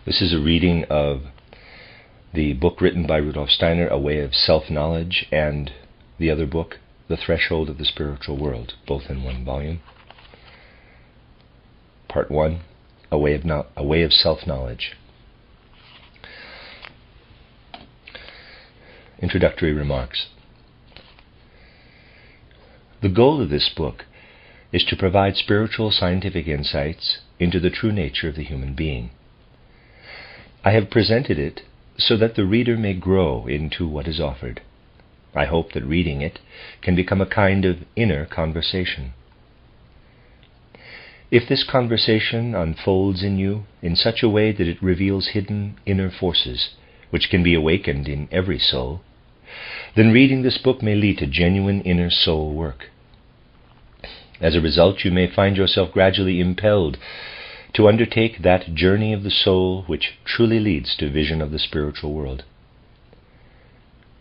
This is a reading of the book written by Rudolf Штайнер, A Way of Self-Knowledge, and the other book, The Threshold of the Spiritual World, both in one volume. Part 1, A Way of Self-Knowledge. Introductory remarks. The goal of this book is to provide spiritual scientific insights into the true nature of the human being. I have presented it so that the reader may grow into what is offered. I hope that reading it can become a kind of inner conversation. If this conversation unfolds in you in such a way that it reveals hidden inner forces which can be awakened in every soul, then reading this book may lead to genuine inner soul work. As a result, you may find yourself gradually impelled to undertake that journey of the soul which truly leads to vision of the spiritual world.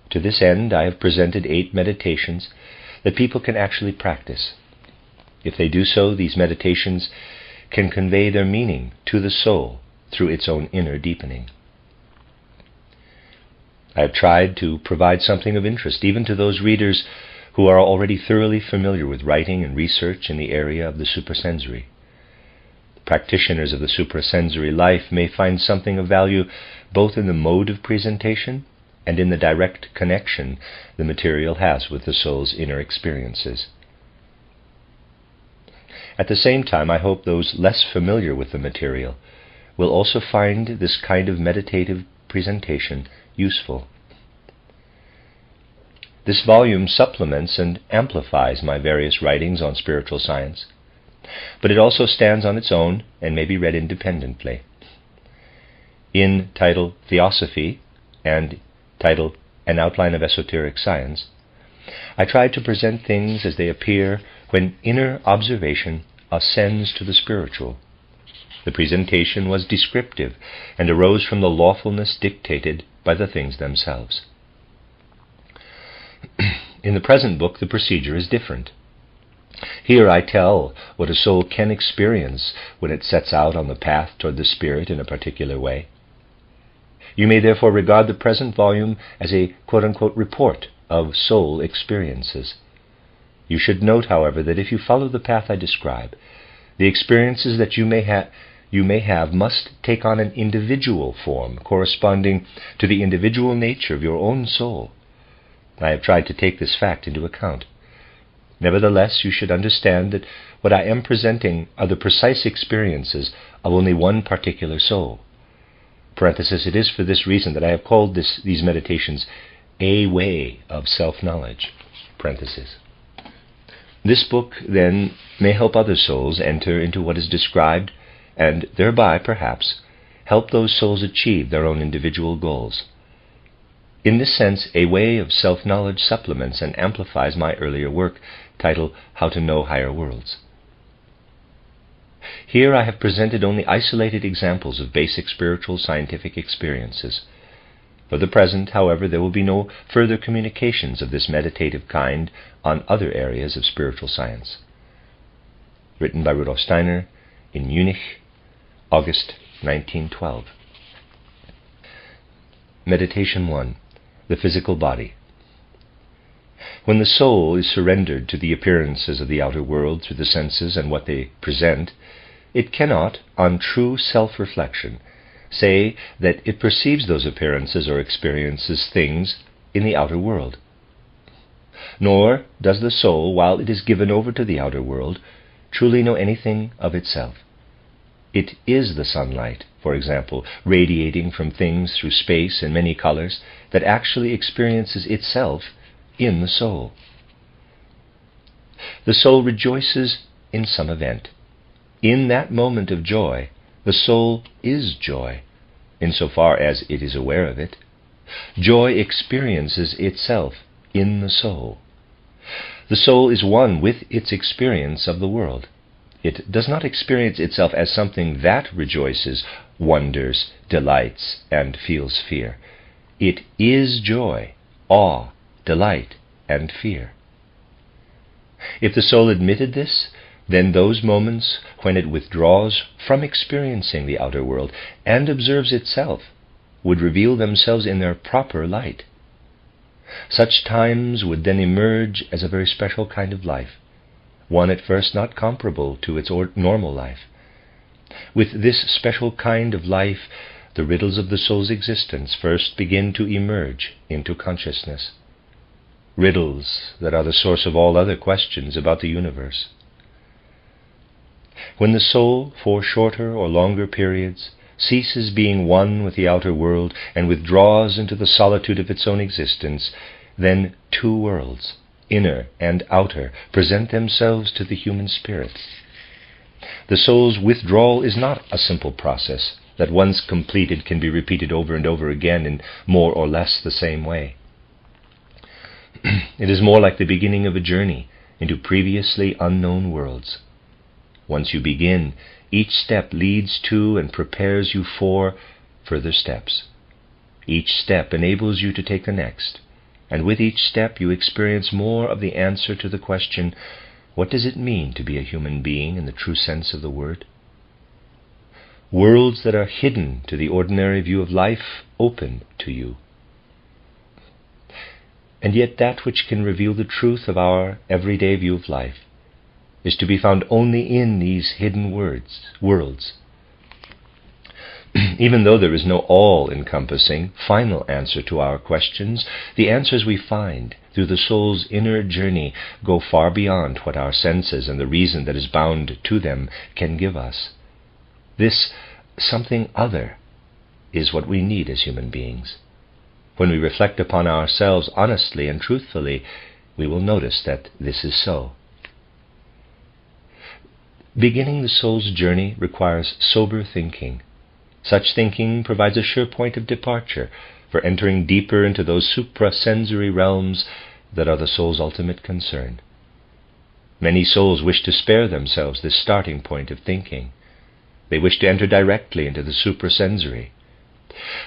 To this end, I have presented 8 meditations that people can actually practice. If they do so, these meditations can convey their meaning to the soul through its own inner deepening. I have tried to provide something of interest even to those readers who are already thoroughly familiar with writing and research in the area of the suprasensory. Practitioners of the suprasensory life may find something of value both in the mode of presentation and in the direct connection the material has with the soul's inner experiences. At the same time, I hope those less familiar with the material will also find this kind of meditative presentation useful. This volume supplements and amplifies my various writings on spiritual science, but it also stands on its own and may be read independently. In title Theosophy and title An Outline of Esoteric Science, I tried to present things as they appear when inner observation ascends to the spiritual. The presentation was descriptive and arose from the lawfulness dictated by the things themselves. In the present book, the procedure is different. Here I tell what a soul can experience when it sets out on the path toward the spirit in a particular way. You may therefore regard the present volume as a quote-unquote report of soul experiences. You should note, however, that if you follow the path I describe, the experiences that you may have must take on an individual form corresponding to the individual nature of your own soul. I have tried to take this fact into account. Nevertheless, you should understand that what I am presenting are the precise experiences of only one particular soul. Parenthesis, it is for this reason that I have called these meditations A Way of Self-Knowledge. Parenthesis. This book, then, may help other souls enter into what is described and thereby, perhaps, help those souls achieve their own individual goals. In this sense, A Way of Self-Knowledge supplements and amplifies my earlier work titled How to Know Higher Worlds. Here I have presented only isolated examples of basic spiritual scientific experiences. For the present, however, there will be no further communications of this meditative kind on other areas of spiritual science. Written by Rudolf Штайнер in Munich, August 1912. Meditation 1. The Physical Body. When the soul is surrendered to the appearances of the outer world through the senses and what they present, it cannot, on true self-reflection, say that it perceives those appearances or experiences things in the outer world. Nor does the soul, while it is given over to the outer world, truly know anything of itself. It is the sunlight, for example, radiating from things through space in many colors, that actually experiences itself in the soul. The soul rejoices in some event. In that moment of joy, the soul is joy, insofar as it is aware of it. Joy experiences itself in the soul. The soul is one with its experience of the world. It does not experience itself as something that rejoices, wonders, delights, and feels fear. It is joy, awe, delight, and fear. If the soul admitted this, then those moments when it withdraws from experiencing the outer world and observes itself would reveal themselves in their proper light. Such times would then emerge as a very special kind of life, one at first not comparable to its normal life. With this special kind of life, the riddles of the soul's existence first begin to emerge into consciousness. Riddles that are the source of all other questions about the universe. When the soul, for shorter or longer periods, ceases being one with the outer world and withdraws into the solitude of its own existence, then two worlds, inner and outer, present themselves to the human spirit. The soul's withdrawal is not a simple process that once completed can be repeated over and over again in more or less the same way. It is more like the beginning of a journey into previously unknown worlds. Once you begin, each step leads to and prepares you for further steps. Each step enables you to take the next, and with each step you experience more of the answer to the question, what does it mean to be a human being in the true sense of the word? Worlds that are hidden to the ordinary view of life open to you. And yet that which can reveal the truth of our everyday view of life is to be found only in these hidden worlds. Even though there is no all-encompassing, final answer to our questions, the answers we find through the soul's inner journey go far beyond what our senses and the reason that is bound to them can give us. This something other is what we need as human beings. When we reflect upon ourselves honestly and truthfully, we will notice that this is so. Beginning the soul's journey requires sober thinking. Such thinking provides a sure point of departure for entering deeper into those suprasensory realms that are the soul's ultimate concern. Many souls wish to spare themselves this starting point of thinking. They wish to enter directly into the suprasensory.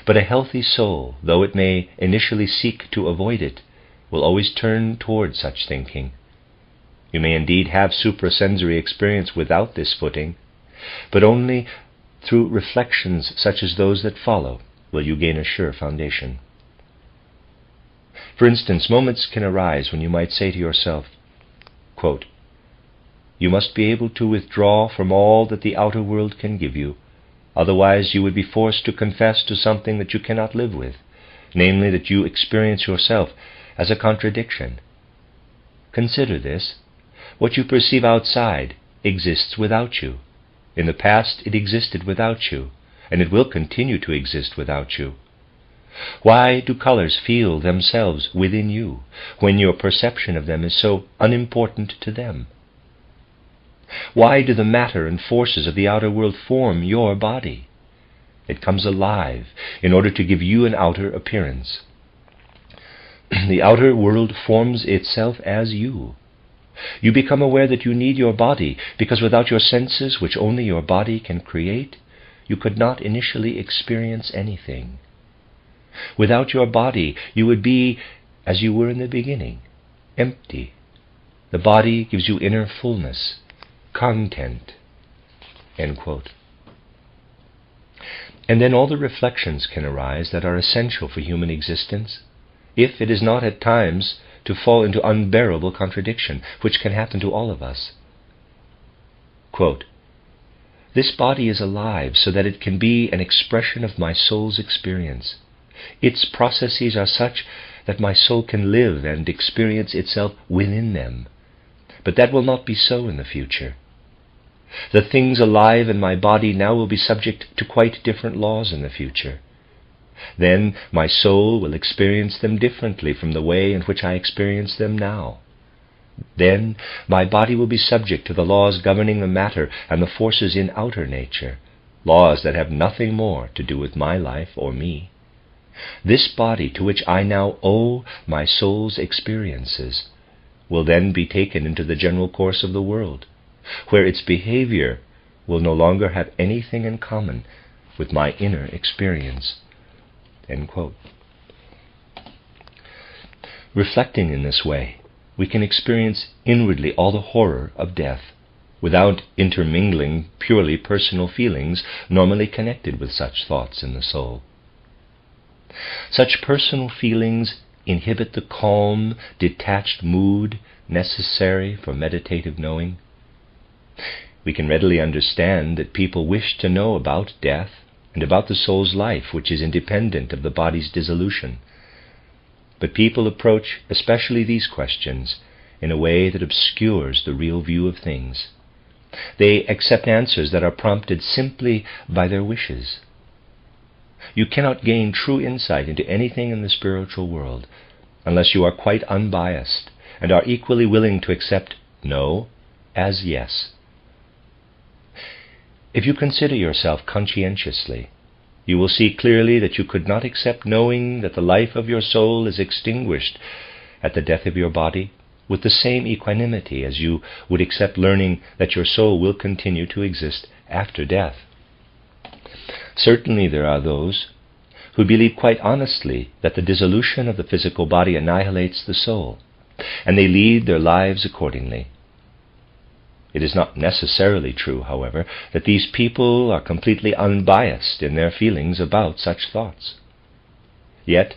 But a healthy soul, though it may initially seek to avoid it, will always turn toward such thinking. You may indeed have suprasensory experience without this footing, but only through reflections such as those that follow will you gain a sure foundation. For instance, moments can arise when you might say to yourself, quote, "You must be able to withdraw from all that the outer world can give you, otherwise you would be forced to confess to something that you cannot live with, namely that you experience yourself as a contradiction. Consider this. What you perceive outside exists without you. In the past it existed without you, and it will continue to exist without you. Why do colors feel themselves within you, when your perception of them is so unimportant to them? Why do the matter and forces of the outer world form your body? It comes alive in order to give you an outer appearance. The outer world forms itself as you. You become aware that you need your body because without your senses, which only your body can create, you could not initially experience anything. Without your body, you would be as you were in the beginning, empty. The body gives you inner fullness, content." End quote. And then all the reflections can arise that are essential for human existence, if it is not at times to fall into unbearable contradiction, which can happen to all of us. Quote, "This body is alive so that it can be an expression of my soul's experience. Its processes are such that my soul can live and experience itself within them. But that will not be so in the future. The things alive in my body now will be subject to quite different laws in the future. Then my soul will experience them differently from the way in which I experience them now. Then my body will be subject to the laws governing the matter and the forces in outer nature, laws that have nothing more to do with my life or me. This body to which I now owe my soul's experiences will then be taken into the general course of the world, where its behavior will no longer have anything in common with my inner experience." End quote. Reflecting in this way, we can experience inwardly all the horror of death, without intermingling purely personal feelings normally connected with such thoughts in the soul. Such personal feelings inhibit the calm, detached mood necessary for meditative knowing. We can readily understand that people wish to know about death and about the soul's life, which is independent of the body's dissolution. But people approach especially these questions in a way that obscures the real view of things. They accept answers that are prompted simply by their wishes. You cannot gain true insight into anything in the spiritual world unless you are quite unbiased and are equally willing to accept no as yes. If you consider yourself conscientiously, you will see clearly that you could not accept knowing that the life of your soul is extinguished at the death of your body with the same equanimity as you would accept learning that your soul will continue to exist after death. Certainly there are those who believe quite honestly that the dissolution of the physical body annihilates the soul, and they lead their lives accordingly. It is not necessarily true, however, that these people are completely unbiased in their feelings about such thoughts. Yet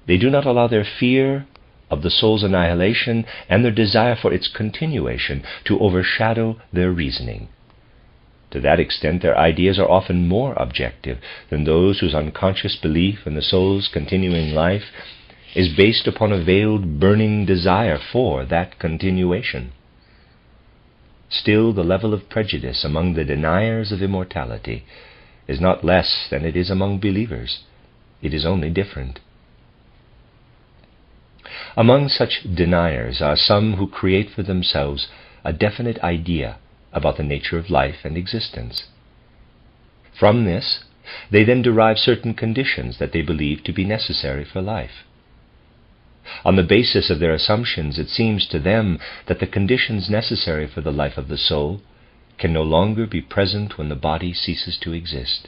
they do not allow their fear of the soul's annihilation and their desire for its continuation to overshadow their reasoning. To that extent, their ideas are often more objective than those whose unconscious belief in the soul's continuing life is based upon a veiled, burning desire for that continuation. Still, the level of prejudice among the deniers of immortality is not less than it is among believers. It is only different. Among such deniers are some who create for themselves a definite idea about the nature of life and existence. From this, they then derive certain conditions that they believe to be necessary for life. On the basis of their assumptions, it seems to them that the conditions necessary for the life of the soul can no longer be present when the body ceases to exist.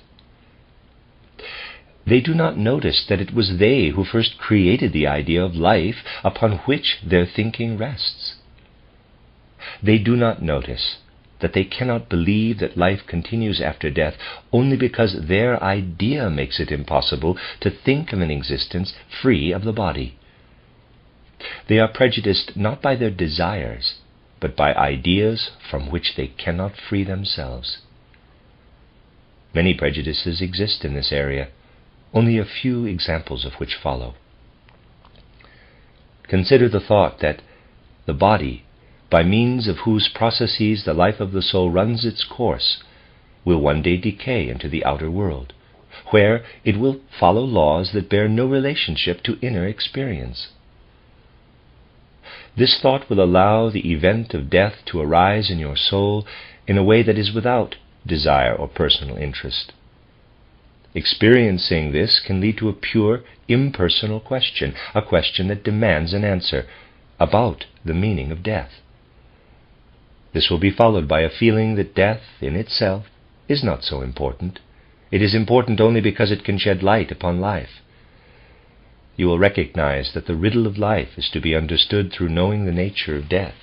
They do not notice that it was they who first created the idea of life upon which their thinking rests. They do not notice that they cannot believe that life continues after death only because their idea makes it impossible to think of an existence free of the body. They are prejudiced not by their desires, but by ideas from which they cannot free themselves. Many prejudices exist in this area, only a few examples of which follow. Consider the thought that the body, by means of whose processes the life of the soul runs its course, will one day decay into the outer world, where it will follow laws that bear no relationship to inner experience. This thought will allow the event of death to arise in your soul in a way that is without desire or personal interest. Experiencing this can lead to a pure, impersonal question, a question that demands an answer about the meaning of death. This will be followed by a feeling that death in itself is not so important. It is important only because it can shed light upon life. You will recognize that the riddle of life is to be understood through knowing the nature of death.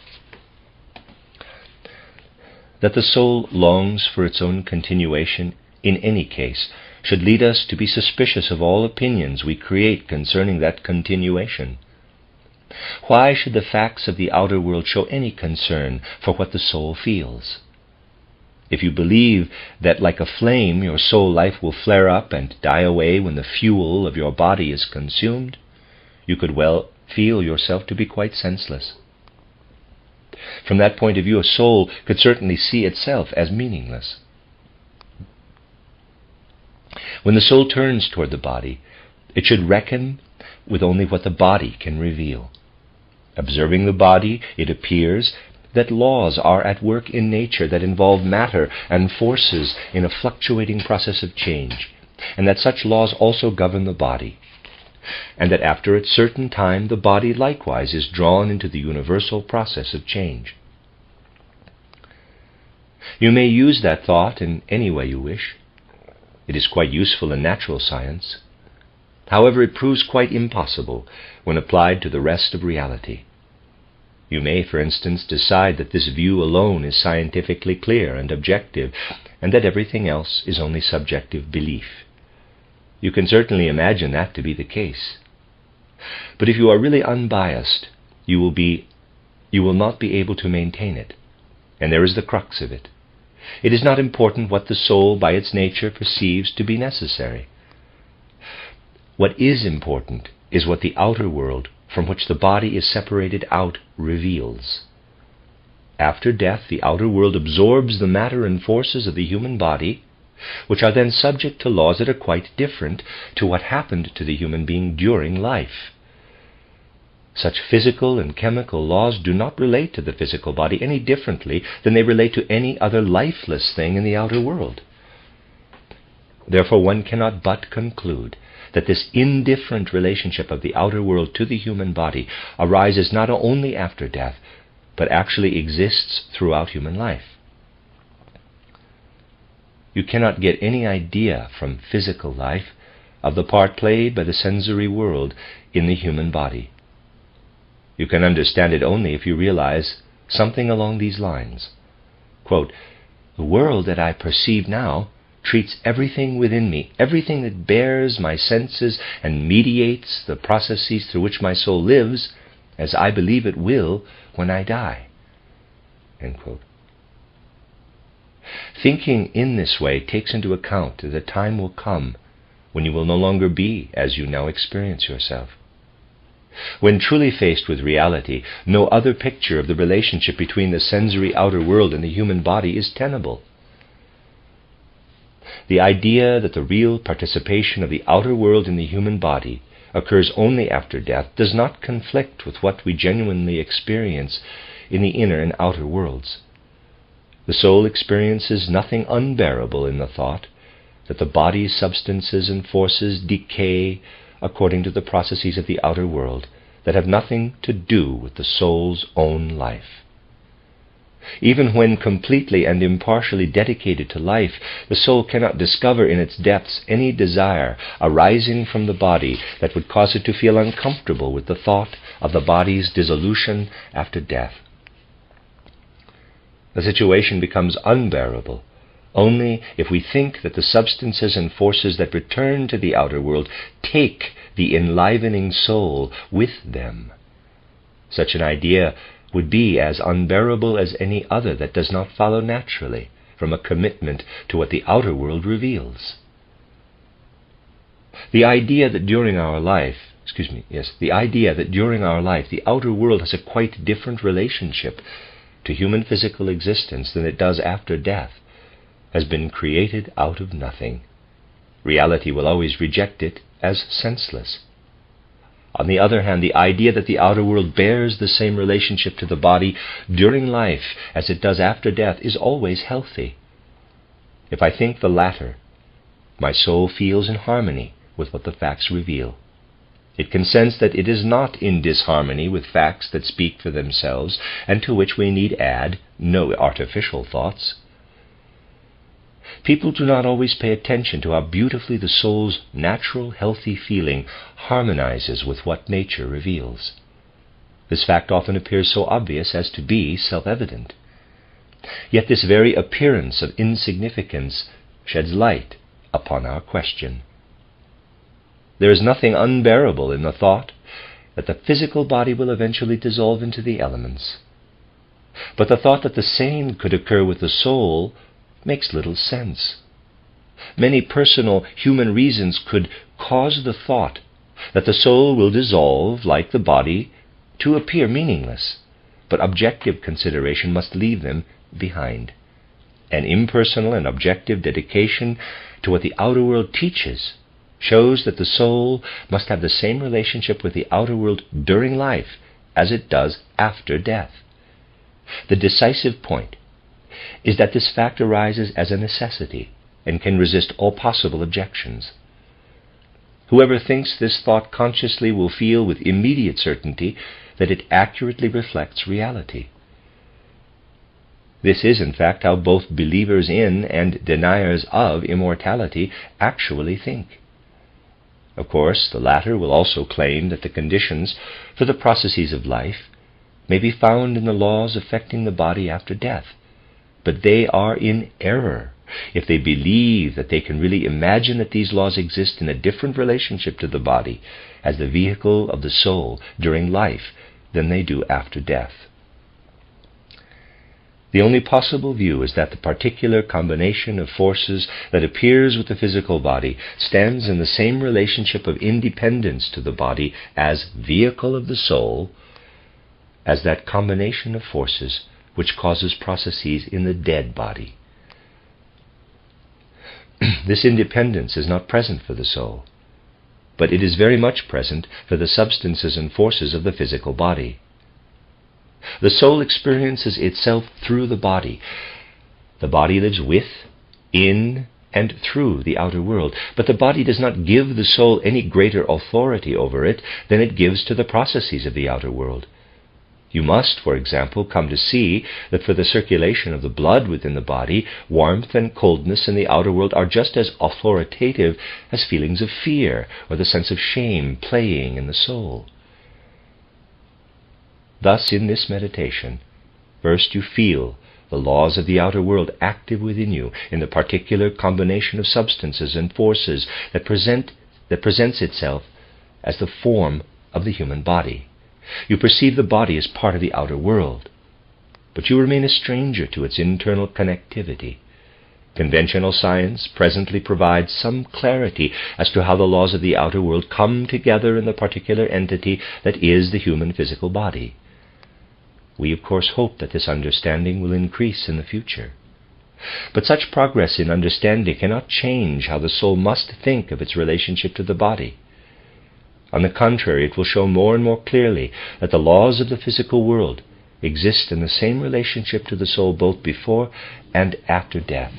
That the soul longs for its own continuation in any case should lead us to be suspicious of all opinions we create concerning that continuation. Why should the facts of the outer world show any concern for what the soul feels? If you believe that like a flame your soul life will flare up and die away when the fuel of your body is consumed, you could well feel yourself to be quite senseless. From that point of view, a soul could certainly see itself as meaningless. When the soul turns toward the body, it should reckon with only what the body can reveal. Observing the body, it appears that laws are at work in nature that involve matter and forces in a fluctuating process of change, and that such laws also govern the body, and that after a certain time the body likewise is drawn into the universal process of change. You may use that thought in any way you wish. It is quite useful in natural science. However, it proves quite impossible when applied to the rest of reality. You may, for instance, decide that this view alone is scientifically clear and objective, and that everything else is only subjective belief. You can certainly imagine that to be the case. But if you are really unbiased, you will not be able to maintain it. And there is the crux of it. It is not important what the soul by its nature perceives to be necessary. What is important is what the outer world, from which the body is separated out, reveals. After death, the outer world absorbs the matter and forces of the human body, which are then subject to laws that are quite different to what happened to the human being during life. Such physical and chemical laws do not relate to the physical body any differently than they relate to any other lifeless thing in the outer world. Therefore, one cannot but conclude that this indifferent relationship of the outer world to the human body arises not only after death, but actually exists throughout human life. You cannot get any idea from physical life of the part played by the sensory world in the human body. You can understand it only if you realize something along these lines. Quote, "The world that I perceive now treats everything within me, everything that bears my senses and mediates the processes through which my soul lives, as I believe it will when I die." End quote. Thinking in this way takes into account that a time will come when you will no longer be as you now experience yourself. When truly faced with reality, no other picture of the relationship between the sensory outer world and the human body is tenable. The idea that the real participation of the outer world in the human body occurs only after death does not conflict with what we genuinely experience in the inner and outer worlds. The soul experiences nothing unbearable in the thought that the body's substances and forces decay according to the processes of the outer world that have nothing to do with the soul's own life. Even when completely and impartially dedicated to life, the soul cannot discover in its depths any desire arising from the body that would cause it to feel uncomfortable with the thought of the body's dissolution after death. The situation becomes unbearable only if we think that the substances and forces that return to the outer world take the enlivening soul with them. Such an idea would be as unbearable as any other that does not follow naturally from a commitment to what the outer world reveals. The idea that during our life, the outer world has a quite different relationship to human physical existence than it does after death has been created out of nothing. Reality will always reject it as senseless. On the other hand, the idea that the outer world bears the same relationship to the body during life as it does after death is always healthy. If I think the latter, my soul feels in harmony with what the facts reveal. It can sense that it is not in disharmony with facts that speak for themselves and to which we need add no artificial thoughts. People do not always pay attention to how beautifully the soul's natural, healthy feeling harmonizes with what nature reveals. This fact often appears so obvious as to be self-evident. Yet this very appearance of insignificance sheds light upon our question. There is nothing unbearable in the thought that the physical body will eventually dissolve into the elements. But the thought that the same could occur with the soul makes little sense. Many personal human reasons could cause the thought that the soul will dissolve like the body to appear meaningless, but objective consideration must leave them behind. An impersonal and objective dedication to what the outer world teaches shows that the soul must have the same relationship with the outer world during life as it does after death. The decisive point is that this fact arises as a necessity and can resist all possible objections. Whoever thinks this thought consciously will feel with immediate certainty that it accurately reflects reality. This is, in fact, how both believers in and deniers of immortality actually think. Of course, the latter will also claim that the conditions for the processes of life may be found in the laws affecting the body after death, but they are in error if they believe that they can really imagine that these laws exist in a different relationship to the body as the vehicle of the soul during life than they do after death. The only possible view is that the particular combination of forces that appears with the physical body stands in the same relationship of independence to the body as vehicle of the soul as that combination of forces which causes processes in the dead body. This independence is not present for the soul, but it is very much present for the substances and forces of the physical body. The soul experiences itself through the body. The body lives with, in, and through the outer world, but the body does not give the soul any greater authority over it than it gives to the processes of the outer world. You must, for example, come to see that for the circulation of the blood within the body, warmth and coldness in the outer world are just as authoritative as feelings of fear or the sense of shame playing in the soul. Thus, in this meditation, first you feel the laws of the outer world active within you in the particular combination of substances and forces that presents itself as the form of the human body. You perceive the body as part of the outer world, but you remain a stranger to its internal connectivity. Conventional science presently provides some clarity as to how the laws of the outer world come together in the particular entity that is the human physical body. We, of course, hope that this understanding will increase in the future. But such progress in understanding cannot change how the soul must think of its relationship to the body. On the contrary, it will show more and more clearly that the laws of the physical world exist in the same relationship to the soul both before and after death.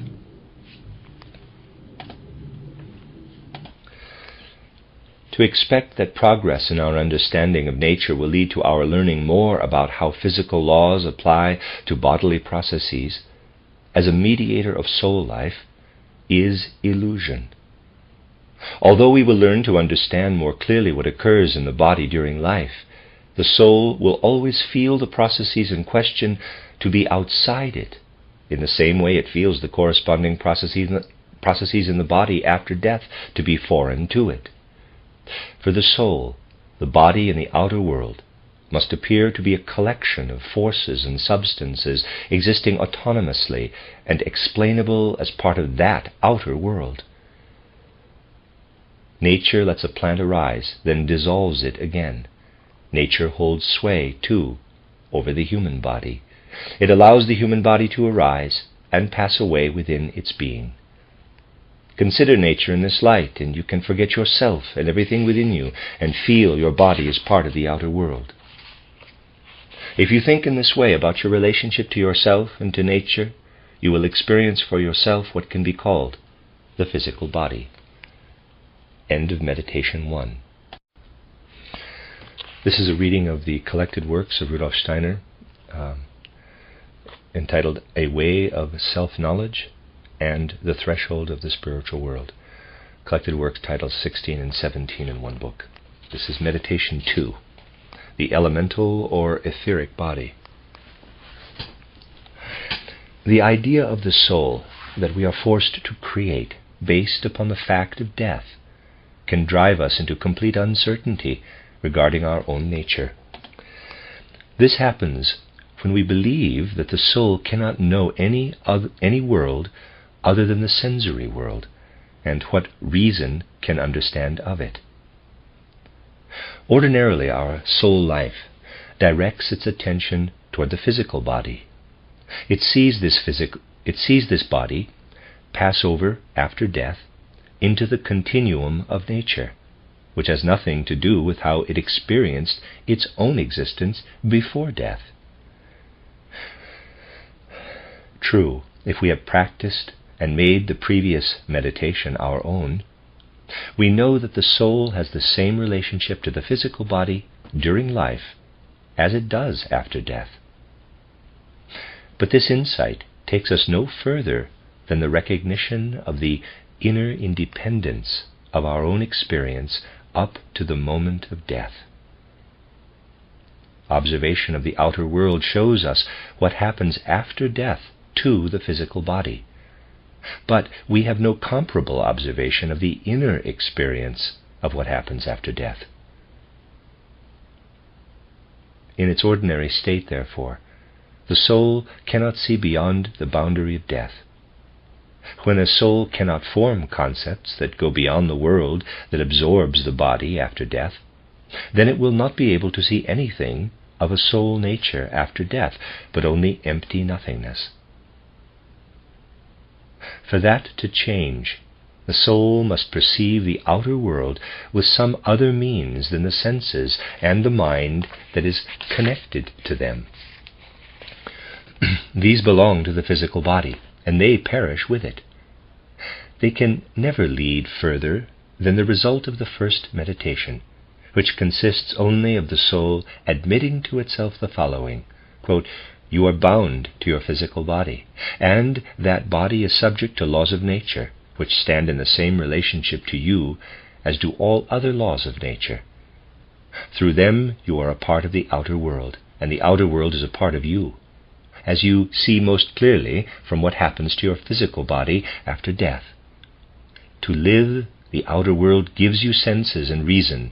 To expect that progress in our understanding of nature will lead to our learning more about how physical laws apply to bodily processes as a mediator of soul life is illusion. Although we will learn to understand more clearly what occurs in the body during life, the soul will always feel the processes in question to be outside it, in the same way it feels the corresponding processes in the body after death to be foreign to it. For the soul, the body and the outer world must appear to be a collection of forces and substances existing autonomously and explainable as part of that outer world. Nature lets a plant arise, then dissolves it again. Nature holds sway, too, over the human body. It allows the human body to arise and pass away within its being. Consider nature in this light, and you can forget yourself and everything within you, and feel your body as part of the outer world. If you think in this way about your relationship to yourself and to nature, you will experience for yourself what can be called the physical body. End of Meditation 1. This is a reading of the collected works of Rudolf Штайнер, entitled A Way of Self-Knowledge and The Threshold of the Spiritual World. Collected works titles 16 and 17 in one book. This is Meditation 2, the elemental or etheric body. The idea of the soul that we are forced to create based upon the fact of death can drive us into complete uncertainty regarding our own nature. This happens when we believe that the soul cannot know any world other than the sensory world, and what reason can understand of it. Ordinarily, our soul life directs its attention toward the physical body. It sees this body pass over after death into the continuum of nature, which has nothing to do with how it experienced its own existence before death. True, if we have practiced and made the previous meditation our own, we know that the soul has the same relationship to the physical body during life as it does after death. But this insight takes us no further than the recognition of the inner independence of our own experience up to the moment of death. observation of the outer world shows us what happens after death to the physical body. But we have no comparable observation of the inner experience of what happens after death. In its ordinary state, therefore, the soul cannot see beyond the boundary of death. When a soul cannot form concepts that go beyond the world that absorbs the body after death, then it will not be able to see anything of a soul nature after death, but only empty nothingness. For that to change, the soul must perceive the outer world with some other means than the senses and the mind that is connected to them. These belong to the physical body, and they perish with it. They can never lead further than the result of the first meditation, which consists only of the soul admitting to itself the following, quote, "You are bound to your physical body, and that body is subject to laws of nature, which stand in the same relationship to you as do all other laws of nature. Through them you are a part of the outer world, and the outer world is a part of you, as you see most clearly from what happens to your physical body after death. To live, the outer world gives you senses and reason,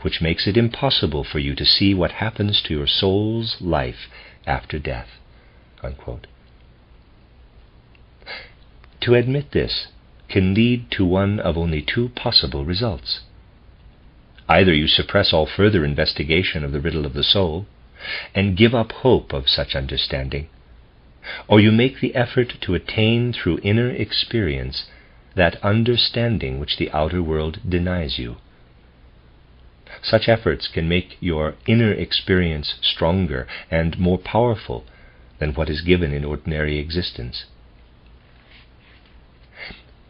which makes it impossible for you to see what happens to your soul's life after death." Unquote. To admit this can lead to one of only two possible results. Either you suppress all further investigation of the riddle of the soul and give up hope of such understanding, or you make the effort to attain through inner experience that understanding which the outer world denies you. Such efforts can make your inner experience stronger and more powerful than what is given in ordinary existence.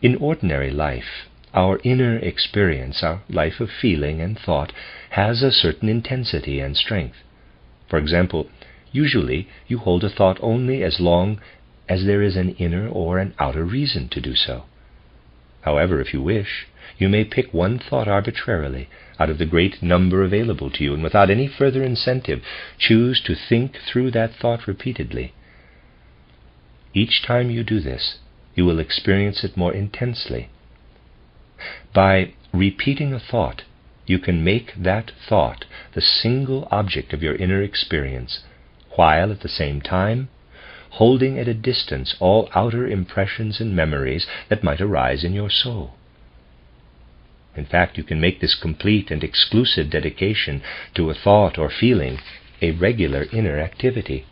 In ordinary life, our inner experience, our life of feeling and thought, has a certain intensity and strength. For example, usually you hold a thought only as long as there is an inner or an outer reason to do so. However, if you wish, you may pick one thought arbitrarily out of the great number available to you, and without any further incentive, choose to think through that thought repeatedly. Each time you do this, you will experience it more intensely. By repeating a thought, you can make that thought the single object of your inner experience, while at the same time holding at a distance all outer impressions and memories that might arise in your soul. In fact, you can make this complete and exclusive dedication to a thought or feeling a regular inner activity.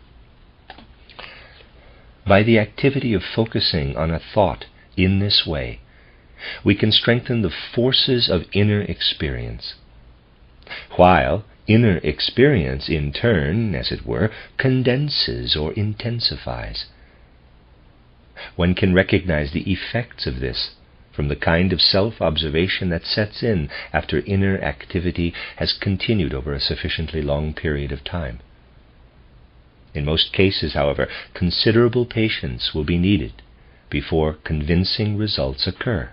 By the activity of focusing on a thought in this way, we can strengthen the forces of inner experience, while inner experience in turn, as it were, condenses or intensifies. One can recognize the effects of this from the kind of self-observation that sets in after inner activity has continued over a sufficiently long period of time. In most cases, however, considerable patience will be needed before convincing results occur.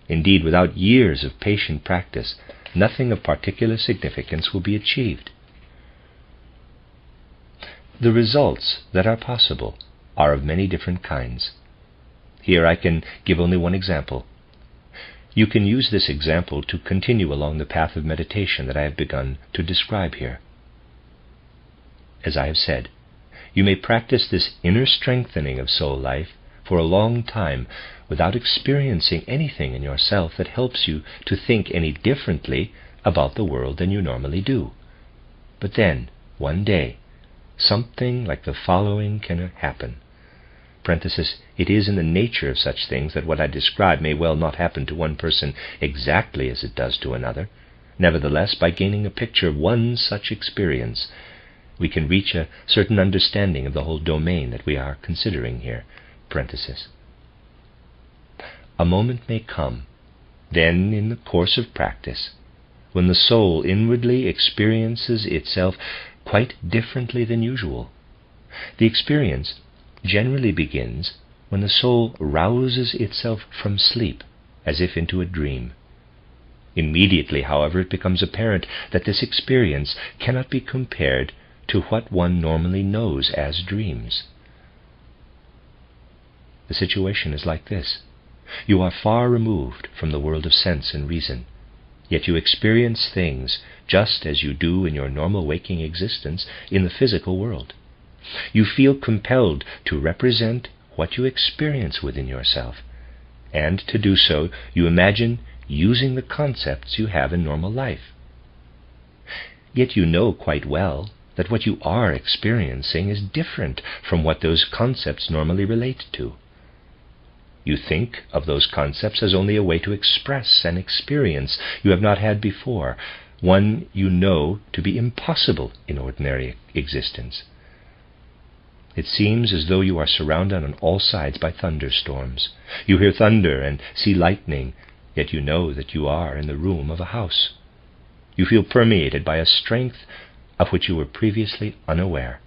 Indeed, without years of patient practice, nothing of particular significance will be achieved. The results that are possible are of many different kinds. Here I can give only one example. You can use this example to continue along the path of meditation that I have begun to describe here. As I have said, you may practice this inner strengthening of soul life for a long time without experiencing anything in yourself that helps you to think any differently about the world than you normally do. But then, one day, something like the following can happen. Parenthesis, it is in the nature of such things that what I describe may well not happen to one person exactly as it does to another. Nevertheless, by gaining a picture of one such experience, we can reach a certain understanding of the whole domain that we are considering here. Parenthesis. A moment may come, then in the course of practice, when the soul inwardly experiences itself quite differently than usual. The experience generally begins when the soul rouses itself from sleep, as if into a dream. Immediately, however, it becomes apparent that this experience cannot be compared to what one normally knows as dreams. The situation is like this. You are far removed from the world of sense and reason, yet you experience things just as you do in your normal waking existence in the physical world. You feel compelled to represent what you experience within yourself, and to do so you imagine using the concepts you have in normal life. Yet you know quite well that what you are experiencing is different from what those concepts normally relate to. You think of those concepts as only a way to express an experience you have not had before, one you know to be impossible in ordinary existence. It seems as though you are surrounded on all sides by thunderstorms. You hear thunder and see lightning, yet you know that you are in the room of a house. You feel permeated by a strength of which you were previously unaware.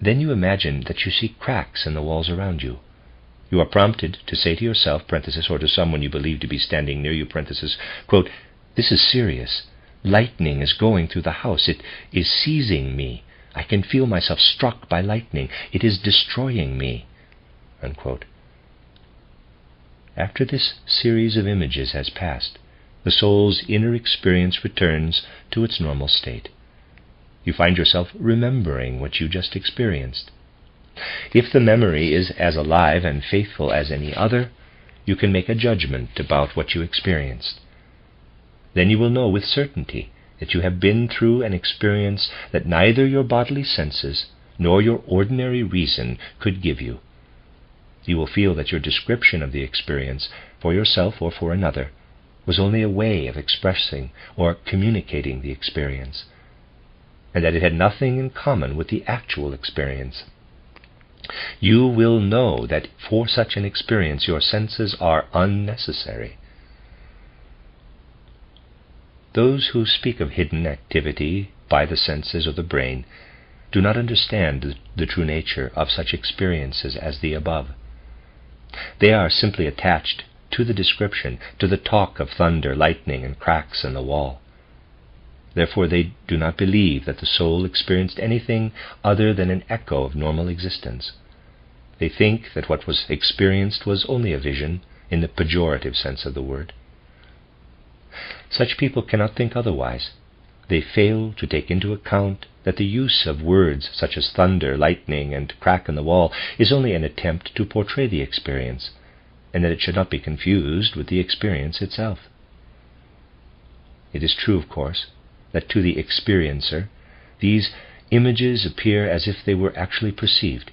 Then you imagine that you see cracks in the walls around you. You are prompted to say to yourself, or to someone you believe to be standing near you, quote, "This is serious. Lightning is going through the house. It is seizing me. I can feel myself struck by lightning. It is destroying me." Unquote. After this series of images has passed, the soul's inner experience returns to its normal state. You find yourself remembering what you just experienced. If the memory is as alive and faithful as any other, you can make a judgment about what you experienced. Then you will know with certainty that you have been through an experience that neither your bodily senses nor your ordinary reason could give you. You will feel that your description of the experience, for yourself or for another, was only a way of expressing or communicating the experience, and that it had nothing in common with the actual experience. You will know that for such an experience your senses are unnecessary. Those who speak of hidden activity by the senses or the brain do not understand the true nature of such experiences as the above. They are simply attached to the description, to the talk of thunder, lightning, and cracks in the wall. Therefore they do not believe that the soul experienced anything other than an echo of normal existence. They think that what was experienced was only a vision, in the pejorative sense of the word. Such people cannot think otherwise. They fail to take into account that the use of words such as thunder, lightning, and crack in the wall is only an attempt to portray the experience, and that it should not be confused with the experience itself. It is true, of course, that to the experiencer these images appear as if they were actually perceived.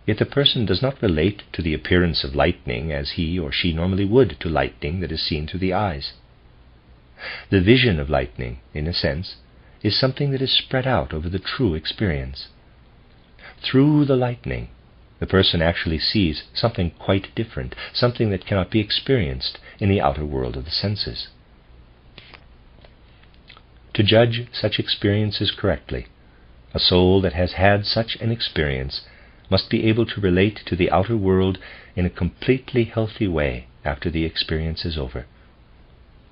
Yet the person does not relate to the appearance of lightning as he or she normally would to lightning that is seen through the eyes. The vision of lightning, in a sense, is something that is spread out over the true experience. Through the lightning, the person actually sees something quite different, something that cannot be experienced in the outer world of the senses. To judge such experiences correctly, a soul that has had such an experience must be able to relate to the outer world in a completely healthy way after the experience is over.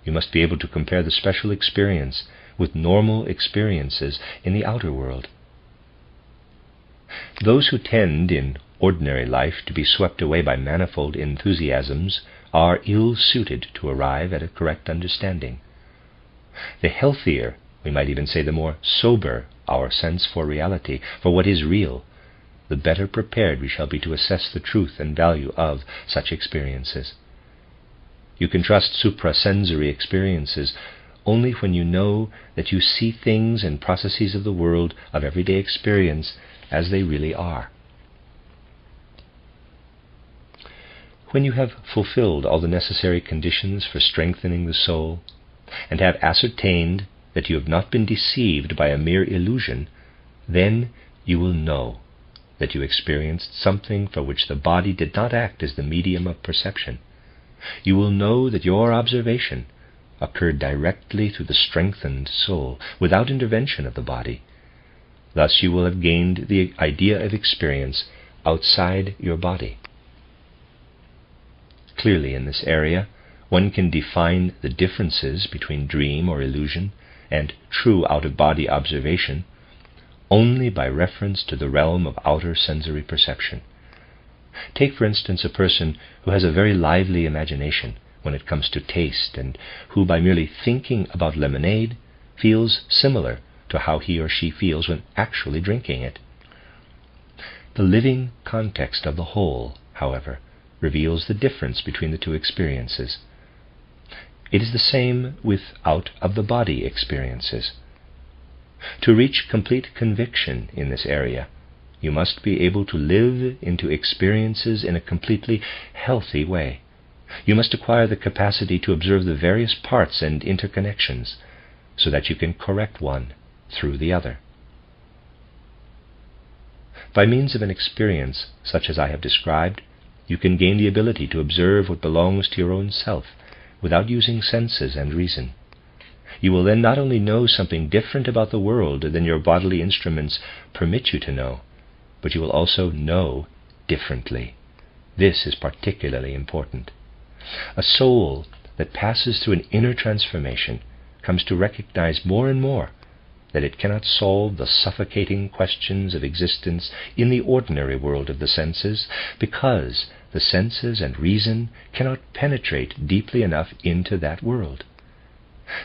You must be able to compare the special experience with normal experiences in the outer world. Those who tend in ordinary life to be swept away by manifold enthusiasms are ill-suited to arrive at a correct understanding. The healthier, we might even say the more sober, our sense for reality, for what is real, the better prepared we shall be to assess the truth and value of such experiences. You can trust suprasensory experiences only when you know that you see things and processes of the world of everyday experience as they really are. When you have fulfilled all the necessary conditions for strengthening the soul, and have ascertained that you have not been deceived by a mere illusion, then you will know that you experienced something for which the body did not act as the medium of perception. You will know that your observation occurred directly through the strengthened soul, without intervention of the body. Thus you will have gained the idea of experience outside your body. Clearly in this area, one can define the differences between dream or illusion and true out-of-body observation only by reference to the realm of outer sensory perception. Take, for instance, a person who has a very lively imagination when it comes to taste, and who, by merely thinking about lemonade, feels similar to how he or she feels when actually drinking it. The living context of the whole, however, reveals the difference between the two experiences. It is the same with out-of-the-body experiences. To reach complete conviction in this area, you must be able to live into experiences in a completely healthy way. You must acquire the capacity to observe the various parts and interconnections so that you can correct one through the other. By means of an experience such as I have described, you can gain the ability to observe what belongs to your own self without using senses and reason. You will then not only know something different about the world than your bodily instruments permit you to know, but you will also know differently. This is particularly important. A soul that passes through an inner transformation comes to recognize more and more that it cannot solve the suffocating questions of existence in the ordinary world of the senses, because the senses and reason cannot penetrate deeply enough into that world.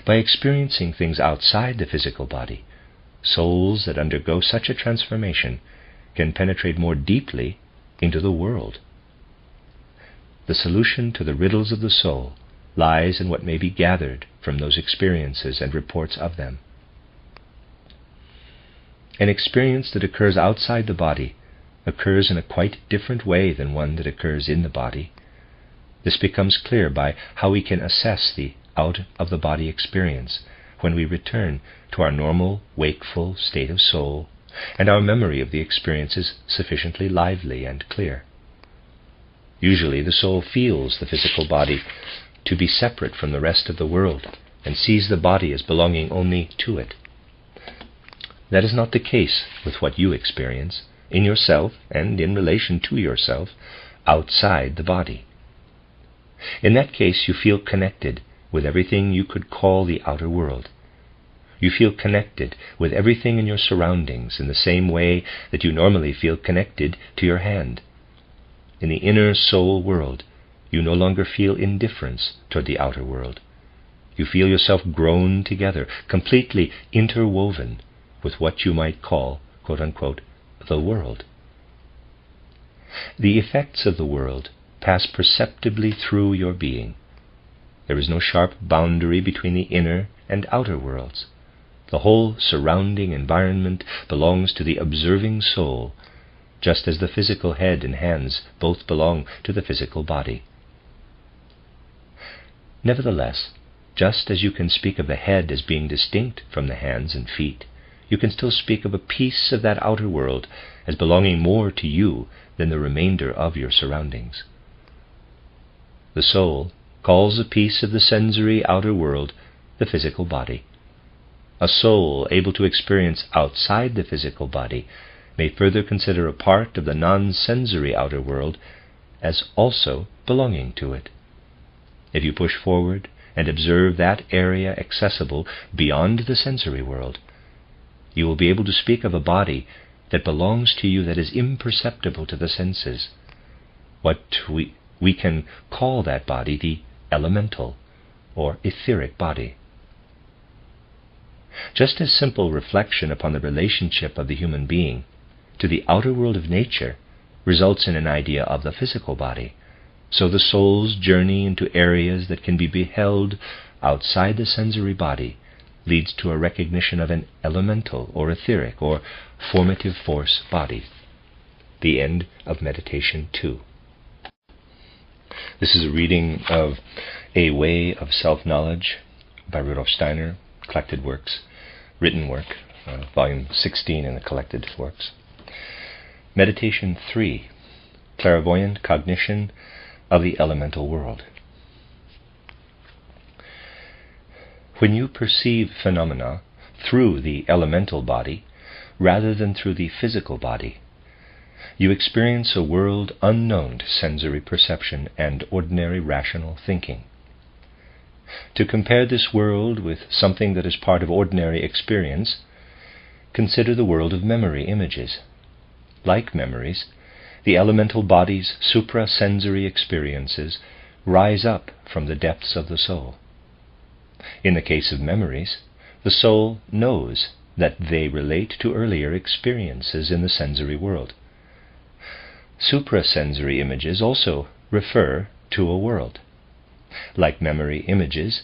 By experiencing things outside the physical body, souls that undergo such a transformation can penetrate more deeply into the world. The solution to the riddles of the soul lies in what may be gathered from those experiences and reports of them. An experience that occurs outside the body occurs in a quite different way than one that occurs in the body. This becomes clear by how we can assess the out-of-the-body experience when we return to our normal, wakeful state of soul, and our memory of the experience is sufficiently lively and clear. Usually the soul feels the physical body to be separate from the rest of the world and sees the body as belonging only to it. That is not the case with what you experience in yourself and in relation to yourself outside the body. In that case, you feel connected with everything you could call the outer world. You feel connected with everything in your surroundings in the same way that you normally feel connected to your hand. In the inner soul world, you no longer feel indifference toward the outer world. You feel yourself grown together, completely interwoven with what you might call, quote-unquote, the world. The effects of the world pass perceptibly through your being. There is no sharp boundary between the inner and outer worlds. The whole surrounding environment belongs to the observing soul, just as the physical head and hands both belong to the physical body. Nevertheless, just as you can speak of the head as being distinct from the hands and feet, you can still speak of a piece of that outer world as belonging more to you than the remainder of your surroundings. The soul calls a piece of the sensory outer world the physical body. A soul able to experience outside the physical body may further consider a part of the non-sensory outer world as also belonging to it. If you push forward and observe that area accessible beyond the sensory world, you will be able to speak of a body that belongs to you that is imperceptible to the senses. What we can call that body the elemental or etheric body. Just as simple reflection upon the relationship of the human being to the outer world of nature results in an idea of the physical body, so the soul's journey into areas that can be beheld outside the sensory body leads to a recognition of an elemental or etheric or formative force body. The end of Meditation 2. This is a reading of A Way of Self-Knowledge by Rudolf Штайнер, Collected Works, Written Work, Volume 16 in the Collected Works. Meditation 3, Clairvoyant Cognition of the Elemental World. When you perceive phenomena through the elemental body rather than through the physical body, you experience a world unknown to sensory perception and ordinary rational thinking. To compare this world with something that is part of ordinary experience, consider the world of memory images. Like memories, the elemental body's suprasensory experiences rise up from the depths of the soul. In the case of memories, the soul knows that they relate to earlier experiences in the sensory world. Suprasensory images also refer to a world. Like memory images,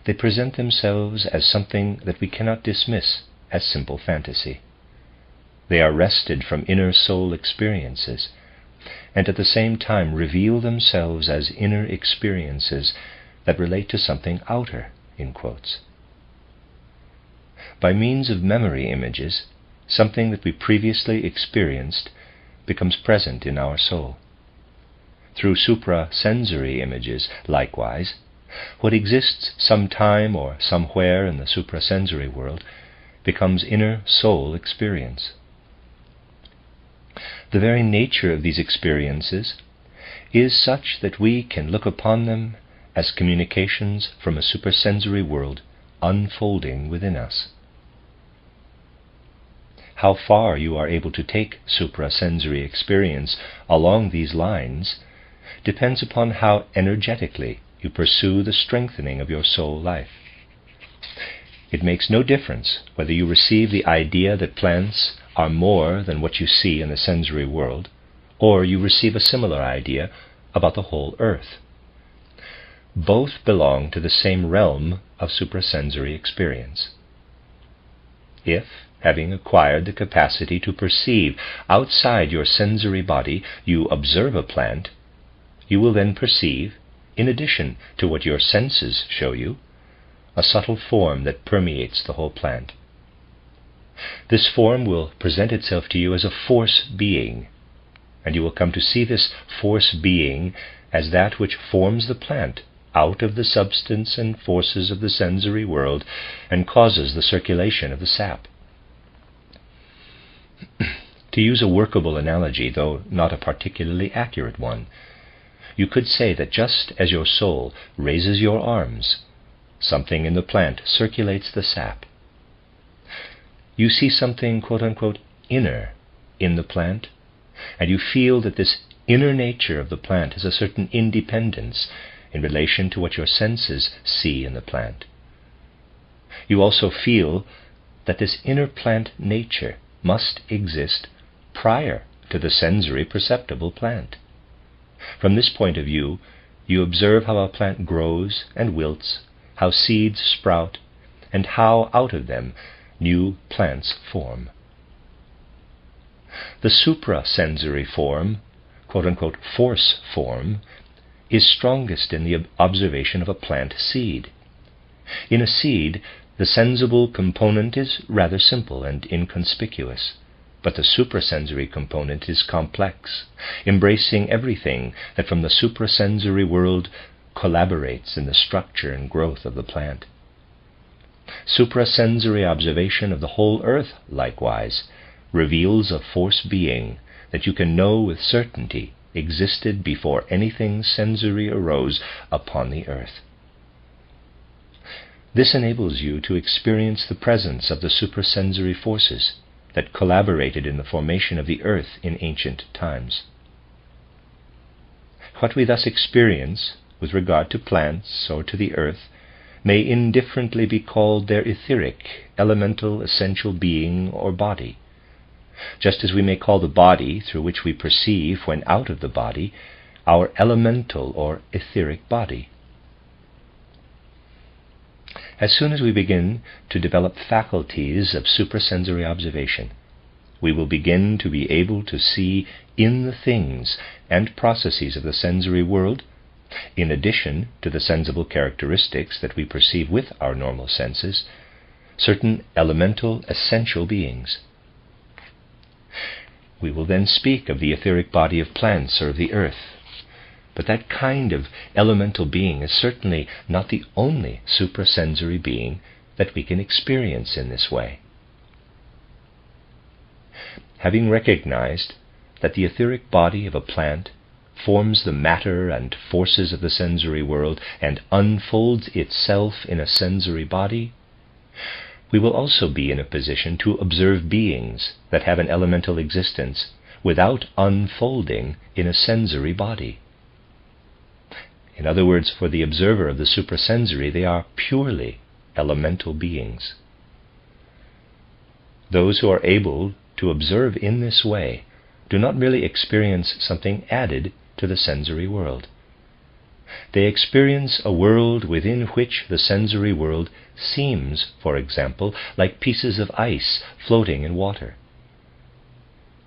they present themselves as something that we cannot dismiss as simple fantasy. They are wrested from inner soul experiences, and at the same time reveal themselves as inner experiences that relate to something outer, in quotes. By means of memory images, something that we previously experienced becomes present in our soul. Through suprasensory images, likewise, what exists sometime or somewhere in the suprasensory world becomes inner soul experience. The very nature of these experiences is such that we can look upon them as communications from a suprasensory world unfolding within us. How far you are able to take suprasensory experience along these lines depends upon how energetically you pursue the strengthening of your soul life. It makes no difference whether you receive the idea that plants are more than what you see in the sensory world, or you receive a similar idea about the whole earth. Both belong to the same realm of suprasensory experience. If, having acquired the capacity to perceive outside your sensory body, you observe a plant, you will then perceive, in addition to what your senses show you, a subtle form that permeates the whole plant. This form will present itself to you as a force being, and you will come to see this force being as that which forms the plant out of the substance and forces of the sensory world and causes the circulation of the sap. To use a workable analogy, though not a particularly accurate one, you could say that just as your soul raises your arms, something in the plant circulates the sap. You see something, quote-unquote, inner in the plant, and you feel that this inner nature of the plant has a certain independence in relation to what your senses see in the plant. You also feel that this inner plant nature must exist prior to the sensory perceptible plant. From this point of view, you observe how a plant grows and wilts, how seeds sprout, and how out of them new plants form. The suprasensory form, quote-unquote, force form, is strongest in the observation of a plant seed. In a seed, the sensible component is rather simple and inconspicuous, but the suprasensory component is complex, embracing everything that from the suprasensory world collaborates in the structure and growth of the plant. Suprasensory observation of the whole earth, likewise, reveals a force being that you can know with certainty existed before anything sensory arose upon the earth. This enables you to experience the presence of the suprasensory forces that collaborated in the formation of the earth in ancient times. What we thus experience with regard to plants or to the earth may indifferently be called their etheric, elemental, essential being or body, just as we may call the body through which we perceive when out of the body our elemental or etheric body. As soon as we begin to develop faculties of suprasensory observation, we will begin to be able to see in the things and processes of the sensory world, in addition to the sensible characteristics that we perceive with our normal senses, certain elemental essential beings. We will then speak of the etheric body of plants or of the earth, but that kind of elemental being is certainly not the only suprasensory being that we can experience in this way. Having recognized that the etheric body of a plant forms the matter and forces of the sensory world and unfolds itself in a sensory body, we will also be in a position to observe beings that have an elemental existence without unfolding in a sensory body. In other words, for the observer of the suprasensory, they are purely elemental beings. Those who are able to observe in this way do not merely experience something added to the sensory world. They experience a world within which the sensory world seems, for example, like pieces of ice floating in water.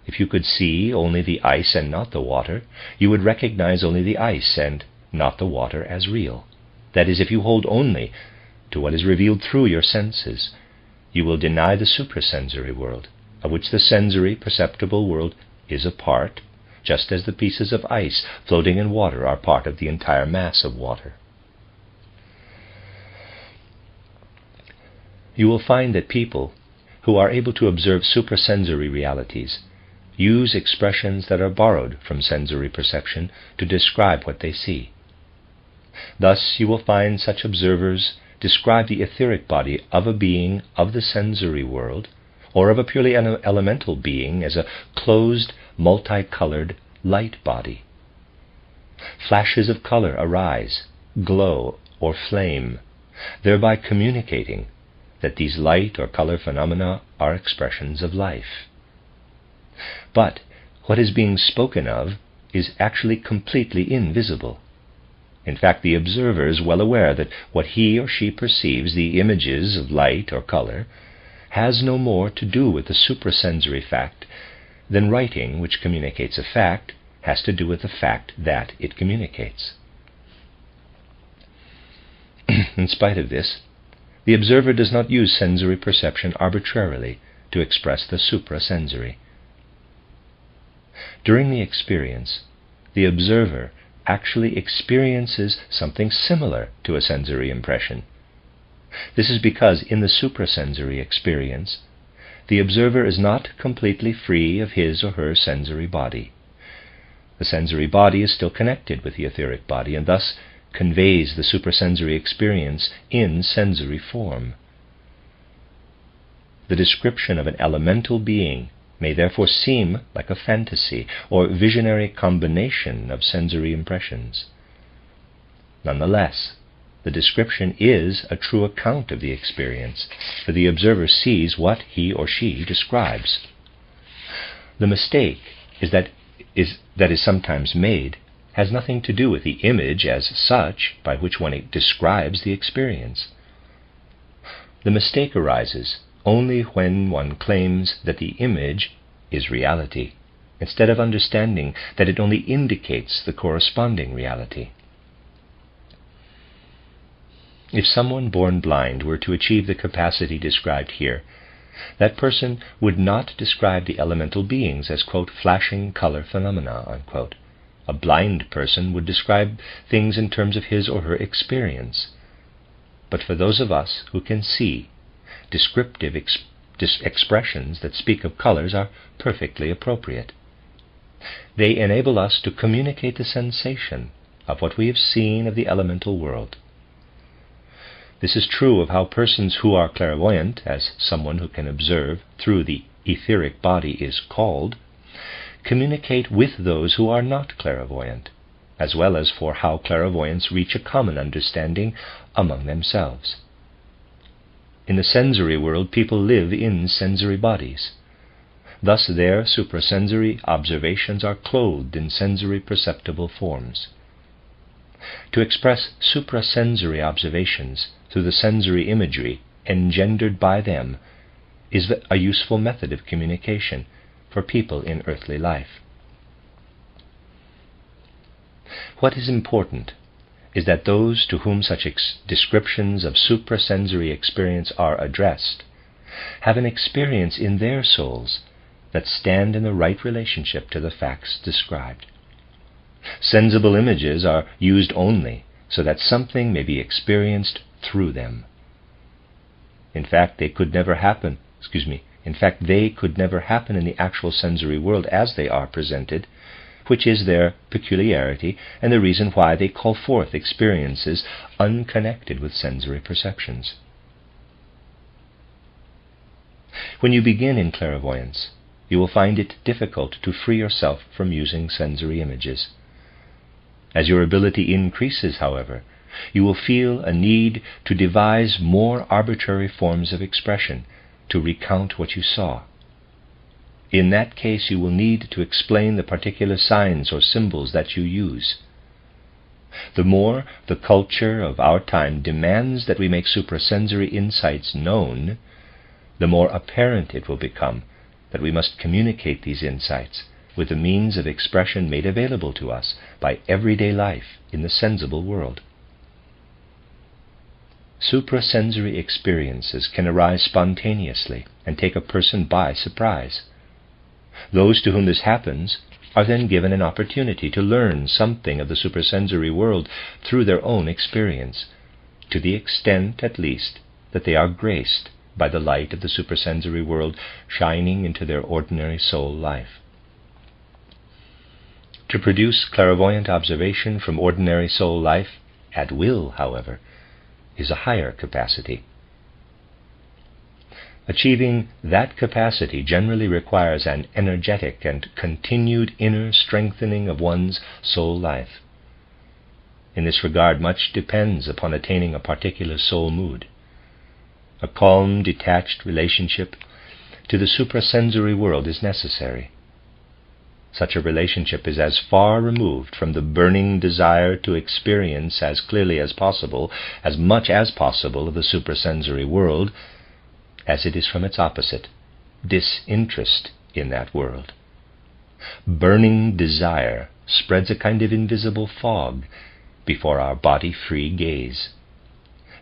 If you could see only the ice and not the water, you would recognize only the ice and not the water as real. That is, if you hold only to what is revealed through your senses, you will deny the suprasensory world, of which the sensory perceptible world is a part, just as the pieces of ice floating in water are part of the entire mass of water. You will find that people who are able to observe suprasensory realities use expressions that are borrowed from sensory perception to describe what they see. Thus you will find such observers describe the etheric body of a being of the sensory world, or of a purely elemental being, as a closed, multicolored light body. Flashes of color arise, glow, or flame, thereby communicating that these light or color phenomena are expressions of life. But what is being spoken of is actually completely invisible. In fact, the observer is well aware that what he or she perceives, the images of light or color, has no more to do with the suprasensory fact than writing, which communicates a fact, has to do with the fact that it communicates. In spite of this, the observer does not use sensory perception arbitrarily to express the suprasensory. During the experience, the observer actually experiences something similar to a sensory impression. This is because in the suprasensory experience, the observer is not completely free of his or her sensory body. The sensory body is still connected with the etheric body and thus conveys the suprasensory experience in sensory form. The description of an elemental being may therefore seem like a fantasy or visionary combination of sensory impressions. Nonetheless, the description is a true account of the experience, for the observer sees what he or she describes. The mistake that is sometimes made has nothing to do with the image as such by which one describes the experience. The mistake arises only when one claims that the image is reality, instead of understanding that it only indicates the corresponding reality. If someone born blind were to achieve the capacity described here, that person would not describe the elemental beings as, quote, flashing color phenomena, unquote. A blind person would describe things in terms of his or her experience. But for those of us who can see, descriptive expressions that speak of colors are perfectly appropriate. They enable us to communicate the sensation of what we have seen of the elemental world. This is true of how persons who are clairvoyant, as someone who can observe through the etheric body is called, communicate with those who are not clairvoyant, as well as for how clairvoyants reach a common understanding among themselves. In the sensory world, people live in sensory bodies. Thus their suprasensory observations are clothed in sensory perceptible forms. To express suprasensory observations through the sensory imagery engendered by them is a useful method of communication for people in earthly life. What is important is that those to whom such descriptions of suprasensory experience are addressed have an experience in their souls that stand in the right relationship to the facts described. Sensible images are used only so that something may be experienced through them. In fact, they could never happen in the actual sensory world as they are presented which is their peculiarity and the reason why they call forth experiences unconnected with sensory perceptions. When you begin in clairvoyance, you will find it difficult to free yourself from using sensory images. As your ability increases, however, you will feel a need to devise more arbitrary forms of expression to recount what you saw. In that case, you will need to explain the particular signs or symbols that you use. The more the culture of our time demands that we make suprasensory insights known, the more apparent it will become that we must communicate these insights with the means of expression made available to us by everyday life in the sensible world. Suprasensory experiences can arise spontaneously and take a person by surprise. Those to whom this happens are then given an opportunity to learn something of the suprasensory world through their own experience, to the extent, at least, that they are graced by the light of the suprasensory world shining into their ordinary soul life. To produce clairvoyant observation from ordinary soul life at will, however, is a higher capacity. Achieving that capacity generally requires an energetic and continued inner strengthening of one's soul life. In this regard, much depends upon attaining a particular soul mood. A calm, detached relationship to the suprasensory world is necessary. Such a relationship is as far removed from the burning desire to experience as clearly as possible, as much as possible, of the suprasensory world, as it is from its opposite, disinterest in that world. Burning desire spreads a kind of invisible fog before our body-free gaze.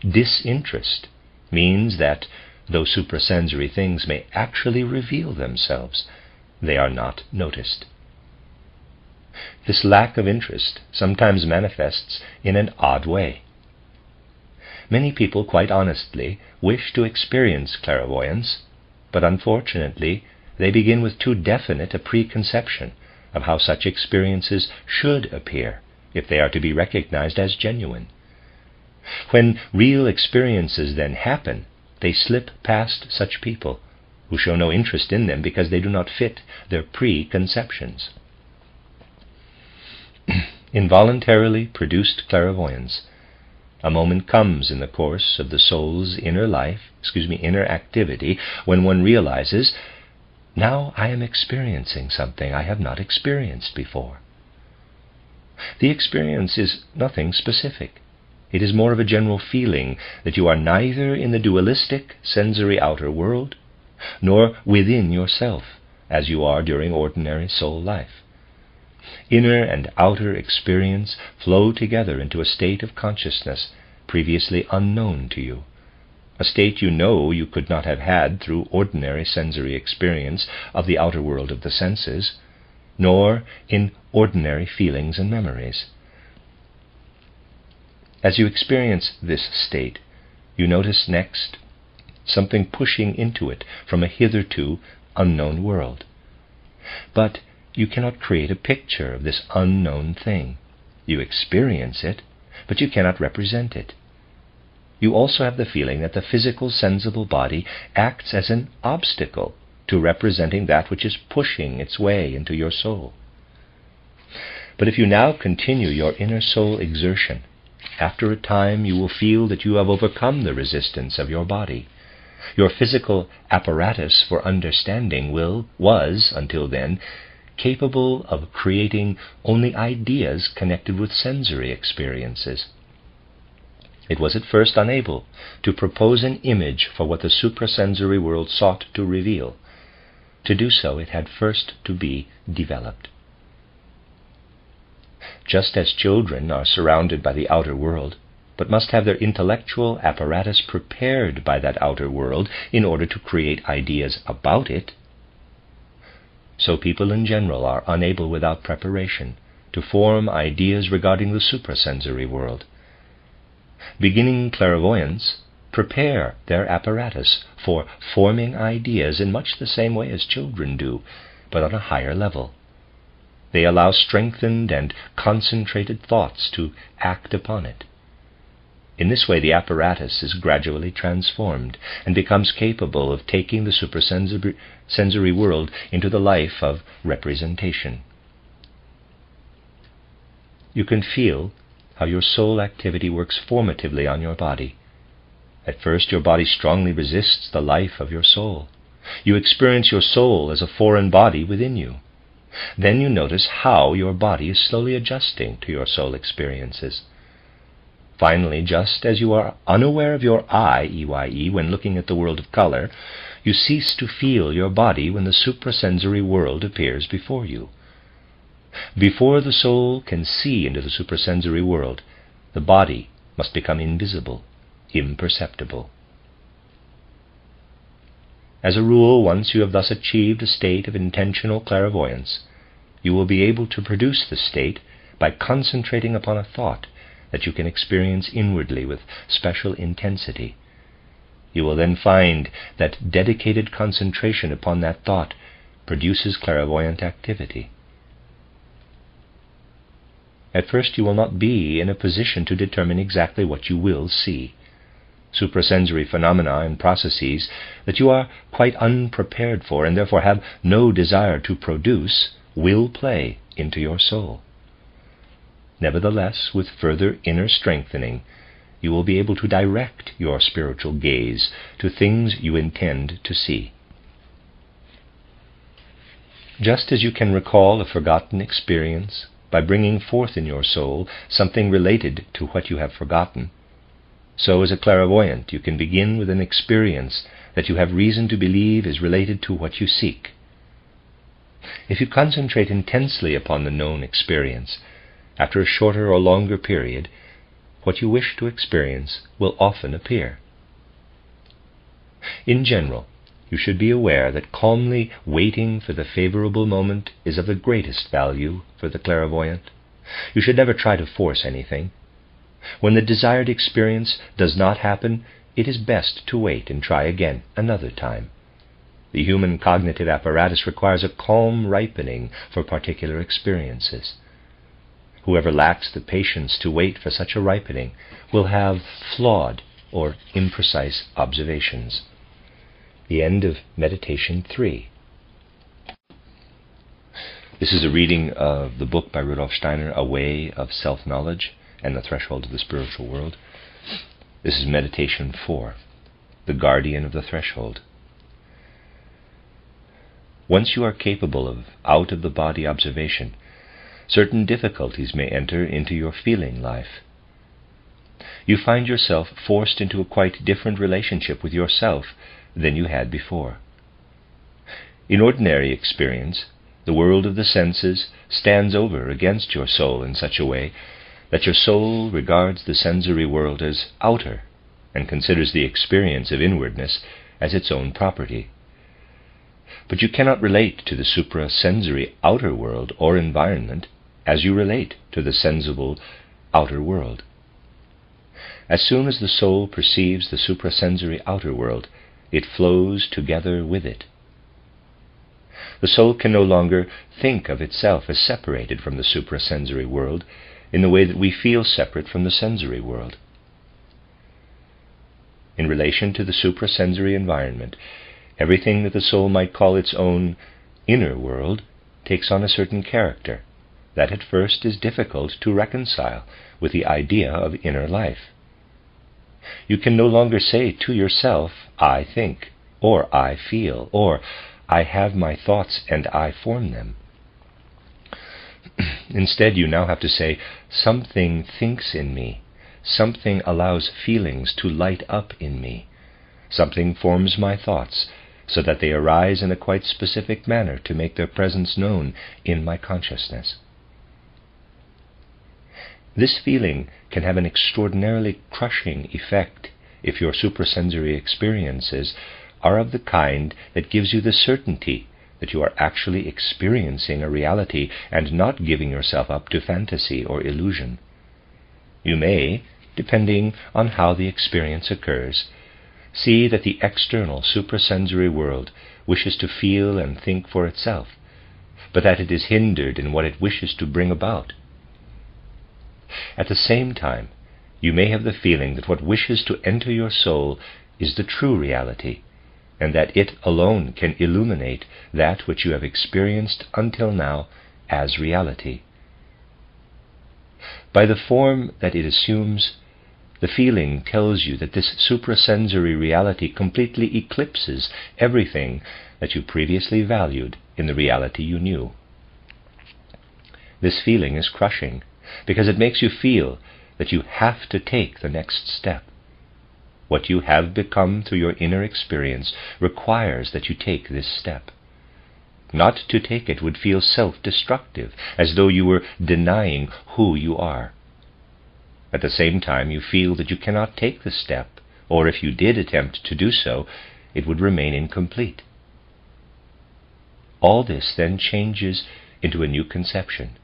Disinterest means that, though suprasensory things may actually reveal themselves, they are not noticed. This lack of interest sometimes manifests in an odd way. Many people quite honestly wish to experience clairvoyance, but unfortunately they begin with too definite a preconception of how such experiences should appear if they are to be recognized as genuine. When real experiences then happen, they slip past such people, who show no interest in them because they do not fit their preconceptions. Involuntarily produced clairvoyance, a moment comes in the course of the soul's inner activity, when one realizes, now I am experiencing something I have not experienced before. The experience is nothing specific. It is more of a general feeling that you are neither in the dualistic sensory outer world, nor within yourself, as you are during ordinary soul life. Inner and outer experience flow together into a state of consciousness previously unknown to you, a state you know you could not have had through ordinary sensory experience of the outer world of the senses, nor in ordinary feelings and memories. As you experience this state, you notice next something pushing into it from a hitherto unknown world. But you cannot create a picture of this unknown thing. You experience it, but you cannot represent it. You also have the feeling that the physical, sensible body acts as an obstacle to representing that which is pushing its way into your soul. But if you now continue your inner soul exertion, after a time you will feel that you have overcome the resistance of your body. Your physical apparatus for understanding was, until then, capable of creating only ideas connected with sensory experiences. It was at first unable to propose an image for what the suprasensory world sought to reveal. To do so, it had first to be developed. Just as children are surrounded by the outer world, but must have their intellectual apparatus prepared by that outer world in order to create ideas about it, so people in general are unable without preparation to form ideas regarding the suprasensory world. Beginning clairvoyance, prepare their apparatus for forming ideas in much the same way as children do, but on a higher level. They allow strengthened and concentrated thoughts to act upon it. In this way, the apparatus is gradually transformed and becomes capable of taking the suprasensory world into the life of representation. You can feel how your soul activity works formatively on your body. At first, your body strongly resists the life of your soul. You experience your soul as a foreign body within you. Then you notice how your body is slowly adjusting to your soul experiences. Finally, just as you are unaware of your I, EYE, when looking at the world of color, you cease to feel your body when the suprasensory world appears before you. Before the soul can see into the suprasensory world, the body must become invisible, imperceptible. As a rule, once you have thus achieved a state of intentional clairvoyance, you will be able to produce the state by concentrating upon a thought that you can experience inwardly with special intensity. You will then find that dedicated concentration upon that thought produces clairvoyant activity. At first, you will not be in a position to determine exactly what you will see. Suprasensory phenomena and processes that you are quite unprepared for and therefore have no desire to produce will play into your soul. Nevertheless, with further inner strengthening, you will be able to direct your spiritual gaze to things you intend to see. Just as you can recall a forgotten experience by bringing forth in your soul something related to what you have forgotten, so as a clairvoyant you can begin with an experience that you have reason to believe is related to what you seek. If you concentrate intensely upon the known experience, after a shorter or longer period, what you wish to experience will often appear. In general, you should be aware that calmly waiting for the favorable moment is of the greatest value for the clairvoyant. You should never try to force anything. When the desired experience does not happen, it is best to wait and try again another time. The human cognitive apparatus requires a calm ripening for particular experiences. Whoever lacks the patience to wait for such a ripening will have flawed or imprecise observations. The end of Meditation 3. This is a reading of the book by Rudolf Штайнер, A Way of Self-Knowledge and the Threshold of the Spiritual World. This is Meditation 4, The Guardian of the Threshold. Once you are capable of out-of-the-body observation, certain difficulties may enter into your feeling life. You find yourself forced into a quite different relationship with yourself than you had before. In ordinary experience, the world of the senses stands over against your soul in such a way that your soul regards the sensory world as outer and considers the experience of inwardness as its own property. But you cannot relate to the suprasensory outer world or environment as you relate to the sensible outer world. As soon as the soul perceives the suprasensory outer world, it flows together with it. The soul can no longer think of itself as separated from the suprasensory world in the way that we feel separate from the sensory world. In relation to the suprasensory environment, everything that the soul might call its own inner world takes on a certain character that at first is difficult to reconcile with the idea of inner life. You can no longer say to yourself, I think, or I feel, or I have my thoughts and I form them. Instead, you now have to say, something thinks in me, something allows feelings to light up in me, something forms my thoughts so that they arise in a quite specific manner to make their presence known in my consciousness. This feeling can have an extraordinarily crushing effect if your suprasensory experiences are of the kind that gives you the certainty that you are actually experiencing a reality and not giving yourself up to fantasy or illusion. You may, depending on how the experience occurs, see that the external suprasensory world wishes to feel and think for itself, but that it is hindered in what it wishes to bring about. At the same time, you may have the feeling that what wishes to enter your soul is the true reality, and that it alone can illuminate that which you have experienced until now as reality. By the form that it assumes, the feeling tells you that this suprasensory reality completely eclipses everything that you previously valued in the reality you knew. This feeling is crushing, because it makes you feel that you have to take the next step. What you have become through your inner experience requires that you take this step. Not to take it would feel self-destructive, as though you were denying who you are. At the same time, you feel that you cannot take the step, or if you did attempt to do so, it would remain incomplete. All this then changes into a new conception,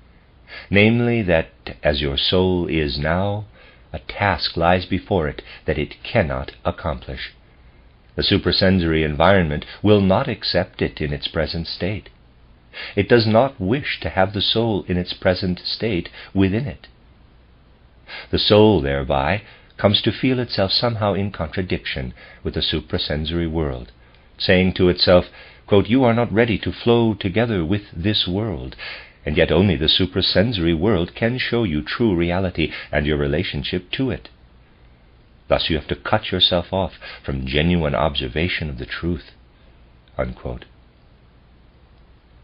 namely that as your soul is now, a task lies before it that it cannot accomplish. The suprasensory environment will not accept it in its present state. It does not wish to have the soul in its present state within it. The soul, thereby, comes to feel itself somehow in contradiction with the suprasensory world, saying to itself, quote, "You are not ready to flow together with this world," and yet only the suprasensory world can show you true reality and your relationship to it. Thus you have to cut yourself off from genuine observation of the truth. Unquote.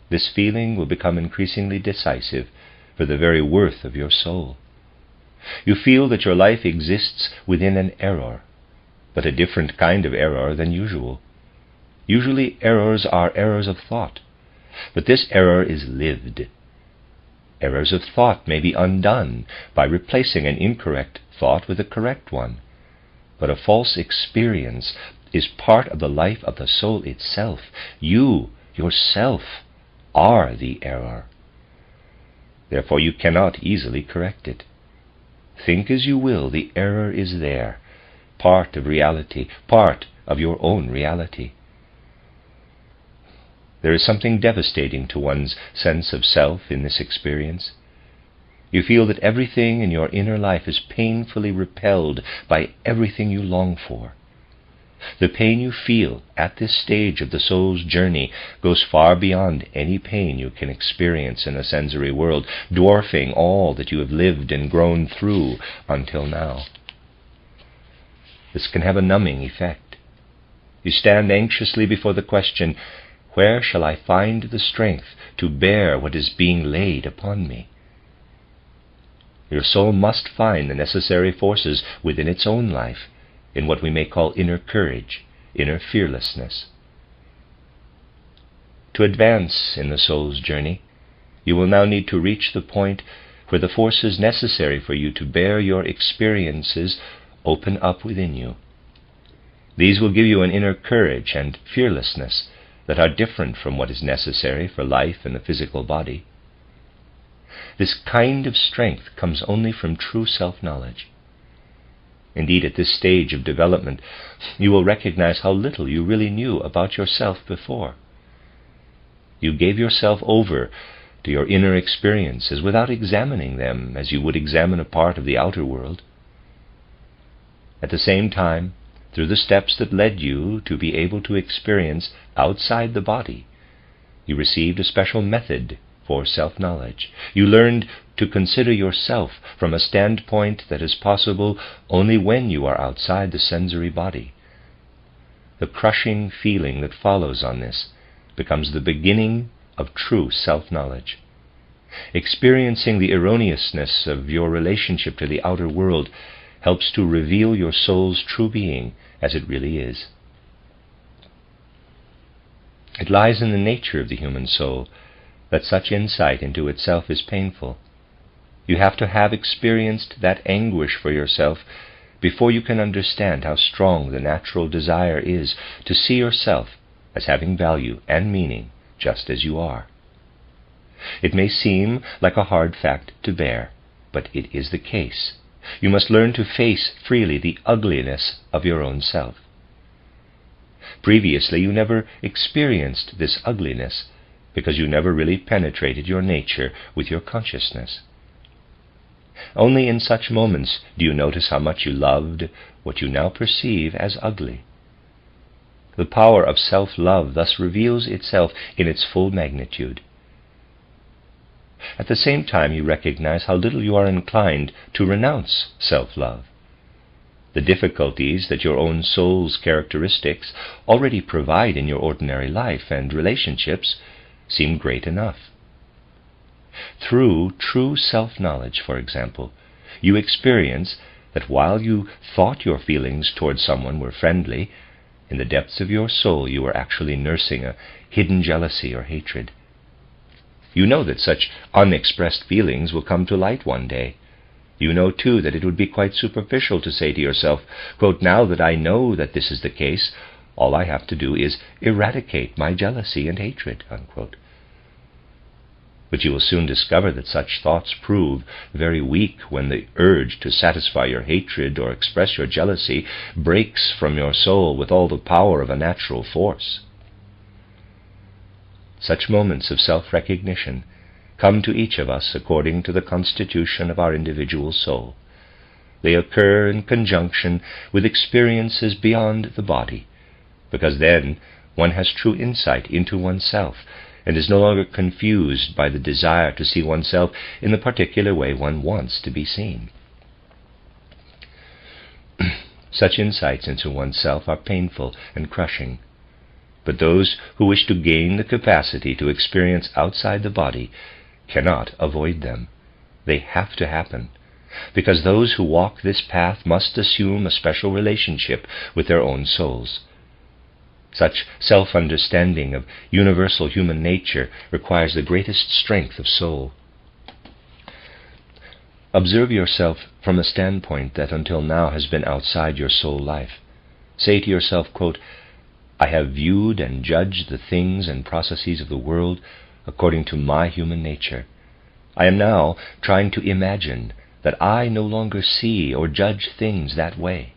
This feeling will become increasingly decisive for the very worth of your soul. You feel that your life exists within an error, but a different kind of error than usual. Usually errors are errors of thought, but this error is lived. Errors of thought may be undone by replacing an incorrect thought with a correct one, but a false experience is part of the life of the soul itself. You, yourself, are the error. Therefore you cannot easily correct it. Think as you will, the error is there, part of reality, part of your own reality. There is something devastating to one's sense of self in this experience. You feel that everything in your inner life is painfully repelled by everything you long for. The pain you feel at this stage of the soul's journey goes far beyond any pain you can experience in the sensory world, dwarfing all that you have lived and grown through until now. This can have a numbing effect. You stand anxiously before the question, where shall I find the strength to bear what is being laid upon me? Your soul must find the necessary forces within its own life, in what we may call inner courage, inner fearlessness. To advance in the soul's journey, you will now need to reach the point where the forces necessary for you to bear your experiences open up within you. These will give you an inner courage and fearlessness that are different from what is necessary for life in the physical body. This kind of strength comes only from true self-knowledge. Indeed, at this stage of development, you will recognize how little you really knew about yourself before. You gave yourself over to your inner experiences without examining them as you would examine a part of the outer world. At the same time, through the steps that led you to be able to experience outside the body, you received a special method for self-knowledge. You learned to consider yourself from a standpoint that is possible only when you are outside the sensory body. The crushing feeling that follows on this becomes the beginning of true self-knowledge. Experiencing the erroneousness of your relationship to the outer world helps to reveal your soul's true being as it really is. It lies in the nature of the human soul that such insight into itself is painful. You have to have experienced that anguish for yourself before you can understand how strong the natural desire is to see yourself as having value and meaning just as you are. It may seem like a hard fact to bear, but it is the case. You must learn to face freely the ugliness of your own self. Previously, you never experienced this ugliness because you never really penetrated your nature with your consciousness. Only in such moments do you notice how much you loved what you now perceive as ugly. The power of self-love thus reveals itself in its full magnitude. At the same time, you recognize how little you are inclined to renounce self-love. The difficulties that your own soul's characteristics already provide in your ordinary life and relationships seem great enough. Through true self-knowledge, for example, you experience that while you thought your feelings toward someone were friendly, in the depths of your soul you were actually nursing a hidden jealousy or hatred. You know that such unexpressed feelings will come to light one day. You know, too, that it would be quite superficial to say to yourself, quote, "Now that I know that this is the case, all I have to do is eradicate my jealousy and hatred," unquote. But you will soon discover that such thoughts prove very weak when the urge to satisfy your hatred or express your jealousy breaks from your soul with all the power of a natural force. Such moments of self-recognition come to each of us according to the constitution of our individual soul. They occur in conjunction with experiences beyond the body, because then one has true insight into oneself and is no longer confused by the desire to see oneself in the particular way one wants to be seen. Such insights into oneself are painful and crushing, but those who wish to gain the capacity to experience outside the body cannot avoid them. They have to happen, because those who walk this path must assume a special relationship with their own souls. Such self-understanding of universal human nature requires the greatest strength of soul. Observe yourself from a standpoint that until now has been outside your soul life. Say to yourself, quote, "I have viewed and judged the things and processes of the world according to my human nature. I am now trying to imagine that I no longer see or judge things that way.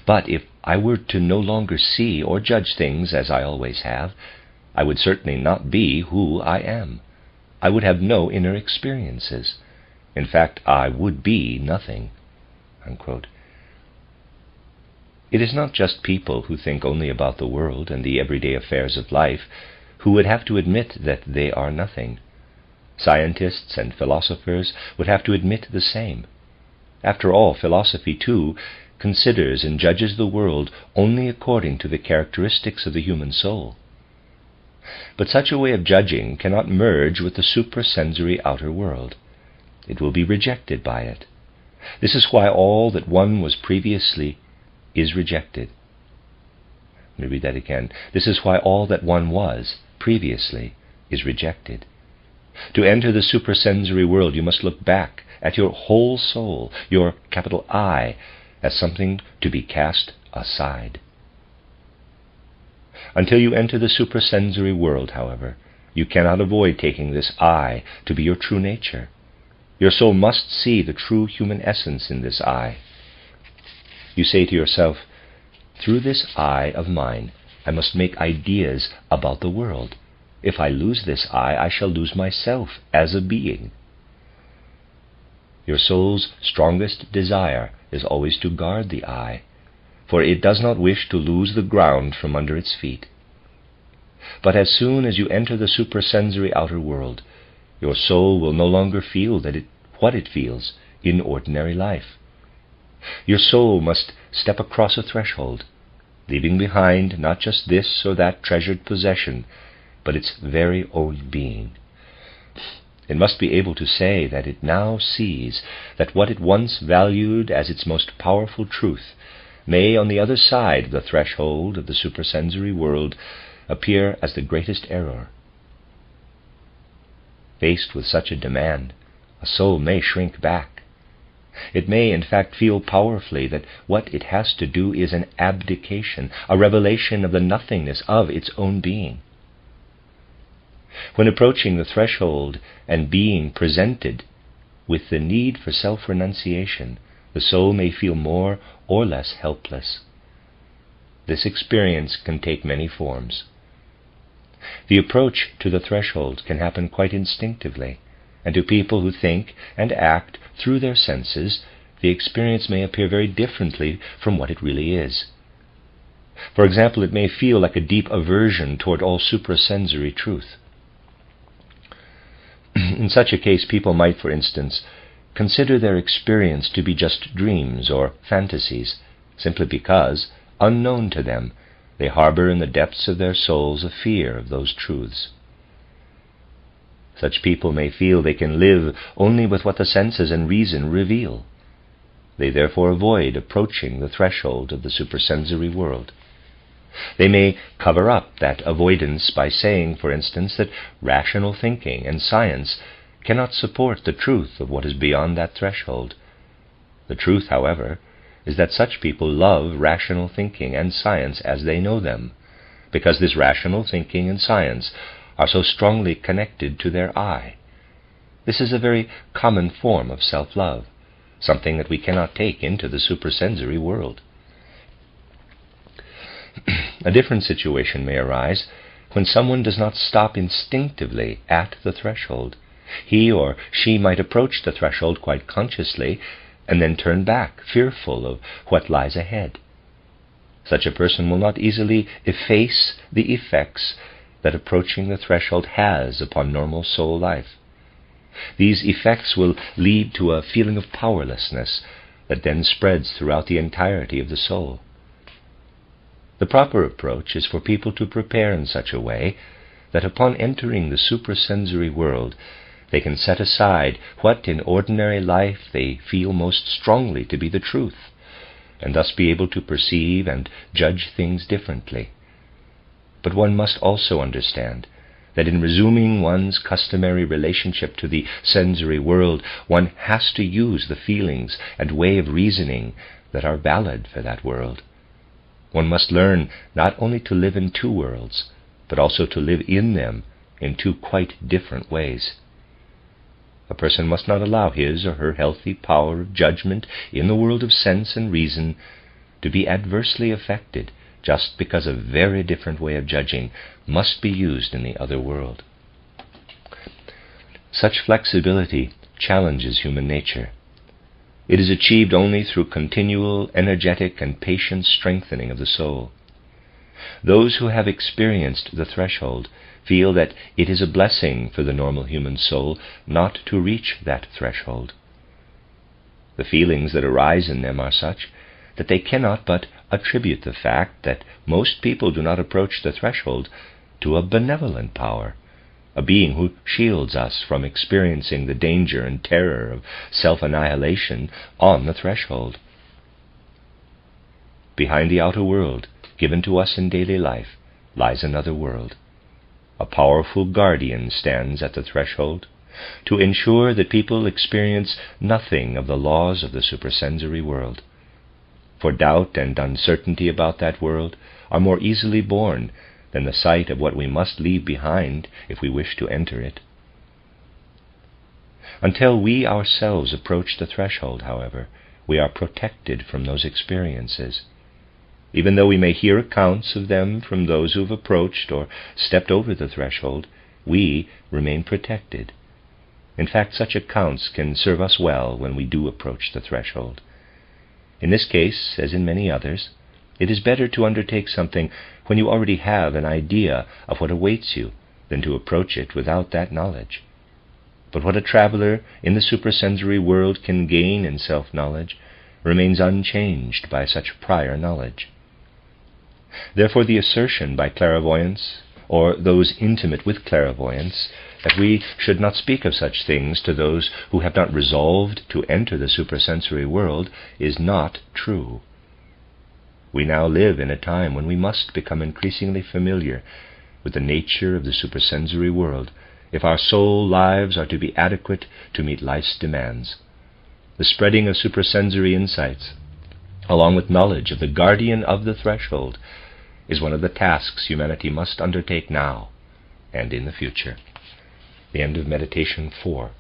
But if I were to no longer see or judge things as I always have, I would certainly not be who I am. I would have no inner experiences. In fact, I would be nothing." Unquote. It is not just people who think only about the world and the everyday affairs of life who would have to admit that they are nothing. Scientists and philosophers would have to admit the same. After all, philosophy, too, considers and judges the world only according to the characteristics of the human soul. But such a way of judging cannot merge with the suprasensory outer world. It will be rejected by it. This is why all that one was previously is rejected. Let me read that again. This is why all that one was previously is rejected. To enter the suprasensory world, you must look back at your whole soul, your capital I, as something to be cast aside. Until you enter the suprasensory world, however, you cannot avoid taking this I to be your true nature. Your soul must see the true human essence in this I. You say to yourself, "Through this I of mine, I must make ideas about the world. If I lose this I shall lose myself as a being." Your soul's strongest desire is always to guard the I, for it does not wish to lose the ground from under its feet. But as soon as you enter the suprasensory outer world, your soul will no longer feel what it feels in ordinary life. Your soul must step across a threshold, leaving behind not just this or that treasured possession, but its very own being. It must be able to say that it now sees that what it once valued as its most powerful truth may, on the other side of the threshold of the suprasensory world, appear as the greatest error. Faced with such a demand, a soul may shrink back. It may, in fact, feel powerfully that what it has to do is an abdication, a revelation of the nothingness of its own being. When approaching the threshold and being presented with the need for self-renunciation, the soul may feel more or less helpless. This experience can take many forms. The approach to the threshold can happen quite instinctively, and to people who think and act through their senses, the experience may appear very differently from what it really is. For example, it may feel like a deep aversion toward all suprasensory truth. In such a case, people might, for instance, consider their experience to be just dreams or fantasies, simply because, unknown to them, they harbor in the depths of their souls a fear of those truths. Such people may feel they can live only with what the senses and reason reveal. They therefore avoid approaching the threshold of the suprasensory world. They may cover up that avoidance by saying, for instance, that rational thinking and science cannot support the truth of what is beyond that threshold. The truth, however, is that such people love rational thinking and science as they know them, because this rational thinking and science are so strongly connected to their I. This is a very common form of self-love, something that we cannot take into the suprasensory world. A different situation may arise when someone does not stop instinctively at the threshold. He or she might approach the threshold quite consciously and then turn back, fearful of what lies ahead. Such a person will not easily efface the effects that approaching the threshold has upon normal soul life. These effects will lead to a feeling of powerlessness that then spreads throughout the entirety of the soul. The proper approach is for people to prepare in such a way that upon entering the suprasensory world, they can set aside what in ordinary life they feel most strongly to be the truth, and thus be able to perceive and judge things differently. But one must also understand that in resuming one's customary relationship to the sensory world, one has to use the feelings and way of reasoning that are valid for that world. One must learn not only to live in two worlds, but also to live in them in two quite different ways. A person must not allow his or her healthy power of judgment in the world of sense and reason to be adversely affected just because a very different way of judging must be used in the other world. Such flexibility challenges human nature. It is achieved only through continual, energetic, and patient strengthening of the soul. Those who have experienced the threshold feel that it is a blessing for the normal human soul not to reach that threshold. The feelings that arise in them are such that they cannot but attribute the fact that most people do not approach the threshold to a benevolent power, a being who shields us from experiencing the danger and terror of self-annihilation on the threshold. Behind the outer world, given to us in daily life, lies another world. A powerful guardian stands at the threshold to ensure that people experience nothing of the laws of the suprasensory world. For doubt and uncertainty about that world are more easily borne than the sight of what we must leave behind if we wish to enter it. Until we ourselves approach the threshold, however, we are protected from those experiences. Even though we may hear accounts of them from those who have approached or stepped over the threshold, we remain protected. In fact, such accounts can serve us well when we do approach the threshold. In this case, as in many others, it is better to undertake something when you already have an idea of what awaits you than to approach it without that knowledge. But what a traveler in the suprasensory world can gain in self-knowledge remains unchanged by such prior knowledge. Therefore, the assertion by clairvoyants, or those intimate with clairvoyance, that we should not speak of such things to those who have not resolved to enter the suprasensory world is not true. We now live in a time when we must become increasingly familiar with the nature of the suprasensory world if our soul lives are to be adequate to meet life's demands. The spreading of suprasensory insights, along with knowledge of the guardian of the threshold, is one of the tasks humanity must undertake now and in the future. The end of Meditation 4.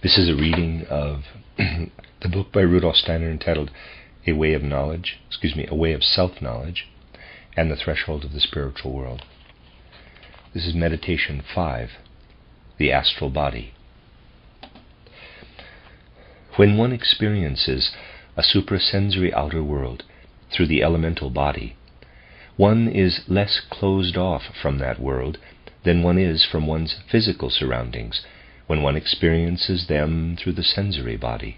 This is a reading of the book by Rudolf Штайнер entitled A Way of Self-Knowledge, and the threshold of the spiritual world. This is meditation 5, the astral body. When one experiences a suprasensory outer world through the elemental body, one is less closed off from that world than one is from one's physical surroundings when one experiences them through the sensory body.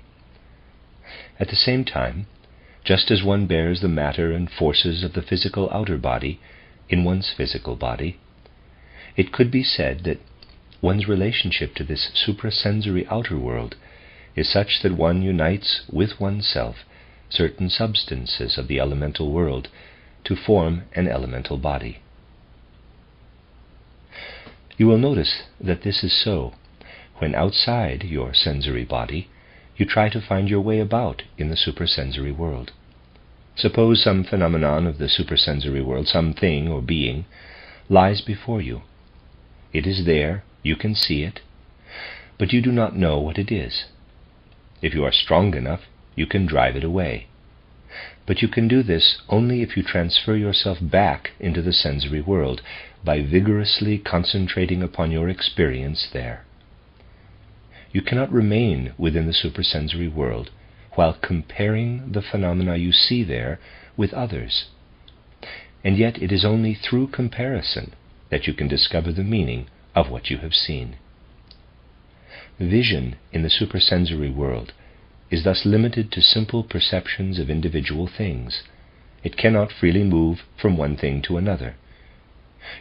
At the same time, just as one bears the matter and forces of the physical outer body in one's physical body, it could be said that one's relationship to this suprasensory outer world is such that one unites with oneself certain substances of the elemental world to form an elemental body. You will notice that this is so when outside your sensory body you try to find your way about in the suprasensory world. Suppose some phenomenon of the suprasensory world, some thing or being, lies before you. It is there, you can see it, but you do not know what it is. If you are strong enough, you can drive it away. But you can do this only if you transfer yourself back into the sensory world by vigorously concentrating upon your experience there. You cannot remain within the suprasensory world while comparing the phenomena you see there with others. And yet it is only through comparison that you can discover the meaning of what you have seen. Vision in the suprasensory world is thus limited to simple perceptions of individual things. It cannot freely move from one thing to another.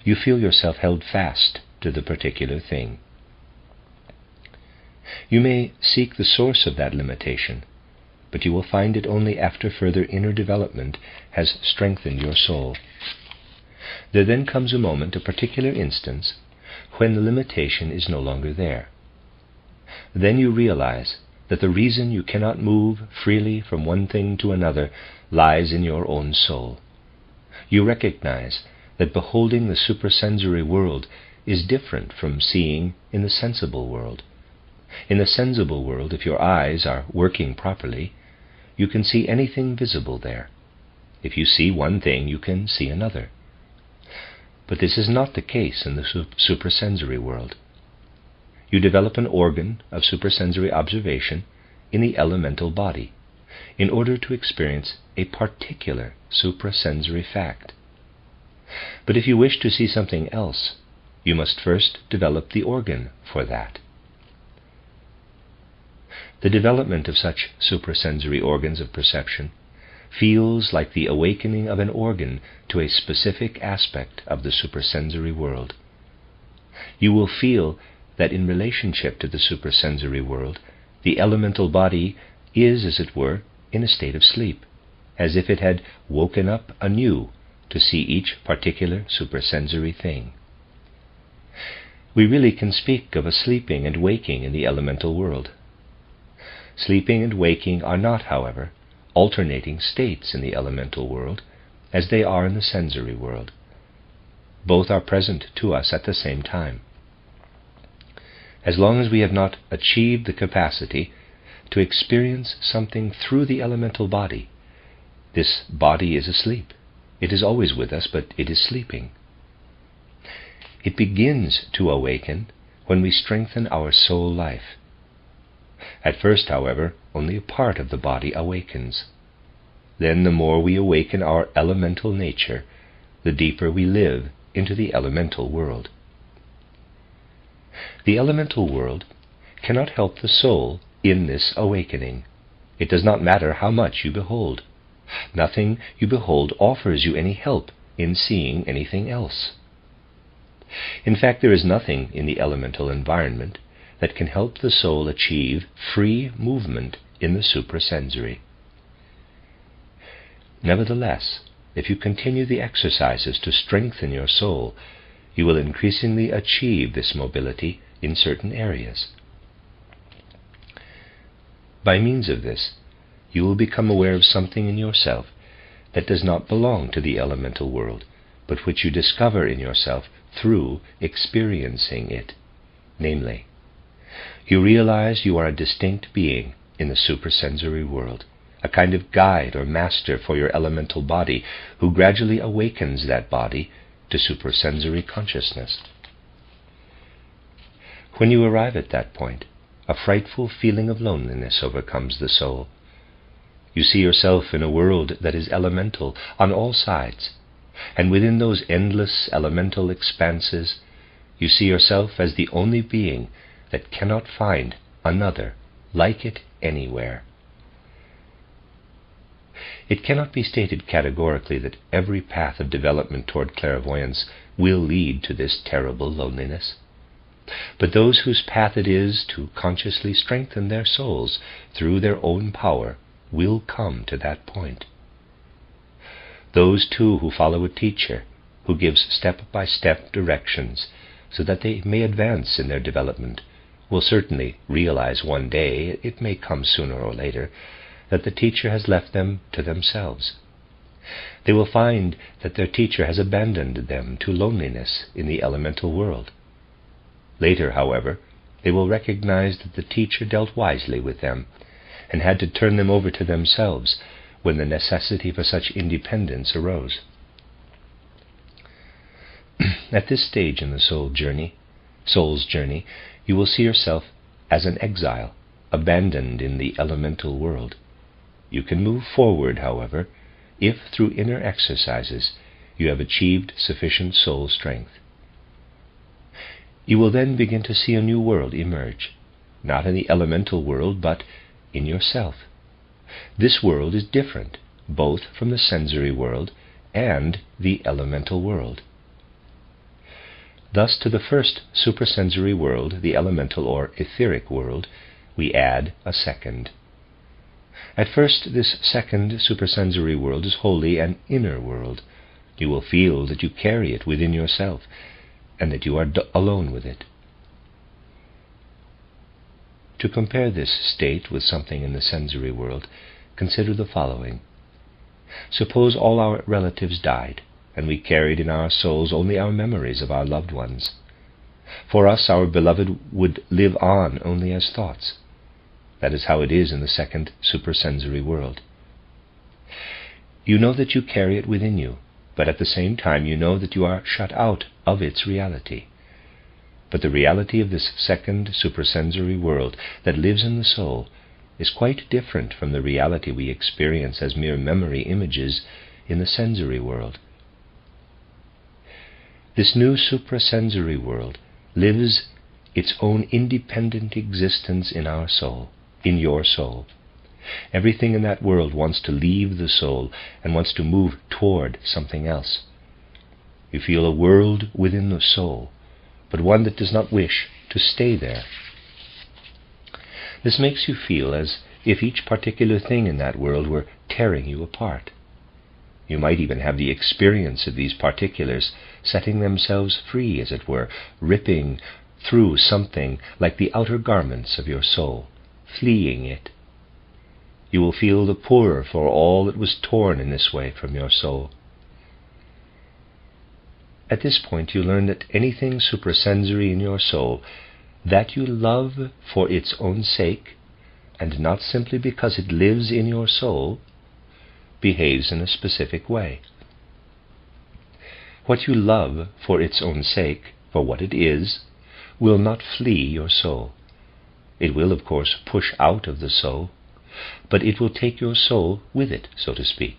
You feel yourself held fast to the particular thing. You may seek the source of that limitation, but you will find it only after further inner development has strengthened your soul. There then comes a moment, a particular instance, when the limitation is no longer there. Then you realize that the reason you cannot move freely from one thing to another lies in your own soul. You recognize that beholding the suprasensory world is different from seeing in the sensible world. In the sensible world, if your eyes are working properly, you can see anything visible there. If you see one thing, you can see another. But this is not the case in the suprasensory world. You develop an organ of suprasensory observation in the elemental body in order to experience a particular suprasensory fact. But if you wish to see something else, you must first develop the organ for that. The development of such suprasensory organs of perception feels like the awakening of an organ to a specific aspect of the suprasensory world. You will feel that in relationship to the suprasensory world, the elemental body is, as it were, in a state of sleep, as if it had woken up anew to see each particular suprasensory thing. We really can speak of a sleeping and waking in the elemental world. Sleeping and waking are not, however, alternating states in the elemental world as they are in the sensory world. Both are present to us at the same time. As long as we have not achieved the capacity to experience something through the elemental body, this body is asleep. It is always with us, but it is sleeping. It begins to awaken when we strengthen our soul life. At first, however, only a part of the body awakens. Then the more we awaken our elemental nature, the deeper we live into the elemental world. The elemental world cannot help the soul in this awakening. It does not matter how much you behold. Nothing you behold offers you any help in seeing anything else. In fact, there is nothing in the elemental environment that can help the soul achieve free movement in the suprasensory. Nevertheless, if you continue the exercises to strengthen your soul, you will increasingly achieve this mobility in certain areas. By means of this, you will become aware of something in yourself that does not belong to the elemental world, but which you discover in yourself through experiencing it. Namely, you realize you are a distinct being in the suprasensory world, a kind of guide or master for your elemental body, who gradually awakens that body to suprasensory consciousness. When you arrive at that point, a frightful feeling of loneliness overcomes the soul. You see yourself in a world that is elemental on all sides, and within those endless elemental expanses, you see yourself as the only being that cannot find another like it anywhere. It cannot be stated categorically that every path of development toward clairvoyance will lead to this terrible loneliness. But those whose path it is to consciously strengthen their souls through their own power will come to that point. Those too who follow a teacher who gives step-by-step directions so that they may advance in their development will certainly realize one day, it may come sooner or later, that the teacher has left them to themselves. They will find that their teacher has abandoned them to loneliness in the elemental world. Later, however, they will recognize that the teacher dealt wisely with them and had to turn them over to themselves when the necessity for such independence arose. At this stage in the soul's journey, you will see yourself as an exile, abandoned in the elemental world. You can move forward, however, if through inner exercises you have achieved sufficient soul strength. You will then begin to see a new world emerge, not in the elemental world, but in yourself. This world is different, both from the sensory world and the elemental world. Thus, to the first suprasensory world, the elemental or etheric world, we add a second. At first, this second suprasensory world is wholly an inner world. You will feel that you carry it within yourself, and that you are alone with it. To compare this state with something in the sensory world, consider the following. Suppose all our relatives died, and we carried in our souls only our memories of our loved ones. For us, our beloved would live on only as thoughts. That is how it is in the second suprasensory world. You know that you carry it within you, but at the same time you know that you are shut out of its reality. But the reality of this second suprasensory world that lives in the soul is quite different from the reality we experience as mere memory images in the sensory world. This new suprasensory world lives its own independent existence in our soul, in your soul. Everything in that world wants to leave the soul and wants to move toward something else. You feel a world within the soul, but one that does not wish to stay there. This makes you feel as if each particular thing in that world were tearing you apart. You might even have the experience of these particulars setting themselves free, as it were, ripping through something like the outer garments of your soul, fleeing it. You will feel the poorer for all that was torn in this way from your soul. At this point you learn that anything suprasensory in your soul that you love for its own sake, and not simply because it lives in your soul, behaves in a specific way. What you love for its own sake, for what it is, will not flee your soul. It will, of course, push out of the soul, but it will take your soul with it, so to speak.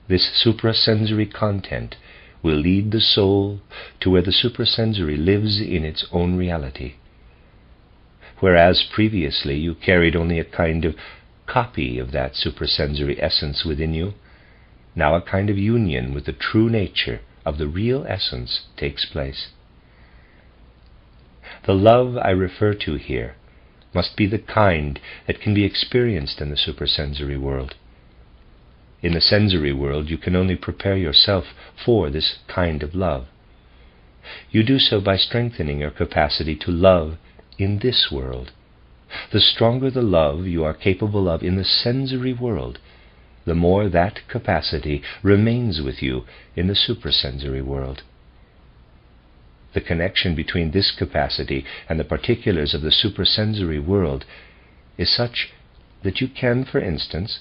This suprasensory content will lead the soul to where the suprasensory lives in its own reality. Whereas previously you carried only a kind of copy of that suprasensory essence within you, now a kind of union with the true nature of the real essence takes place. The love I refer to here must be the kind that can be experienced in the suprasensory world. In the sensory world you can only prepare yourself for this kind of love. You do so by strengthening your capacity to love in this world. The stronger the love you are capable of in the sensory world, the more that capacity remains with you in the suprasensory world. The connection between this capacity and the particulars of the suprasensory world is such that you can, for instance,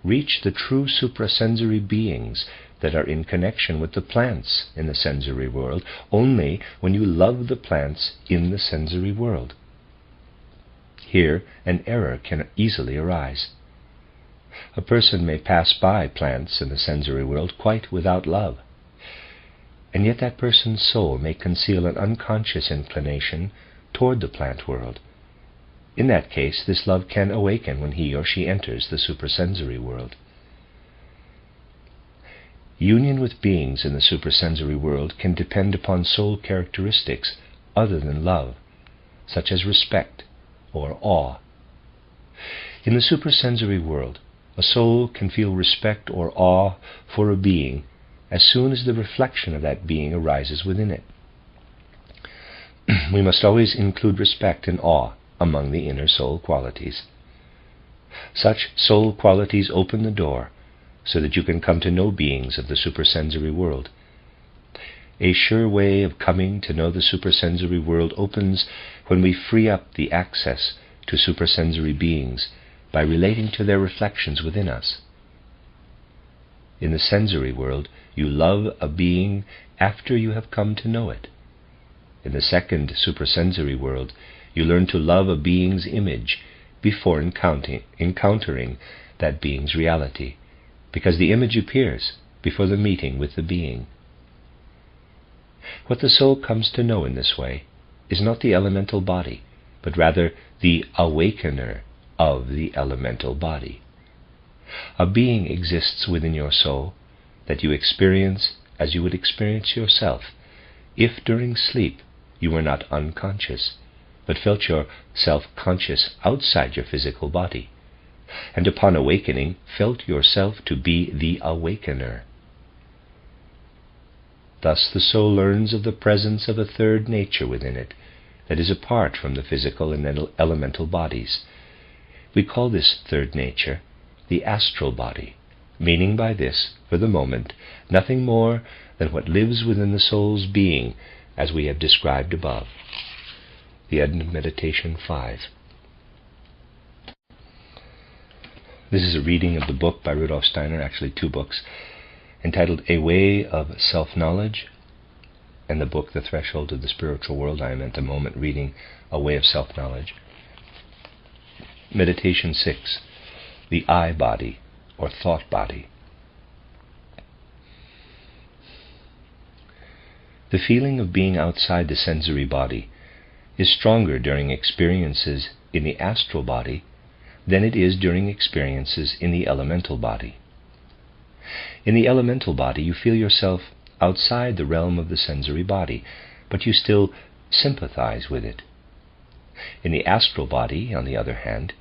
reach the true suprasensory beings that are in connection with the plants in the sensory world only when you love the plants in the sensory world. Here, an error can easily arise. A person may pass by plants in the sensory world quite without love, and yet that person's soul may conceal an unconscious inclination toward the plant world. In that case, this love can awaken when he or she enters the suprasensory world. Union with beings in the suprasensory world can depend upon soul characteristics other than love, such as respect or awe. In the suprasensory world, a soul can feel respect or awe for a being as soon as the reflection of that being arises within it. We must always include respect and awe among the inner soul qualities. Such soul qualities open the door so that you can come to know beings of the suprasensory world. A sure way of coming to know the suprasensory world opens when we free up the access to suprasensory beings by relating to their reflections within us. In the sensory world, you love a being after you have come to know it. In the second suprasensory world, you learn to love a being's image before encountering that being's reality, because the image appears before the meeting with the being. What the soul comes to know in this way is not the elemental body, but rather the awakener of the elemental body. A being exists within your soul that you experience as you would experience yourself if during sleep you were not unconscious, but felt yourself conscious outside your physical body, and upon awakening felt yourself to be the awakener. Thus the soul learns of the presence of a third nature within it that is apart from the physical and elemental bodies. We call this third nature the astral body, meaning by this, for the moment, nothing more than what lives within the soul's being as we have described above. The end of Meditation 5. This is a reading of the book by Rudolf Штайнер, actually 2 books, entitled A Way of Self-Knowledge, and the book The Threshold of the Spiritual World. I am at the moment reading A Way of Self-Knowledge. Meditation 6. The I-body, or thought body. The feeling of being outside the sensory body is stronger during experiences in the astral body than it is during experiences in the elemental body. In the elemental body, you feel yourself outside the realm of the sensory body, but you still sympathize with it. In the astral body, on the other hand,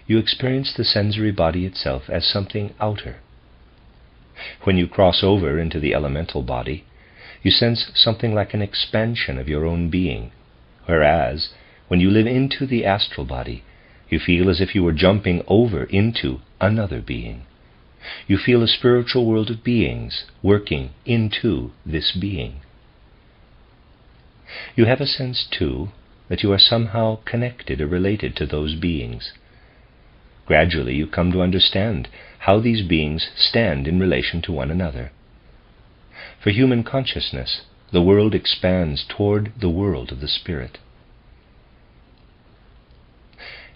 you experience the sensory body itself as something outer. When you cross over into the elemental body, you sense something like an expansion of your own being, whereas when you live into the astral body, you feel as if you were jumping over into another being. You feel a spiritual world of beings working into this being. You have a sense, too, that you are somehow connected or related to those beings. Gradually you come to understand how these beings stand in relation to one another. For human consciousness, the world expands toward the world of the spirit.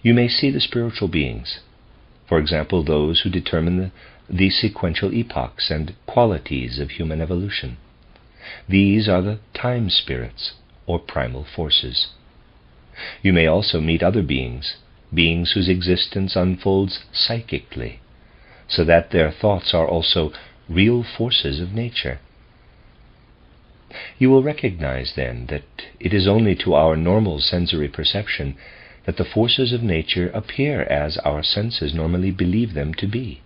You may see the spiritual beings, for example, those who determine the sequential epochs and qualities of human evolution. These are the time spirits, or primal forces. You may also meet other beings, beings whose existence unfolds psychically, so that their thoughts are also real forces of nature. You will recognize then that it is only to our normal sensory perception that the forces of nature appear as our senses normally believe them to be.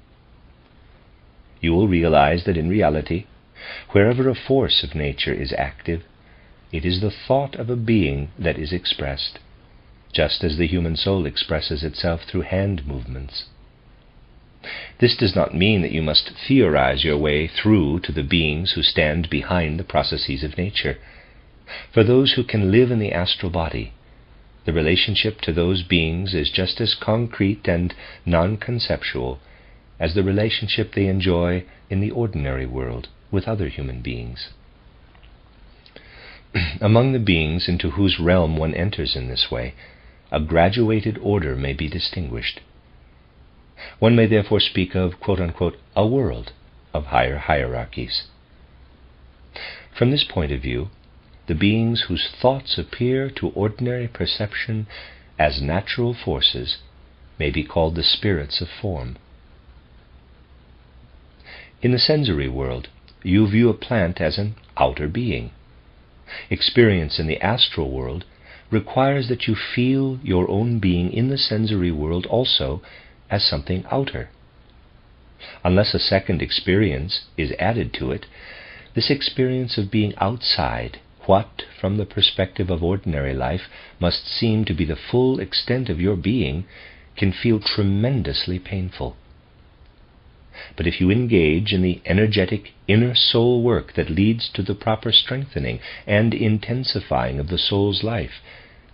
You will realize that in reality, wherever a force of nature is active, it is the thought of a being that is expressed, just as the human soul expresses itself through hand movements. This does not mean that you must theorize your way through to the beings who stand behind the processes of nature. For those who can live in the astral body, the relationship to those beings is just as concrete and non-conceptual as the relationship they enjoy in the ordinary world with other human beings. Among the beings into whose realm one enters in this way, a graduated order may be distinguished. One may therefore speak of, quote-unquote, a world of higher hierarchies. From this point of view, the beings whose thoughts appear to ordinary perception as natural forces may be called the spirits of form. In the sensory world, you view a plant as an outer being. Experience in the astral world requires that you feel your own being in the sensory world also as something outer. Unless a second experience is added to it, this experience of being outside what, from the perspective of ordinary life, must seem to be the full extent of your being, can feel tremendously painful. But if you engage in the energetic inner soul work that leads to the proper strengthening and intensifying of the soul's life,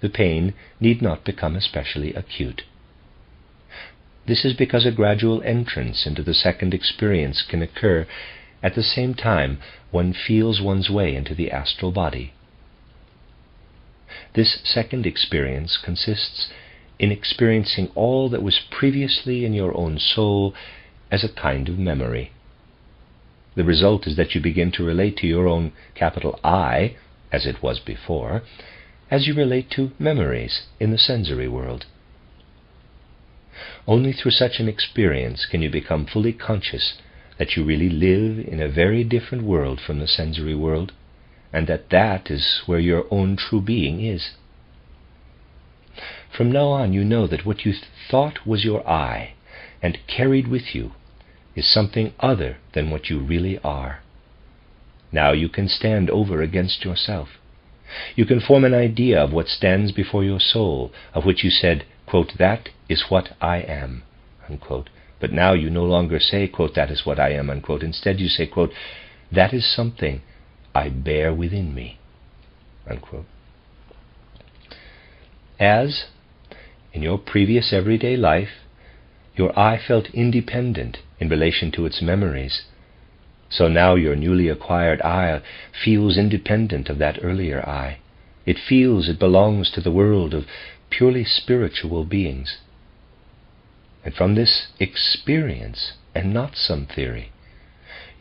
the pain need not become especially acute. This is because a gradual entrance into the second experience can occur at the same time one feels one's way into the astral body. This second experience consists in experiencing all that was previously in your own soul as a kind of memory. The result is that you begin to relate to your own capital I, as it was before, as you relate to memories in the sensory world. Only through such an experience can you become fully conscious that you really live in a very different world from the sensory world, and that is where your own true being is. From now on you know that what you thought was your I, and carried with you, is something other than what you really are. Now you can stand over against yourself. You can form an idea of what stands before your soul, of which you said, quote, that is what I am, unquote. But now you no longer say, quote, that is what I am, unquote. Instead you say, quote, that is something I bear within me, unquote. As, in your previous everyday life, your I felt independent in relation to its memories, so now your newly acquired I feels independent of that earlier I. It feels it belongs to the world of purely spiritual beings. And from this experience, and not some theory,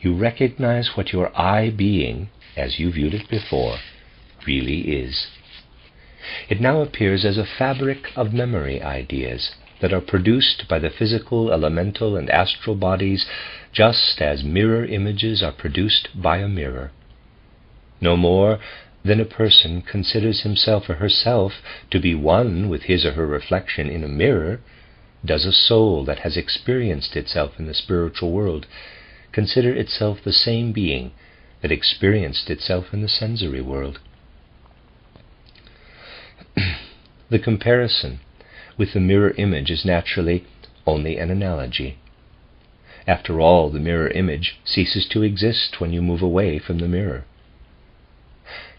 you recognize what your I being, as you viewed it before, really is. It now appears as a fabric of memory ideas that are produced by the physical, elemental, and astral bodies, just as mirror images are produced by a mirror. No more than a person considers himself or herself to be one with his or her reflection in a mirror, does a soul that has experienced itself in the spiritual world consider itself the same being that experienced itself in the sensory world. The comparison with the mirror image is naturally only an analogy. After all, the mirror image ceases to exist when you move away from the mirror.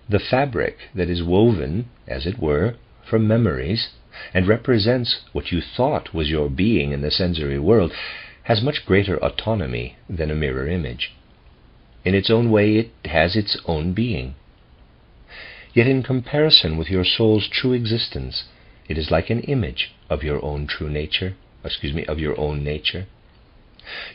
The fabric that is woven, as it were, from memories, and represents what you thought was your being in the sensory world, has much greater autonomy than a mirror image. In its own way it has its own being. Yet in comparison with your soul's true existence, it is like an image of your own true nature, of your own nature.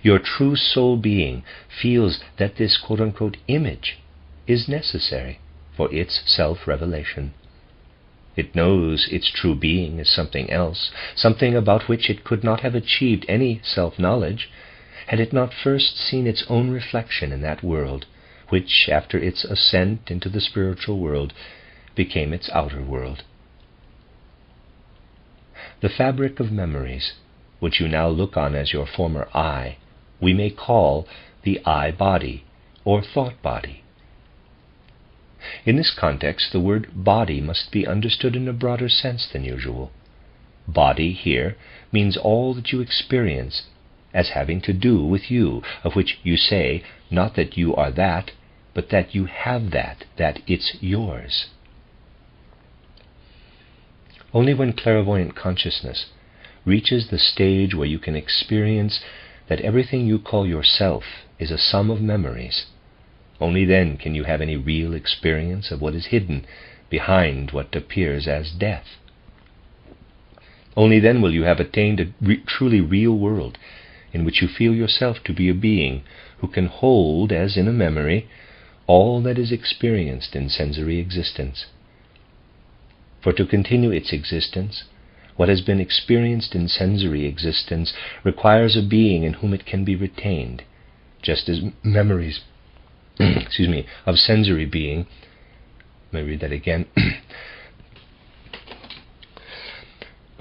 Your true soul being feels that this quote-unquote image is necessary for its self-revelation. It knows its true being is something else, something about which it could not have achieved any self-knowledge had it not first seen its own reflection in that world, which, after its ascent into the spiritual world, became its outer world. The fabric of memories, which you now look on as your former I, we may call the I-body, or thought body. In this context, the word body must be understood in a broader sense than usual. Body here means all that you experience as having to do with you, of which you say, not that you are that, but that you have that it's yours. Only when clairvoyant consciousness reaches the stage where you can experience that everything you call yourself is a sum of memories, only then can you have any real experience of what is hidden behind what appears as death. Only then will you have attained a truly real world in which you feel yourself to be a being who can hold, as in a memory, all that is experienced in sensory existence. For to continue its existence, what has been experienced in sensory existence requires a being in whom it can be retained, just as memories of sensory being. Let me read that again.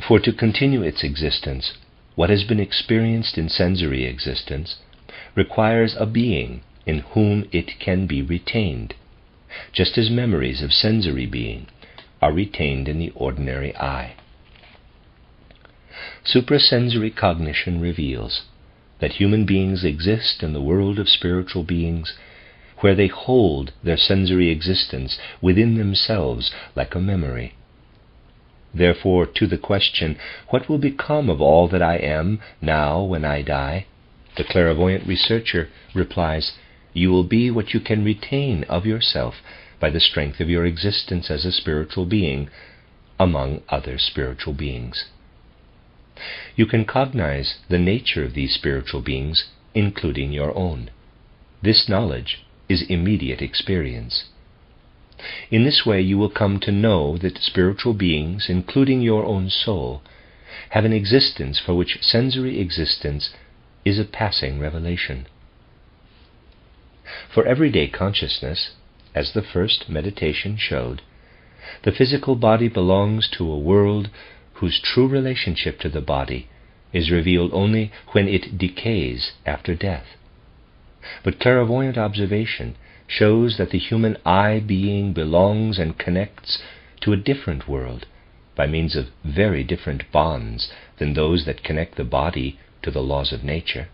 For to continue its existence, what has been experienced in sensory existence requires a being in whom it can be retained, just as memories of sensory being are retained in the ordinary eye. Suprasensory cognition reveals that human beings exist in the world of spiritual beings, where they hold their sensory existence within themselves like a memory. Therefore, to the question, what will become of all that I am now when I die, the clairvoyant researcher replies, you will be what you can retain of yourself by the strength of your existence as a spiritual being among other spiritual beings. You can cognize the nature of these spiritual beings, including your own. This knowledge is immediate experience. In this way you will come to know that spiritual beings, including your own soul, have an existence for which sensory existence is a passing revelation. For everyday consciousness, as the first meditation showed, the physical body belongs to a world whose true relationship to the body is revealed only when it decays after death. But clairvoyant observation shows that the human I being belongs and connects to a different world by means of very different bonds than those that connect the body to the laws of nature.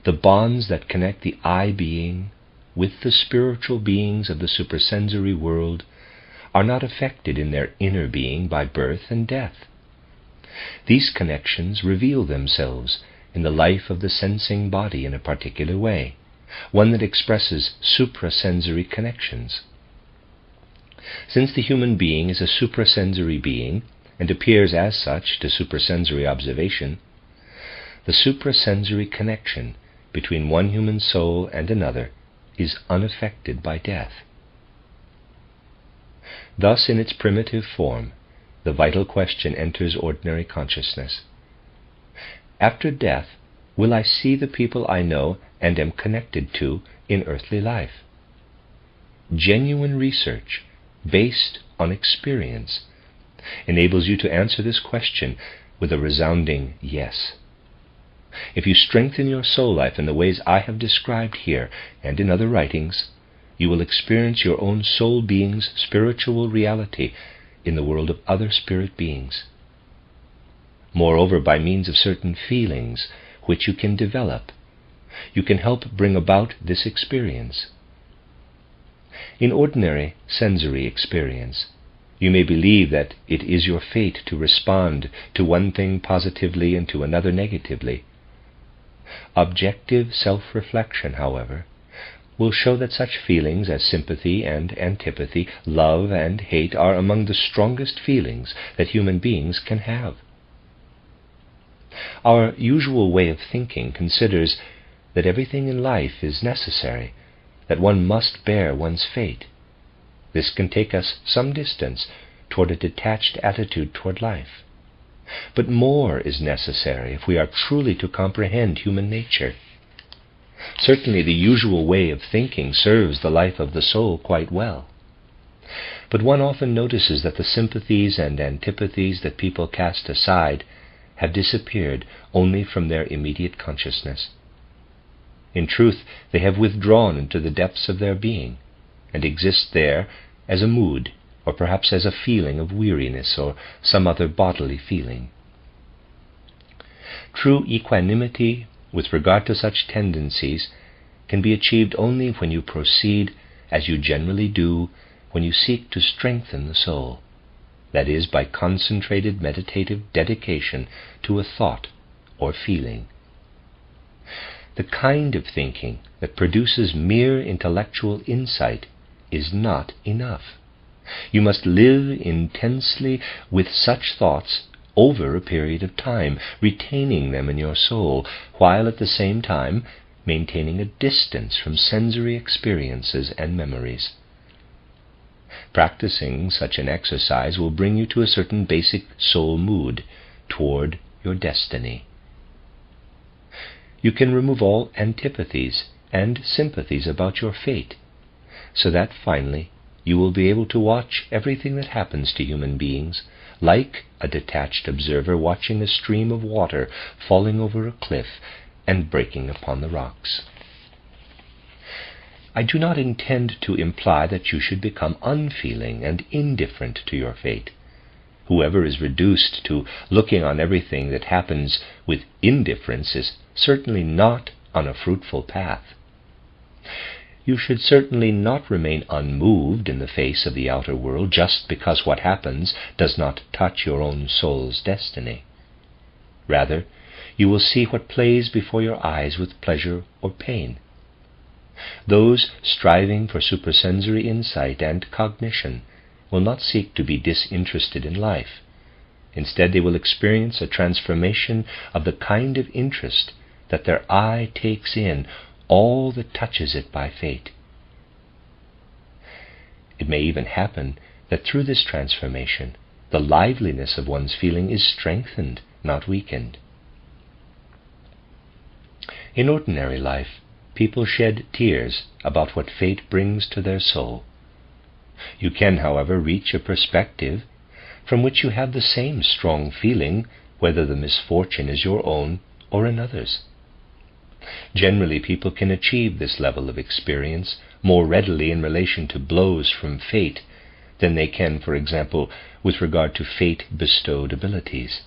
The bonds that connect the I being with the spiritual beings of the suprasensory world are not affected in their inner being by birth and death. These connections reveal themselves in the life of the sensing body in a particular way, one that expresses suprasensory connections. Since the human being is a suprasensory being and appears as such to suprasensory observation, the suprasensory connection between one human soul and another is unaffected by death. Thus, in its primitive form, the vital question enters ordinary consciousness. After death, will I see the people I know and am connected to in earthly life? Genuine research, based on experience, enables you to answer this question with a resounding yes. If you strengthen your soul life in the ways I have described here and in other writings, you will experience your own soul being's spiritual reality in the world of other spirit beings. Moreover, by means of certain feelings which you can develop, you can help bring about this experience. In ordinary sensory experience, you may believe that it is your fate to respond to one thing positively and to another negatively. Objective self-reflection, however, will show that such feelings as sympathy and antipathy, love and hate are among the strongest feelings that human beings can have. Our usual way of thinking considers that everything in life is necessary, that one must bear one's fate. This can take us some distance toward a detached attitude toward life. But more is necessary if we are truly to comprehend human nature. Certainly the usual way of thinking serves the life of the soul quite well. But one often notices that the sympathies and antipathies that people cast aside have disappeared only from their immediate consciousness. In truth, they have withdrawn into the depths of their being, and exist there as a mood, or perhaps as a feeling of weariness or some other bodily feeling. True equanimity with regard to such tendencies can be achieved only when you proceed, as you generally do, when you seek to strengthen the soul. that is, by concentrated meditative dedication to a thought or feeling. The kind of thinking that produces mere intellectual insight is not enough. You must live intensely with such thoughts over a period of time, retaining them in your soul, while at the same time maintaining a distance from sensory experiences and memories. Practicing such an exercise will bring you to a certain basic soul mood toward your destiny. You can remove all antipathies and sympathies about your fate, so that finally you will be able to watch everything that happens to human beings like a detached observer watching a stream of water falling over a cliff and breaking upon the rocks. I do not intend to imply that you should become unfeeling and indifferent to your fate. Whoever is reduced to looking on everything that happens with indifference is certainly not on a fruitful path. You should certainly not remain unmoved in the face of the outer world just because what happens does not touch your own soul's destiny. Rather, you will see what plays before your eyes with pleasure or pain. Those striving for supersensory insight and cognition will not seek to be disinterested in life. Instead, they will experience a transformation of the kind of interest that their eye takes in all that touches it by fate. It may even happen that through this transformation, the liveliness of one's feeling is strengthened, not weakened. In ordinary life, people shed tears about what fate brings to their soul. You can, however, reach a perspective from which you have the same strong feeling, whether the misfortune is your own or another's. Generally, people can achieve this level of experience more readily in relation to blows from fate than they can, for example, with regard to fate-bestowed abilities.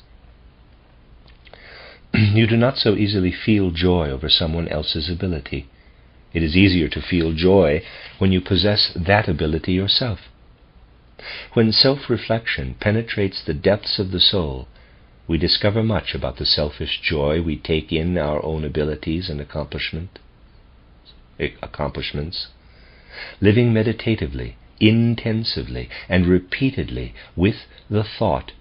You do not so easily feel joy over someone else's ability. It is easier to feel joy when you possess that ability yourself. When self-reflection penetrates the depths of the soul, we discover much about the selfish joy we take in our own abilities and accomplishments. Living meditatively, intensively, and repeatedly with the thought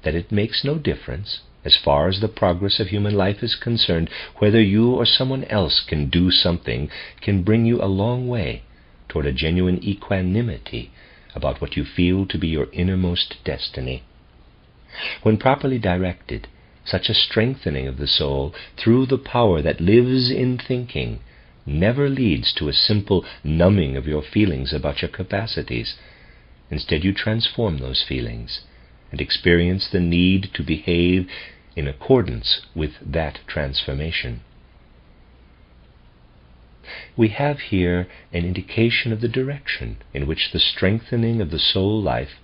that it makes no difference, as far as the progress of human life is concerned, whether you or someone else can do something, can bring you a long way toward a genuine equanimity about what you feel to be your innermost destiny. When properly directed, such a strengthening of the soul through the power that lives in thinking never leads to a simple numbing of your feelings about your capacities. Instead, you transform those feelings and experience the need to behave in accordance with that transformation. We have here an indication of the direction in which the strengthening of the soul life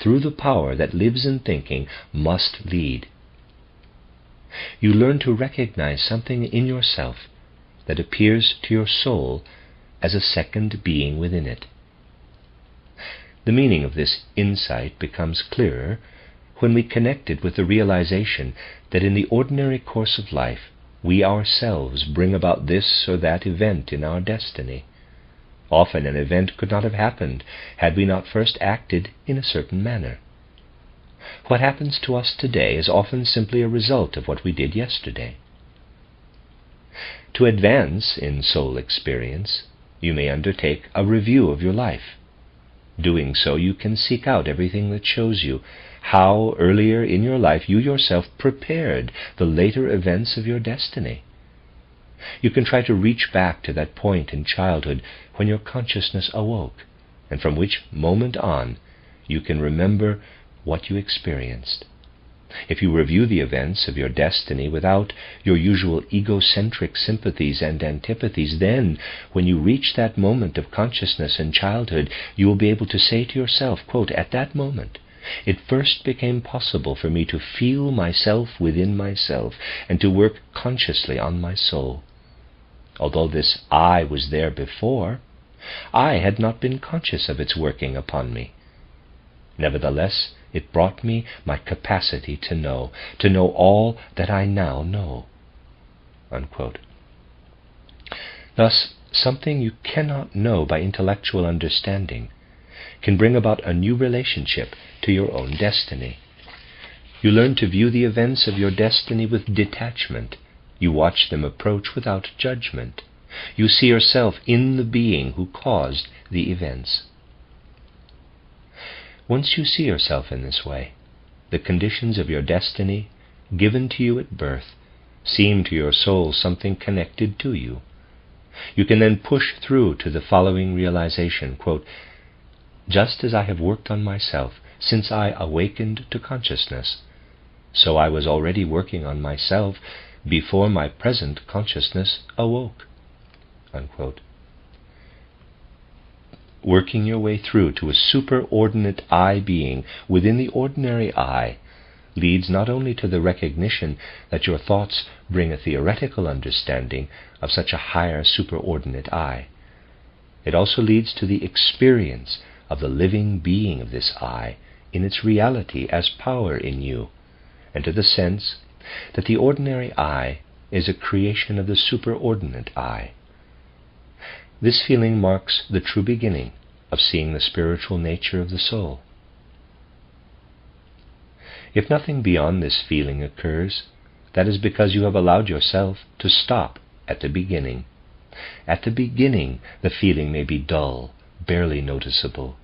through the power that lives in thinking must lead. You learn to recognize something in yourself that appears to your soul as a second being within it. The meaning of this insight becomes clearer when we connect it with the realization that in the ordinary course of life we ourselves bring about this or that event in our destiny. Often an event could not have happened had we not first acted in a certain manner. What happens to us today is often simply a result of what we did yesterday. To advance in soul experience, you may undertake a review of your life. Doing so, you can seek out everything that shows you how earlier in your life you yourself prepared the later events of your destiny. You can try to reach back to that point in childhood when your consciousness awoke, and from which moment on you can remember what you experienced. If you review the events of your destiny without your usual egocentric sympathies and antipathies, then, when you reach that moment of consciousness in childhood, you will be able to say to yourself, quote, "At that moment, it first became possible for me to feel myself within myself and to work consciously on my soul. Although this I was there before, I had not been conscious of its working upon me. Nevertheless, It brought me my capacity to know all that I now know." Unquote. Thus, something you cannot know by intellectual understanding can bring about a new relationship to your own destiny. You learn to view the events of your destiny with detachment. You watch them approach without judgment. You see yourself in the being who caused the events. Once you see yourself in this way, the conditions of your destiny, given to you at birth, seem to your soul something connected to you. You can then push through to the following realization, quote, "Just as I have worked on myself since I awakened to consciousness, so I was already working on myself before my present consciousness awoke." Unquote. Working your way through to a superordinate I being within the ordinary I leads not only to the recognition that your thoughts bring a theoretical understanding of such a higher superordinate I. It also leads to the experience of the living being of this I in its reality as power in you, and to the sense that the ordinary I is a creation of the superordinate I. This feeling marks the true beginning of seeing the spiritual nature of the soul. If nothing beyond this feeling occurs, that is because you have allowed yourself to stop at the beginning. At the beginning, the feeling may be dull, barely noticeable.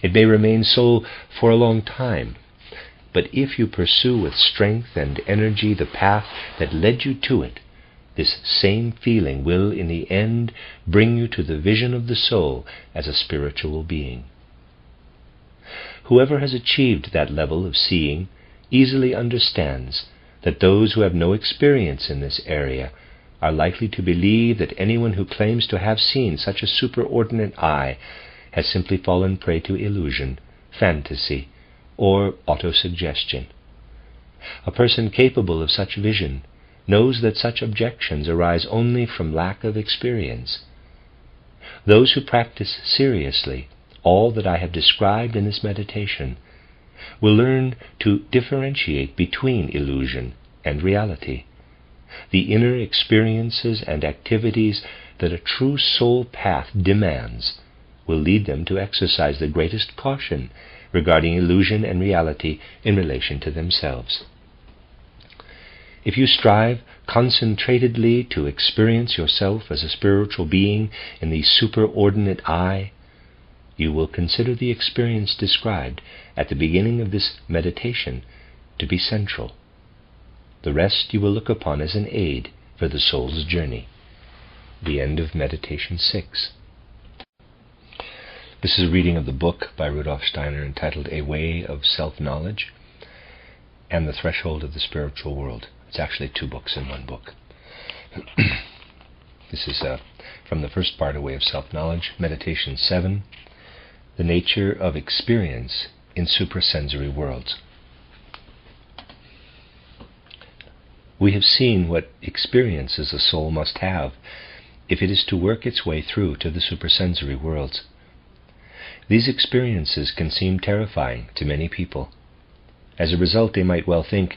It may remain so for a long time. But if you pursue with strength and energy the path that led you to it, this same feeling will, in the end, bring you to the vision of the soul as a spiritual being. Whoever has achieved that level of seeing easily understands that those who have no experience in this area are likely to believe that anyone who claims to have seen such a superordinate I has simply fallen prey to illusion, fantasy, or autosuggestion. A person capable of such vision knows that such objections arise only from lack of experience. Those who practice seriously all that I have described in this meditation will learn to differentiate between illusion and reality. The inner experiences and activities that a true soul path demands will lead them to exercise the greatest caution regarding illusion and reality in relation to themselves. If you strive concentratedly to experience yourself as a spiritual being in the superordinate I, you will consider the experience described at the beginning of this meditation to be central. The rest you will look upon as an aid for the soul's journey. The end of Meditation 6. This is a reading of the book by Rudolf Штайнер entitled A Way of Self-Knowledge and the Threshold of the Spiritual World. It's actually two books in one book. This is from the first part, A Way of Self-Knowledge, Meditation 7, The Nature of Experience in Suprasensory Worlds. We have seen what experiences a soul must have if it is to work its way through to the suprasensory worlds. These experiences can seem terrifying to many people. As a result, they might well think,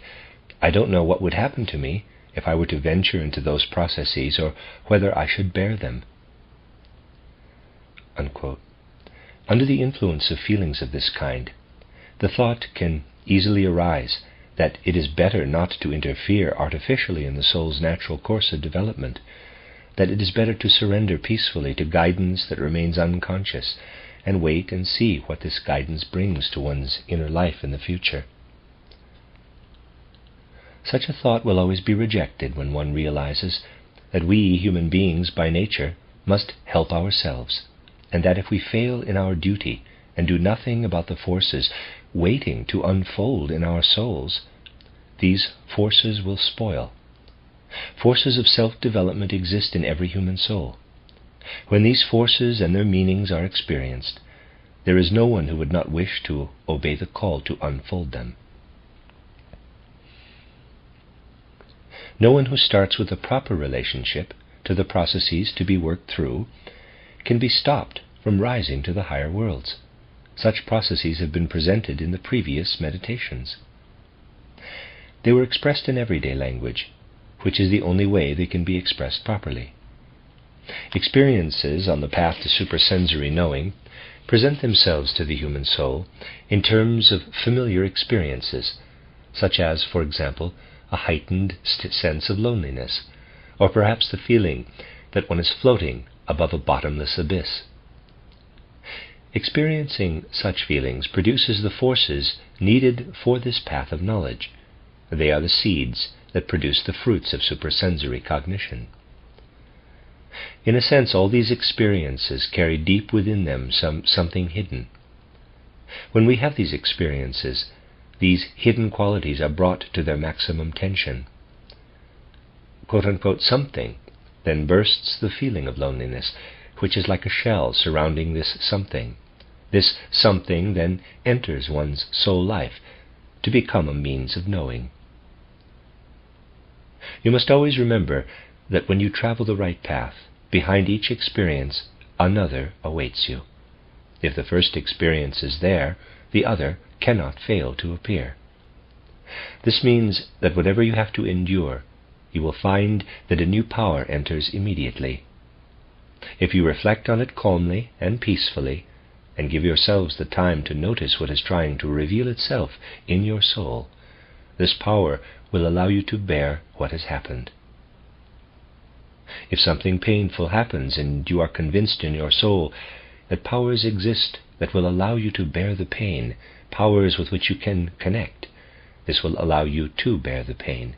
"I don't know what would happen to me if I were to venture into those processes, or whether I should bear them." Unquote. Under the influence of feelings of this kind, the thought can easily arise that it is better not to interfere artificially in the soul's natural course of development, that it is better to surrender peacefully to guidance that remains unconscious, and wait and see what this guidance brings to one's inner life in the future. Such a thought will always be rejected when one realizes that we, human beings by nature, must help ourselves, and that if we fail in our duty and do nothing about the forces waiting to unfold in our souls, these forces will spoil. Forces of self-development exist in every human soul. When these forces and their meanings are experienced, there is no one who would not wish to obey the call to unfold them. No one who starts with a proper relationship to the processes to be worked through can be stopped from rising to the higher worlds. such processes have been presented in the previous meditations. They were expressed in everyday language, which is the only way they can be expressed properly. Experiences on the path to supersensory knowing present themselves to the human soul in terms of familiar experiences, such as, for example, a heightened sense of loneliness, or perhaps the feeling that one is floating above a bottomless abyss. Experiencing such feelings produces the forces needed for this path of knowledge. They are the seeds that produce the fruits of supersensory cognition. In a sense, all these experiences carry deep within them something hidden. When we have these experiences, these hidden qualities are brought to their maximum tension. Quote-unquote something then bursts the feeling of loneliness, which is like a shell surrounding this something. This something then enters one's soul life to become a means of knowing. You must always remember that when you travel the right path, behind each experience, another awaits you. If the first experience is there, the other cannot fail to appear. This means that whatever you have to endure, you will find that a new power enters immediately. If you reflect on it calmly and peacefully, and give yourselves the time to notice what is trying to reveal itself in your soul, this power will allow you to bear what has happened. If something painful happens and you are convinced in your soul that powers exist that will allow you to bear the pain, powers with which you can connect, this will allow you to bear the pain.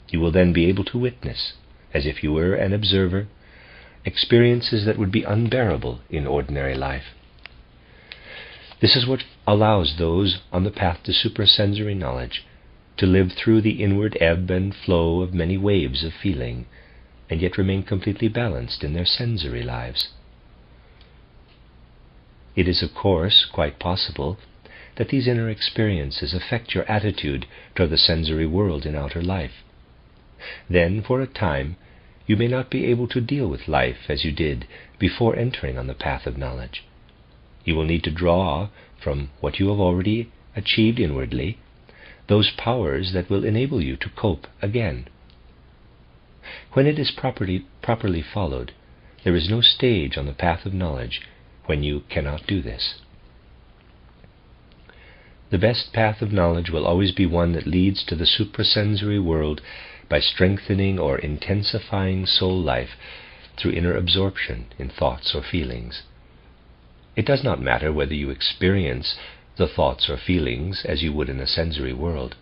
You will then be able to witness, as if you were an observer, experiences that would be unbearable in ordinary life. This is what allows those on the path to supersensory knowledge to live through the inward ebb and flow of many waves of feeling, and yet remain completely balanced in their sensory lives. It is, of course, quite possible that these inner experiences affect your attitude toward the sensory world in outer life. Then, for a time, you may not be able to deal with life as you did before entering on the path of knowledge. You will need to draw from what you have already achieved inwardly those powers that will enable you to cope again. When it is properly followed, there is no stage on the path of knowledge when you cannot do this. The best path of knowledge will always be one that leads to the suprasensory world by strengthening or intensifying soul life through inner absorption in thoughts or feelings. It does not matter whether you experience the thoughts or feelings as you would in a sensory world.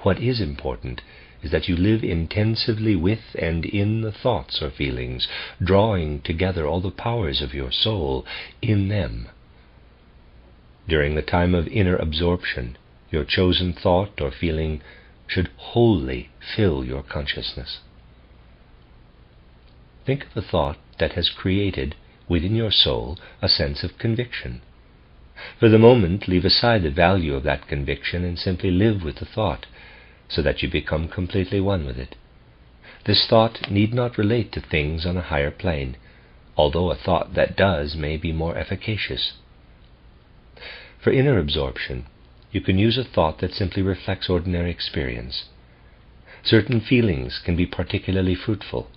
What is important is that you live intensively with and in the thoughts or feelings, drawing together all the powers of your soul in them. During the time of inner absorption, your chosen thought or feeling should wholly fill your consciousness. Think of a thought that has created within your soul a sense of conviction. For the moment, leave aside the value of that conviction and simply live with the thought, so that you become completely one with it. This thought need not relate to things on a higher plane, although a thought that does may be more efficacious. For inner absorption, you can use a thought that simply reflects ordinary experience. Certain feelings can be particularly fruitful.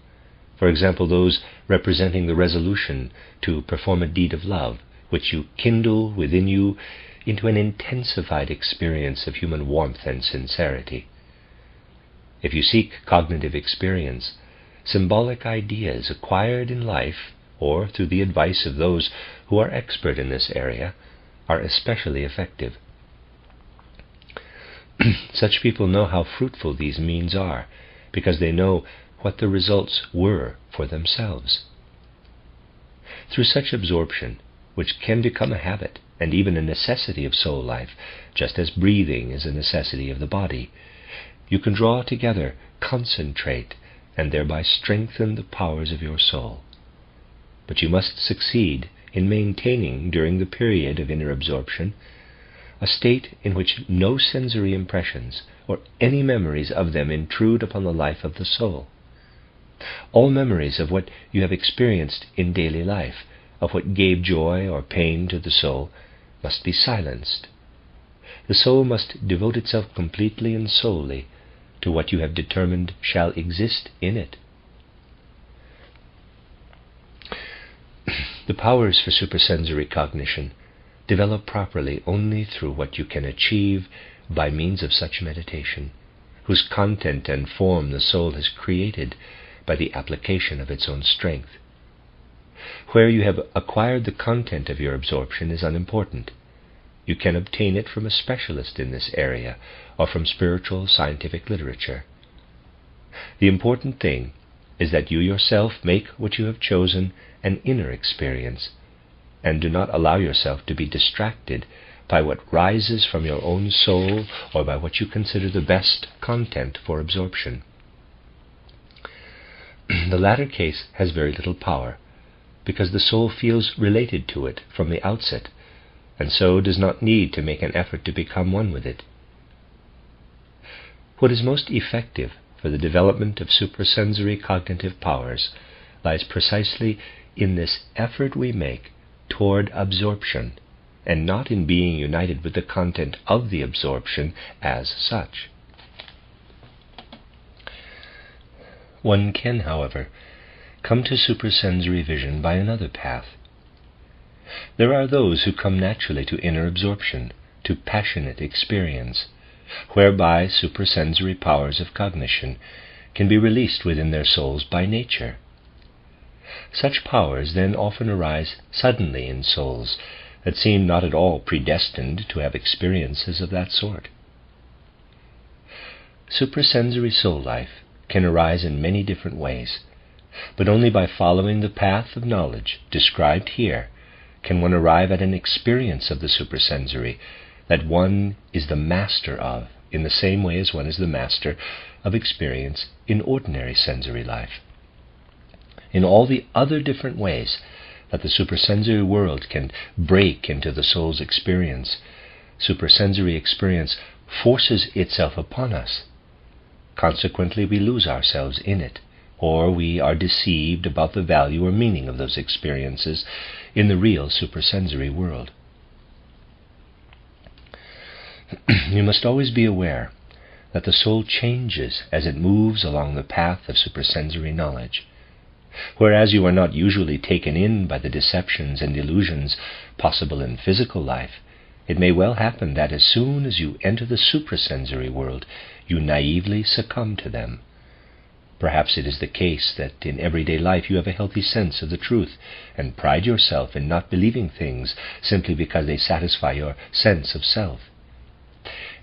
For example, those representing the resolution to perform a deed of love, which you kindle within you into an intensified experience of human warmth and sincerity. If you seek cognitive experience, symbolic ideas acquired in life, or through the advice of those who are expert in this area, are especially effective. Such people know how fruitful these means are, because they know what the results were for themselves. Through such absorption, which can become a habit and even a necessity of soul life, just as breathing is a necessity of the body, you can draw together, concentrate, and thereby strengthen the powers of your soul. But you must succeed in maintaining, during the period of inner absorption, a state in which no sensory impressions or any memories of them intrude upon the life of the soul. All memories of what you have experienced in daily life, of what gave joy or pain to the soul, must be silenced. The soul must devote itself completely and solely to what you have determined shall exist in it. The powers for supersensory cognition develop properly only through what you can achieve by means of such meditation, whose content and form the soul has created by the application of its own strength. Where you have acquired the content of your absorption is unimportant. You can obtain it from a specialist in this area or from spiritual scientific literature. The important thing is that you yourself make what you have chosen an inner experience, and do not allow yourself to be distracted by what rises from your own soul or by what you consider the best content for absorption. The latter case has very little power, because the soul feels related to it from the outset, and so does not need to make an effort to become one with it. What is most effective for the development of supersensory cognitive powers lies precisely in this effort we make toward absorption, and not in being united with the content of the absorption as such. One can, however, come to supersensory vision by another path. There are those who come naturally to inner absorption, to passionate experience, whereby supersensory powers of cognition can be released within their souls by nature. Such powers then often arise suddenly in souls that seem not at all predestined to have experiences of that sort. Supersensory soul life can arise in many different ways, but only by following the path of knowledge described here can one arrive at an experience of the supersensory that one is the master of, in the same way as one is the master of experience in ordinary sensory life. In all the other different ways that the supersensory world can break into the soul's experience, supersensory experience forces itself upon us. Consequently, we lose ourselves in it, or we are deceived about the value or meaning of those experiences in the real supersensory world. You must always be aware that the soul changes as it moves along the path of supersensory knowledge. Whereas you are not usually taken in by the deceptions and illusions possible in physical life, it may well happen that as soon as you enter the suprasensory world, you naively succumb to them. Perhaps it is the case that in everyday life you have a healthy sense of the truth and pride yourself in not believing things simply because they satisfy your sense of self.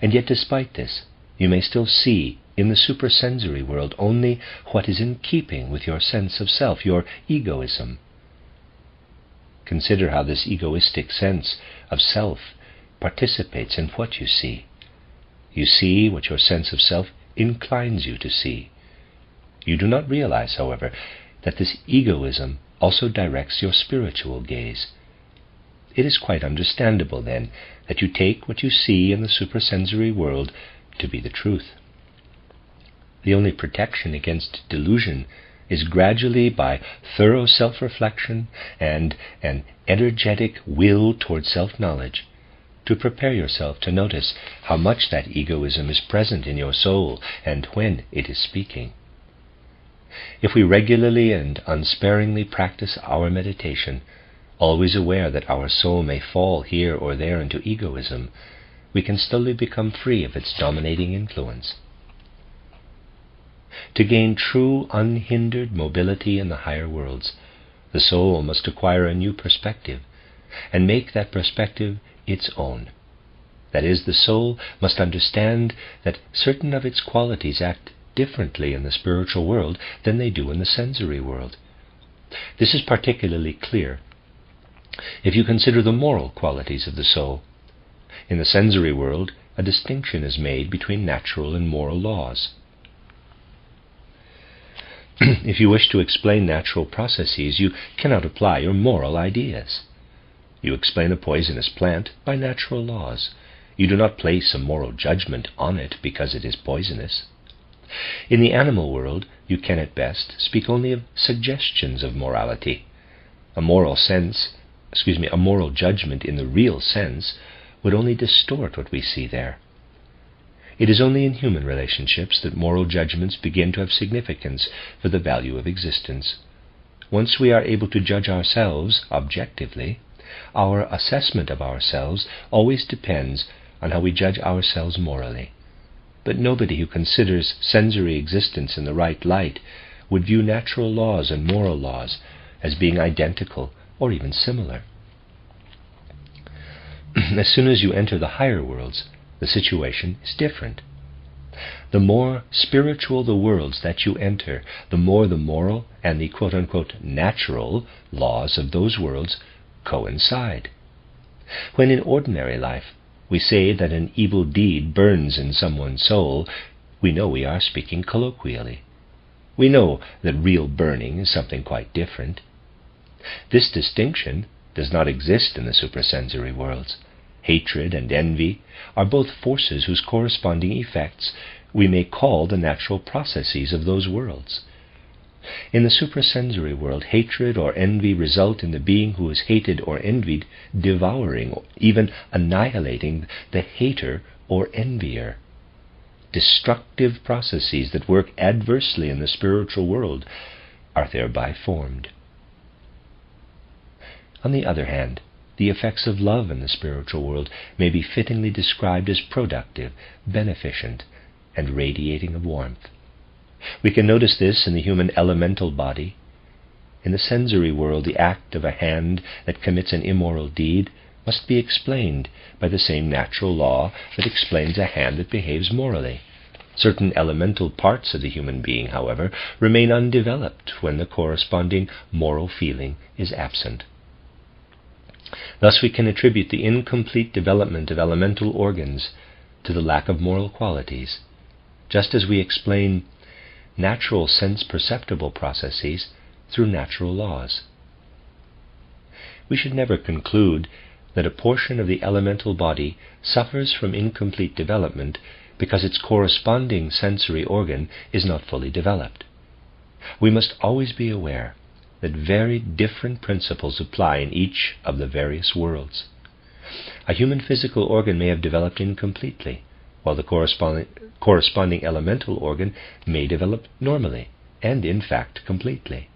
And yet despite this, you may still see in the supersensory world only what is in keeping with your sense of self, your egoism. Consider how this egoistic sense of self participates in what you see. You see what your sense of self inclines you to see. You do not realize, however, that this egoism also directs your spiritual gaze. It is quite understandable, then, that you take what you see in the supersensory world to be the truth. The only protection against delusion is gradually by thorough self-reflection and an energetic will toward self-knowledge to prepare yourself to notice how much that egoism is present in your soul and when it is speaking. If we regularly and unsparingly practice our meditation, always aware that our soul may fall here or there into egoism, we can slowly become free of its dominating influence. To gain true unhindered mobility in the higher worlds, the soul must acquire a new perspective and make that perspective its own. That is, the soul must understand that certain of its qualities act differently in the spiritual world than they do in the sensory world. This is particularly clear if you consider the moral qualities of the soul. In the sensory world, a distinction is made between natural and moral laws. If you wish to explain natural processes, you cannot apply your moral ideas. You explain a poisonous plant by natural laws. You do not place a moral judgment on it because it is poisonous. In the animal world, you can at best speak only of suggestions of morality. A moral sense a moral judgment in the real sense would only distort what we see there. It is only in human relationships that moral judgments begin to have significance for the value of existence. Once we are able to judge ourselves objectively, our assessment of ourselves always depends on how we judge ourselves morally. But nobody who considers sensory existence in the right light would view natural laws and moral laws as being identical or even similar. As soon as you enter the higher worlds, the situation is different. The more spiritual the worlds that you enter, the more the moral and the quote-unquote natural laws of those worlds coincide. When in ordinary life we say that an evil deed burns in someone's soul, we know we are speaking colloquially. We know that real burning is something quite different. This distinction does not exist in the suprasensory worlds. Hatred and envy are both forces whose corresponding effects we may call the natural processes of those worlds. In the suprasensory world, hatred or envy result in the being who is hated or envied devouring or even annihilating the hater or envier. Destructive processes that work adversely in the spiritual world are thereby formed. On the other hand, the effects of love in the spiritual world may be fittingly described as productive, beneficent, and radiating of warmth. We can notice this in the human elemental body. In the sensory world, the act of a hand that commits an immoral deed must be explained by the same natural law that explains a hand that behaves morally. Certain elemental parts of the human being, however, remain undeveloped when the corresponding moral feeling is absent. Thus we can attribute the incomplete development of elemental organs to the lack of moral qualities, just as we explain natural sense-perceptible processes through natural laws. We should never conclude that a portion of the elemental body suffers from incomplete development because its corresponding sensory organ is not fully developed. We must always be aware that very different principles apply in each of the various worlds. A human physical organ may have developed incompletely, while the corresponding elemental organ may develop normally, and in fact completely.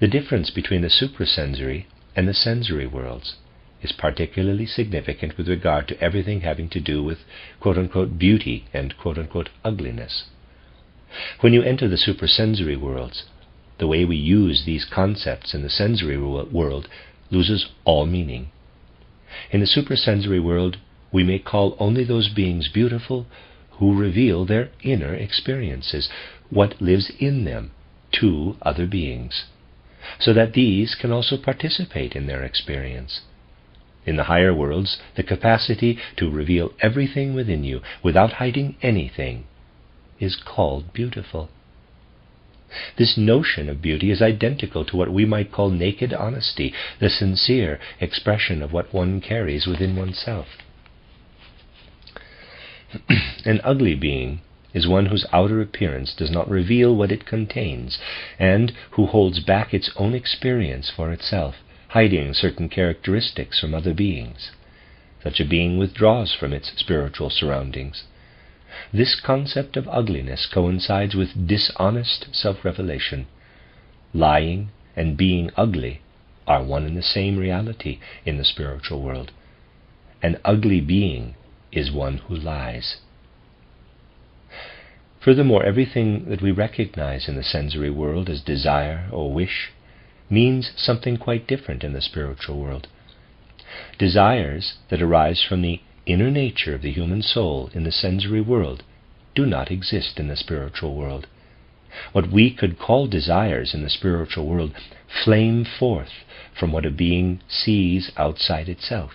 The difference between the suprasensory and the sensory worlds is particularly significant with regard to everything having to do with quote-unquote beauty and quote-unquote ugliness. When you enter the suprasensory worlds, the way we use these concepts in the sensory world loses all meaning. In the suprasensory world, we may call only those beings beautiful who reveal their inner experiences, what lives in them, to other beings, so that these can also participate in their experience. In the higher worlds, the capacity to reveal everything within you without hiding anything is called beautiful. This notion of beauty is identical to what we might call naked honesty, the sincere expression of what one carries within oneself. An ugly being is one whose outer appearance does not reveal what it contains, and who holds back its own experience for itself, hiding certain characteristics from other beings. Such a being withdraws from its spiritual surroundings. This concept of ugliness coincides with dishonest self-revelation. Lying and being ugly are one and the same reality in the spiritual world. An ugly being is one who lies. Furthermore, everything that we recognize in the sensory world as desire or wish means something quite different in the spiritual world. Desires that arise from the inner nature of the human soul in the sensory world do not exist in the spiritual world. What we could call desires in the spiritual world flame forth from what a being sees outside itself.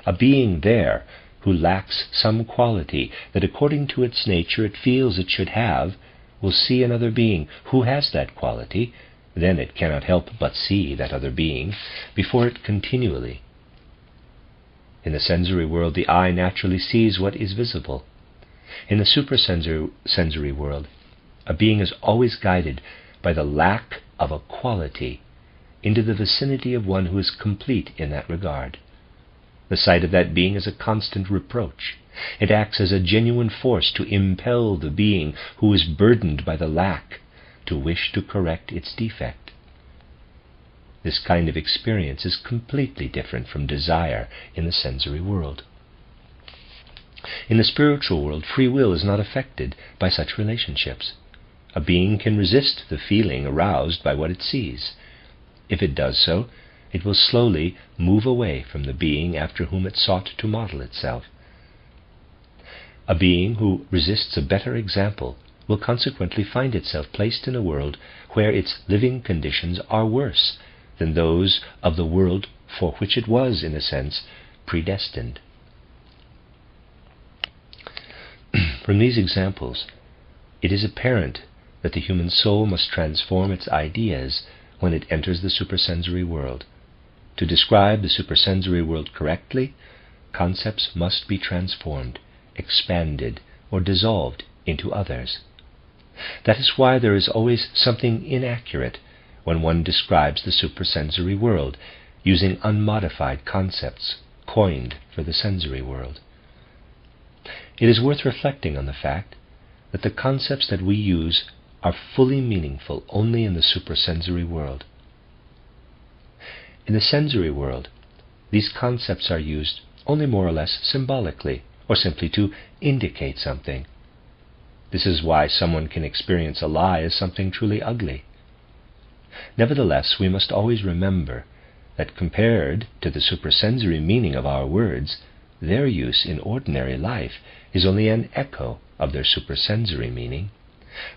A being there who lacks some quality that according to its nature it feels it should have will see another being who has that quality. Then it cannot help but see that other being before it continually. In the sensory world, the eye naturally sees what is visible. In the suprasensory world, a being is always guided by the lack of a quality into the vicinity of one who is complete in that regard. The sight of that being is a constant reproach. It acts as a genuine force to impel the being who is burdened by the lack to wish to correct its defect. This kind of experience is completely different from desire in the sensory world. In the spiritual world, free will is not affected by such relationships. A being can resist the feeling aroused by what it sees. If it does so, it will slowly move away from the being after whom it sought to model itself. A being who resists a better example will consequently find itself placed in a world where its living conditions are worse than those of the world for which it was, in a sense, predestined. From these examples, it is apparent that the human soul must transform its ideas when it enters the supersensory world. To describe the supersensory world correctly, concepts must be transformed, expanded, or dissolved into others. That is why there is always something inaccurate when one describes the supersensory world, using unmodified concepts coined for the sensory world. It is worth reflecting on the fact that the concepts that we use are fully meaningful only in the supersensory world. In the sensory world, these concepts are used only more or less symbolically, or simply to indicate something. This is why someone can experience a lie as something truly ugly. Nevertheless, we must always remember that compared to the supersensory meaning of our words, their use in ordinary life is only an echo of their supersensory meaning,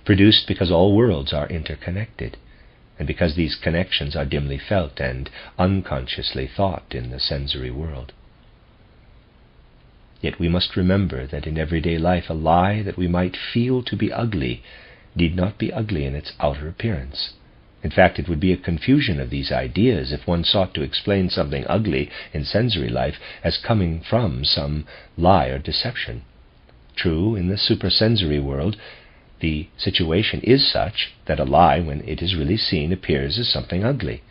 produced because all worlds are interconnected, and because these connections are dimly felt and unconsciously thought in the sensory world. Yet we must remember that in everyday life a lie that we might feel to be ugly need not be ugly in its outer appearance. In fact, it would be a confusion of these ideas if one sought to explain something ugly in sensory life as coming from some lie or deception. True, in the supersensory world, the situation is such that a lie, when it is really seen, appears as something ugly.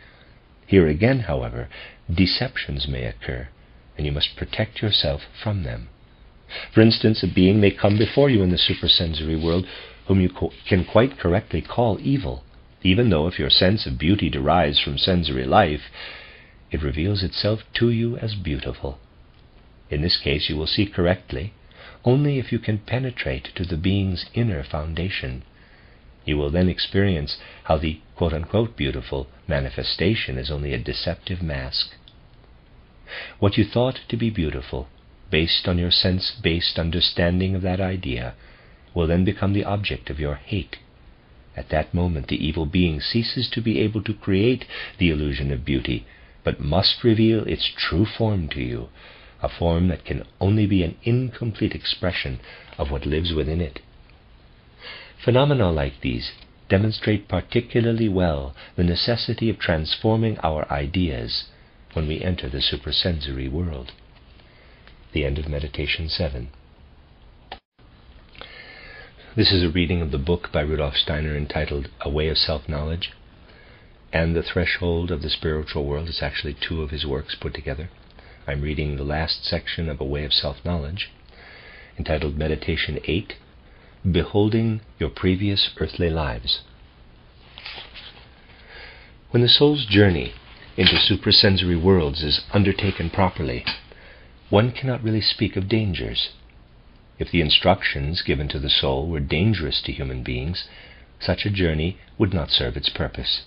Here again, however, deceptions may occur, and you must protect yourself from them. For instance, a being may come before you in the supersensory world whom you can quite correctly call evil, even though if your sense of beauty derives from sensory life, it reveals itself to you as beautiful. In this case you will see correctly only if you can penetrate to the being's inner foundation. You will then experience how the quote-unquote beautiful manifestation is only a deceptive mask. What you thought to be beautiful, based on your sense-based understanding of that idea, will then become the object of your hate. At that moment the evil being ceases to be able to create the illusion of beauty, but must reveal its true form to you, a form that can only be an incomplete expression of what lives within it. Phenomena like these demonstrate particularly well the necessity of transforming our ideas when we enter the supersensory world. The end of Meditation 7. This is a reading of the book by Rudolf Штайнер entitled A Way of Self-Knowledge and The Threshold of the Spiritual World. It's actually two of his works put together. I'm reading the last section of A Way of Self-Knowledge, entitled Meditation 8, Beholding Your Previous Earthly Lives. When the soul's journey into supersensory worlds is undertaken properly, one cannot really speak of dangers. If the instructions given to the soul were dangerous to human beings, such a journey would not serve its purpose.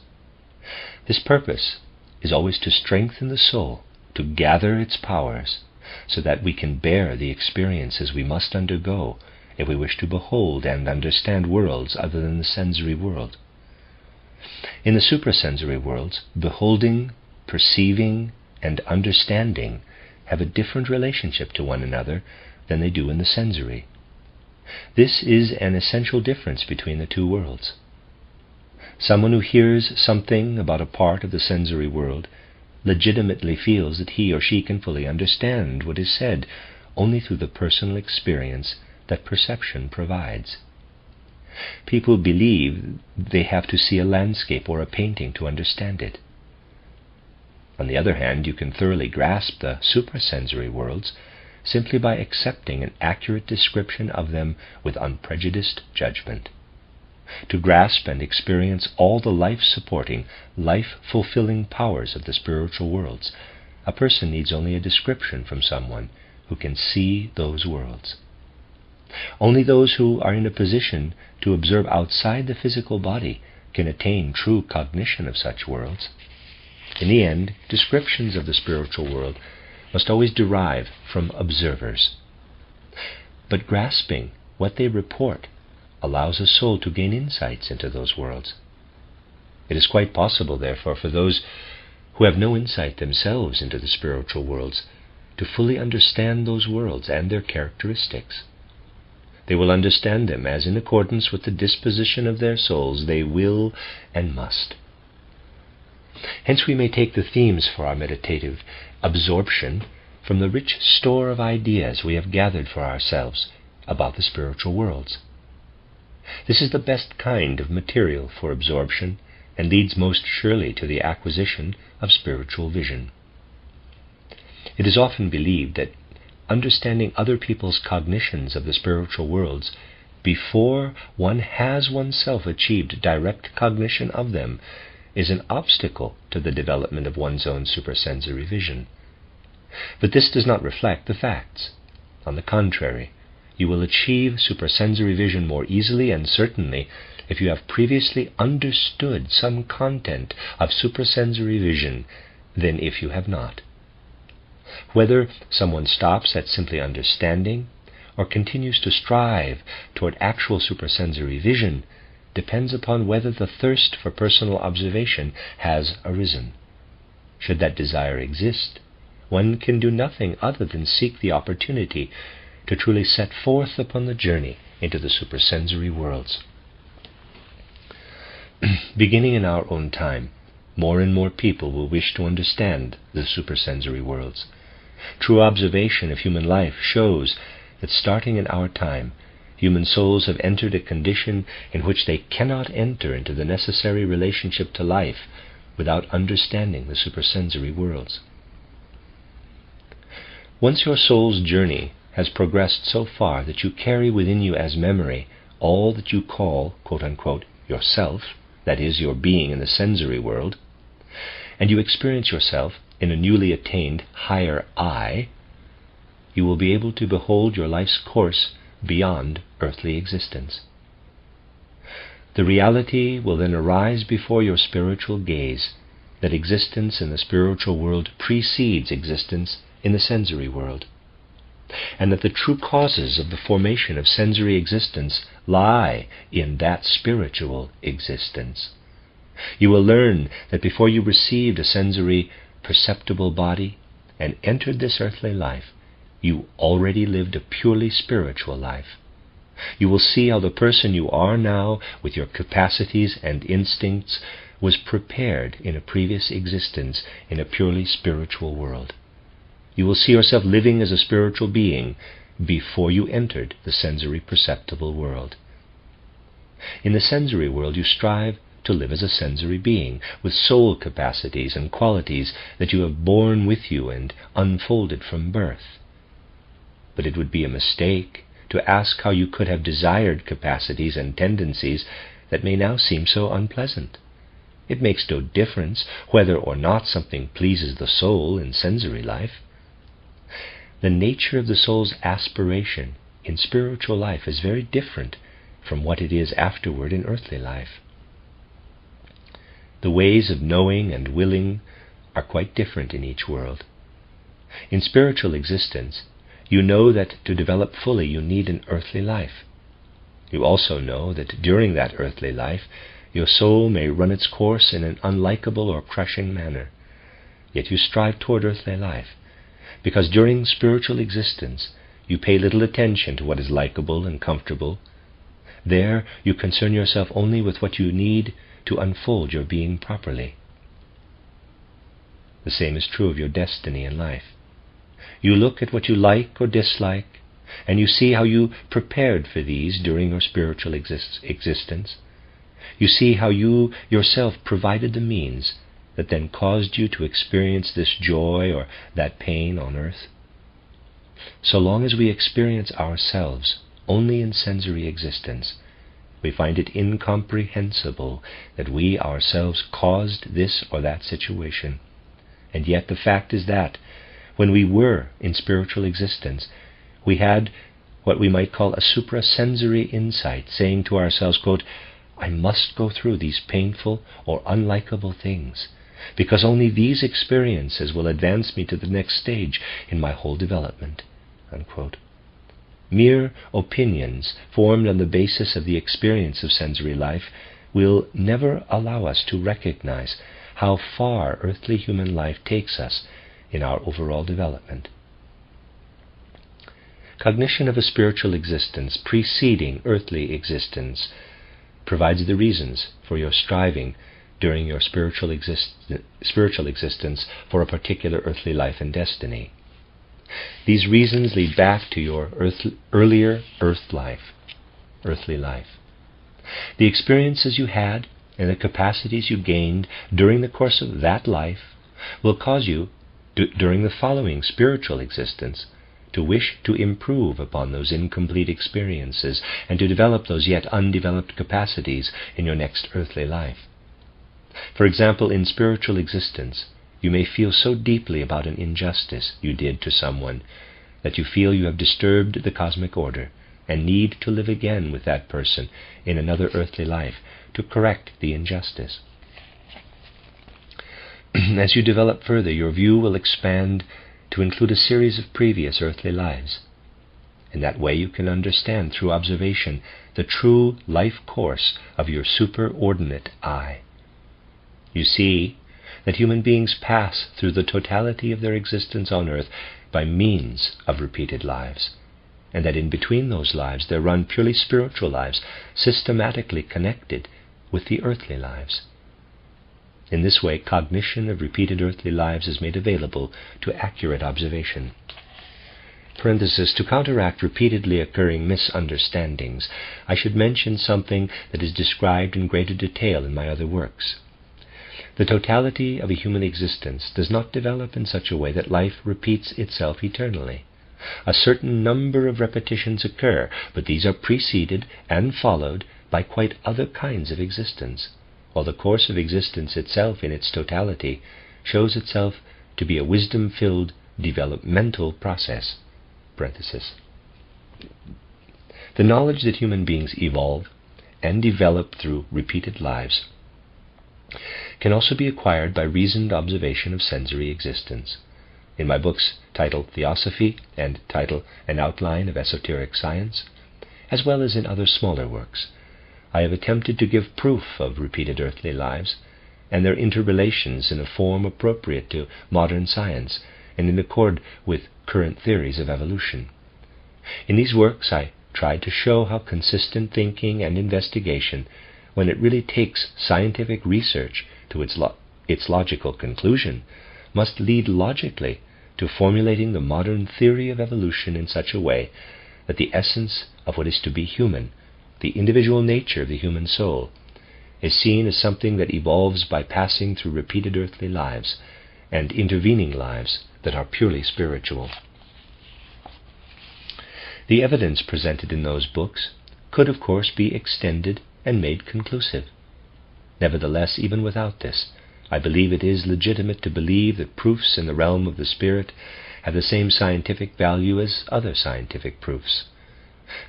This purpose is always to strengthen the soul, to gather its powers, so that we can bear the experiences we must undergo if we wish to behold and understand worlds other than the sensory world. In the suprasensory worlds, beholding, perceiving, and understanding have a different relationship to one another than they do in the sensory. This is an essential difference between the two worlds. Someone who hears something about a part of the sensory world legitimately feels that he or she can fully understand what is said only through the personal experience that perception provides. People believe they have to see a landscape or a painting to understand it. On the other hand, you can thoroughly grasp the suprasensory worlds simply by accepting an accurate description of them with unprejudiced judgment. To grasp and experience all the life-supporting, life-fulfilling powers of the spiritual worlds, a person needs only a description from someone who can see those worlds. Only those who are in a position to observe outside the physical body can attain true cognition of such worlds. In the end, descriptions of the spiritual world must always derive from observers. But grasping what they report allows a soul to gain insights into those worlds. It is quite possible, therefore, for those who have no insight themselves into the spiritual worlds to fully understand those worlds and their characteristics. They will understand them as, in accordance with the disposition of their souls, they will and must. Hence we may take the themes for our meditative absorption from the rich store of ideas we have gathered for ourselves about the spiritual worlds. This is the best kind of material for absorption and leads most surely to the acquisition of spiritual vision. It is often believed that understanding other people's cognitions of the spiritual worlds before one has oneself achieved direct cognition of them is an obstacle to the development of one's own suprasensory vision. But this does not reflect the facts. On the contrary, you will achieve suprasensory vision more easily and certainly if you have previously understood some content of suprasensory vision than if you have not. Whether someone stops at simply understanding or continues to strive toward actual suprasensory vision depends upon whether the thirst for personal observation has arisen. Should that desire exist, one can do nothing other than seek the opportunity to truly set forth upon the journey into the suprasensory worlds. Beginning in our own time, more and more people will wish to understand the suprasensory worlds. True observation of human life shows that starting in our time, human souls have entered a condition in which they cannot enter into the necessary relationship to life without understanding the suprasensory worlds. Once your soul's journey has progressed so far that you carry within you as memory all that you call, quote-unquote, yourself, that is, your being in the sensory world, and you experience yourself in a newly attained higher I, you will be able to behold your life's course beyond earthly existence. The reality will then arise before your spiritual gaze that existence in the spiritual world precedes existence in the sensory world, and that the true causes of the formation of sensory existence lie in that spiritual existence. You will learn that before you received a sensory perceptible body and entered this earthly life, you already lived a purely spiritual life. You will see how the person you are now, with your capacities and instincts, was prepared in a previous existence in a purely spiritual world. You will see yourself living as a spiritual being before you entered the sensory perceptible world. In the sensory world you strive to live as a sensory being, with soul capacities and qualities that you have borne with you and unfolded from birth. But it would be a mistake to ask how you could have desired capacities and tendencies that may now seem so unpleasant. It makes no difference whether or not something pleases the soul in sensory life. The nature of the soul's aspiration in spiritual life is very different from what it is afterward in earthly life. The ways of knowing and willing are quite different in each world. In spiritual existence, you know that to develop fully you need an earthly life. You also know that during that earthly life, your soul may run its course in an unlikable or crushing manner. Yet you strive toward earthly life, because during spiritual existence you pay little attention to what is likable and comfortable. There you concern yourself only with what you need to unfold your being properly. The same is true of your destiny in life. You look at what you like or dislike, and you see how you prepared for these during your spiritual existence. You see how you yourself provided the means, that then caused you to experience this joy or that pain on earth? So long as we experience ourselves only in sensory existence, we find it incomprehensible that we ourselves caused this or that situation. And yet the fact is that, when we were in spiritual existence, we had what we might call a suprasensory insight, saying to ourselves, quote, I must go through these painful or unlikable things, because only these experiences will advance me to the next stage in my whole development, unquote. Mere opinions formed on the basis of the experience of sensory life will never allow us to recognize how far earthly human life takes us in our overall development. Cognition of a spiritual existence preceding earthly existence provides the reasons for your striving during your spiritual existence for a particular earthly life and destiny. These reasons lead back to your earlier earthly life. The experiences you had and the capacities you gained during the course of that life will cause you, during the following spiritual existence, to wish to improve upon those incomplete experiences and to develop those yet undeveloped capacities in your next earthly life. For example, in spiritual existence, you may feel so deeply about an injustice you did to someone that you feel you have disturbed the cosmic order and need to live again with that person in another earthly life to correct the injustice. As you develop further, your view will expand to include a series of previous earthly lives. In that way you can understand through observation the true life course of your superordinate I. You see that human beings pass through the totality of their existence on earth by means of repeated lives, and that in between those lives there run purely spiritual lives, systematically connected with the earthly lives. In this way, cognition of repeated earthly lives is made available to accurate observation. Parenthesis, to counteract repeatedly occurring misunderstandings, I should mention something that is described in greater detail in my other works. The totality of a human existence does not develop in such a way that life repeats itself eternally. A certain number of repetitions occur, but these are preceded and followed by quite other kinds of existence, while the course of existence itself in its totality shows itself to be a wisdom-filled developmental process. Parenthesis. The knowledge that human beings evolve and develop through repeated lives can also be acquired by reasoned observation of sensory existence. In my books titled Theosophy and titled An Outline of Esoteric Science, as well as in other smaller works, I have attempted to give proof of repeated earthly lives and their interrelations in a form appropriate to modern science and in accord with current theories of evolution. In these works I tried to show how consistent thinking and investigation, when it really takes scientific research to its logical conclusion, must lead logically to formulating the modern theory of evolution in such a way that the essence of what is to be human, the individual nature of the human soul, is seen as something that evolves by passing through repeated earthly lives and intervening lives that are purely spiritual. The evidence presented in those books could, of course, be extended and made conclusive. Nevertheless, even without this, I believe it is legitimate to believe that proofs in the realm of the spirit have the same scientific value as other scientific proofs.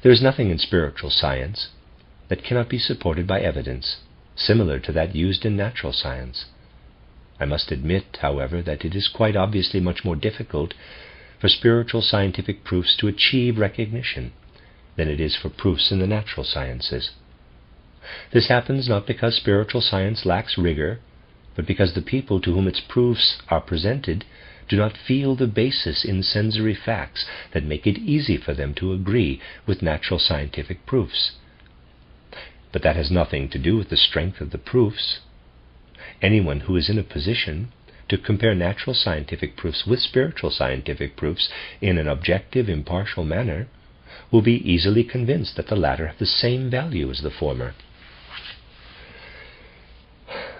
There is nothing in spiritual science that cannot be supported by evidence similar to that used in natural science. I must admit, however, that it is quite obviously much more difficult for spiritual scientific proofs to achieve recognition than it is for proofs in the natural sciences. This happens not because spiritual science lacks rigor, but because the people to whom its proofs are presented do not feel the basis in sensory facts that make it easy for them to agree with natural scientific proofs. But that has nothing to do with the strength of the proofs. Anyone who is in a position to compare natural scientific proofs with spiritual scientific proofs in an objective, impartial manner will be easily convinced that the latter have the same value as the former.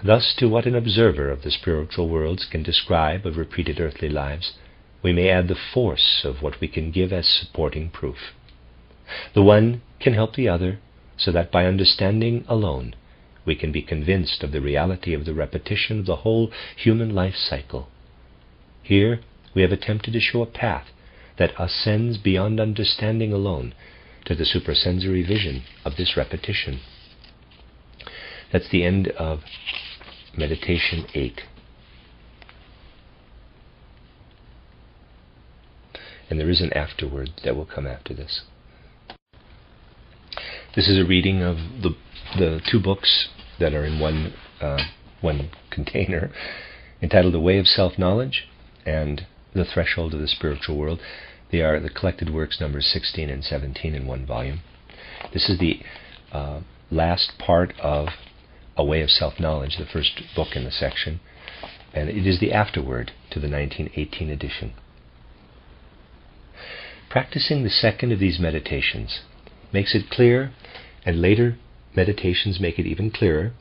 Thus, to what an observer of the spiritual worlds can describe of repeated earthly lives, we may add the force of what we can give as supporting proof. The one can help the other, so that by understanding alone, we can be convinced of the reality of the repetition of the whole human life cycle. Here we have attempted to show a path that ascends beyond understanding alone to the suprasensory vision of this repetition. That's the end of Meditation 8. And there is an afterword that will come after this. This is a reading of the two books that are in one container, entitled The Way of Self-Knowledge and The Threshold of the Spiritual World. They are the collected works numbers 16 and 17 in one volume. This is the last part of A Way of Self-Knowledge, the first book in the section, and it is the afterword to the 1918 edition. Practicing the second of these meditations makes it clear, and later meditations make it even clearer,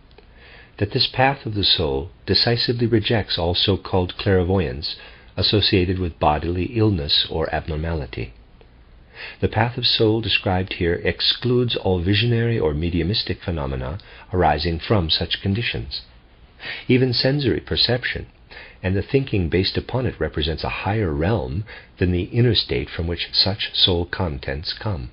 that this path of the soul decisively rejects all so-called clairvoyance associated with bodily illness or abnormality. The path of soul described here excludes all visionary or mediumistic phenomena arising from such conditions. Even sensory perception and the thinking based upon it represents a higher realm than the inner state from which such soul contents come.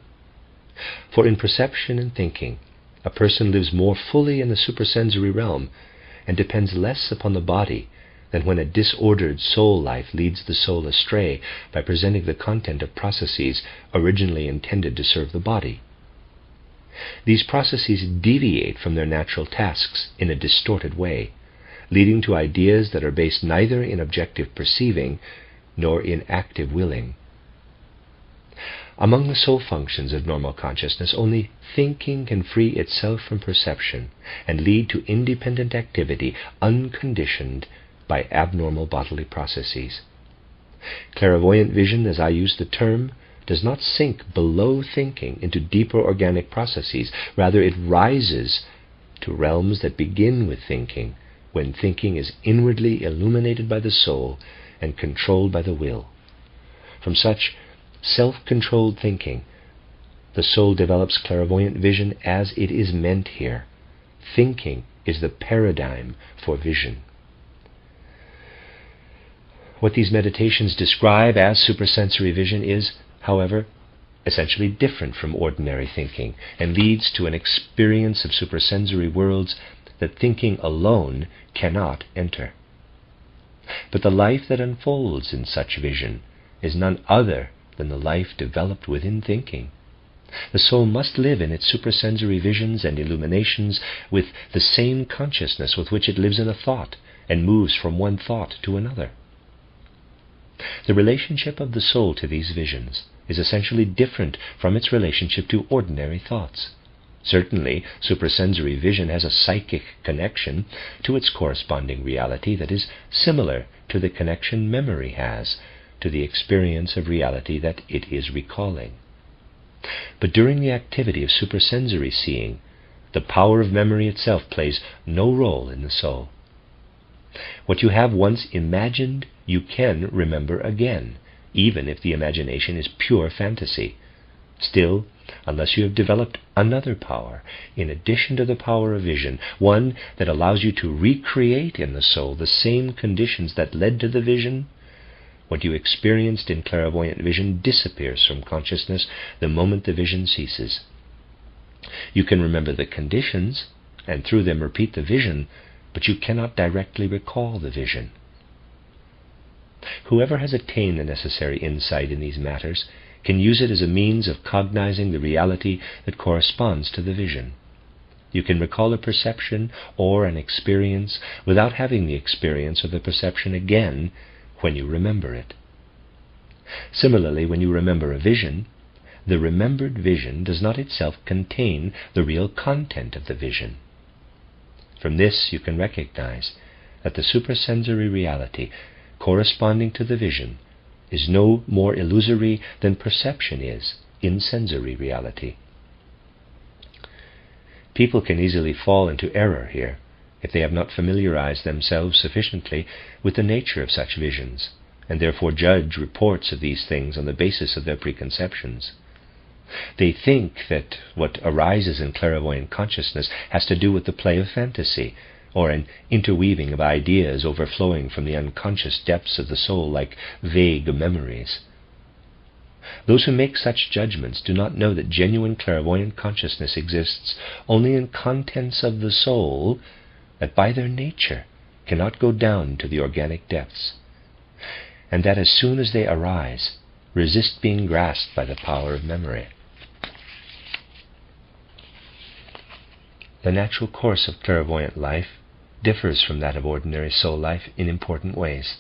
For in perception and thinking, a person lives more fully in the suprasensory realm and depends less upon the body than when a disordered soul life leads the soul astray by presenting the content of processes originally intended to serve the body. These processes deviate from their natural tasks in a distorted way, leading to ideas that are based neither in objective perceiving nor in active willing. Among the soul functions of normal consciousness, only thinking can free itself from perception and lead to independent activity unconditioned by abnormal bodily processes. Clairvoyant vision, as I use the term, does not sink below thinking into deeper organic processes. Rather, it rises to realms that begin with thinking, when thinking is inwardly illuminated by the soul and controlled by the will. From such self-controlled thinking, the soul develops clairvoyant vision as it is meant here. Thinking is the paradigm for vision. What these meditations describe as suprasensory vision is, however, essentially different from ordinary thinking, and leads to an experience of suprasensory worlds that thinking alone cannot enter. But the life that unfolds in such vision is none other than the life developed within thinking. The soul must live in its suprasensory visions and illuminations with the same consciousness with which it lives in a thought and moves from one thought to another. The relationship of the soul to these visions is essentially different from its relationship to ordinary thoughts. Certainly, suprasensory vision has a psychic connection to its corresponding reality that is similar to the connection memory has to the experience of reality that it is recalling. But during the activity of suprasensory seeing, the power of memory itself plays no role in the soul. What you have once imagined, you can remember again, even if the imagination is pure fantasy. Still, unless you have developed another power, in addition to the power of vision, one that allows you to recreate in the soul the same conditions that led to the vision, what you experienced in clairvoyant vision disappears from consciousness the moment the vision ceases. You can remember the conditions, and through them repeat the vision, but you cannot directly recall the vision. Whoever has attained the necessary insight in these matters can use it as a means of cognizing the reality that corresponds to the vision. You can recall a perception or an experience without having the experience or the perception again when you remember it. Similarly, when you remember a vision, the remembered vision does not itself contain the real content of the vision. From this you can recognize that the suprasensory reality corresponding to the vision is no more illusory than perception is in sensory reality. People can easily fall into error here if they have not familiarized themselves sufficiently with the nature of such visions, and therefore judge reports of these things on the basis of their preconceptions. They think that what arises in clairvoyant consciousness has to do with the play of fantasy, or an interweaving of ideas overflowing from the unconscious depths of the soul like vague memories. Those who make such judgments do not know that genuine clairvoyant consciousness exists only in contents of the soul that by their nature cannot go down to the organic depths, and that as soon as they arise, resist being grasped by the power of memory. The natural course of clairvoyant life differs from that of ordinary soul life in important ways.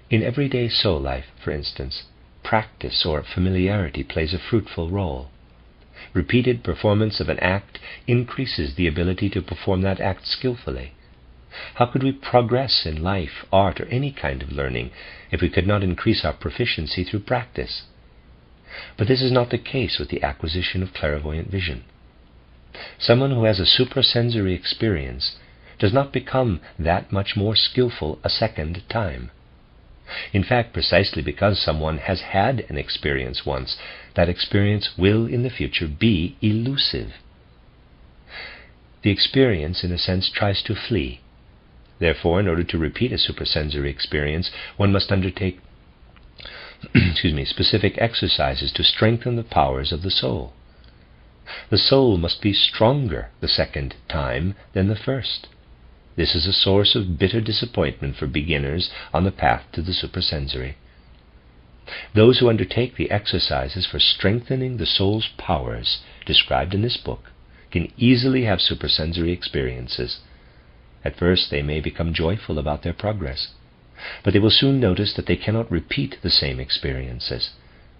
In everyday soul life, for instance, practice or familiarity plays a fruitful role. Repeated performance of an act increases the ability to perform that act skillfully. How could we progress in life, art, or any kind of learning if we could not increase our proficiency through practice? But this is not the case with the acquisition of clairvoyant vision. Someone who has a suprasensory experience does not become that much more skillful a second time. In fact, precisely because someone has had an experience once, that experience will in the future be elusive. The experience, in a sense, tries to flee. Therefore, in order to repeat a suprasensory experience, one must undertake specific exercises to strengthen the powers of the soul. The soul must be stronger the second time than the first. This is a source of bitter disappointment for beginners on the path to the suprasensory. Those who undertake the exercises for strengthening the soul's powers described in this book can easily have suprasensory experiences. At first they may become joyful about their progress, but they will soon notice that they cannot repeat the same experiences.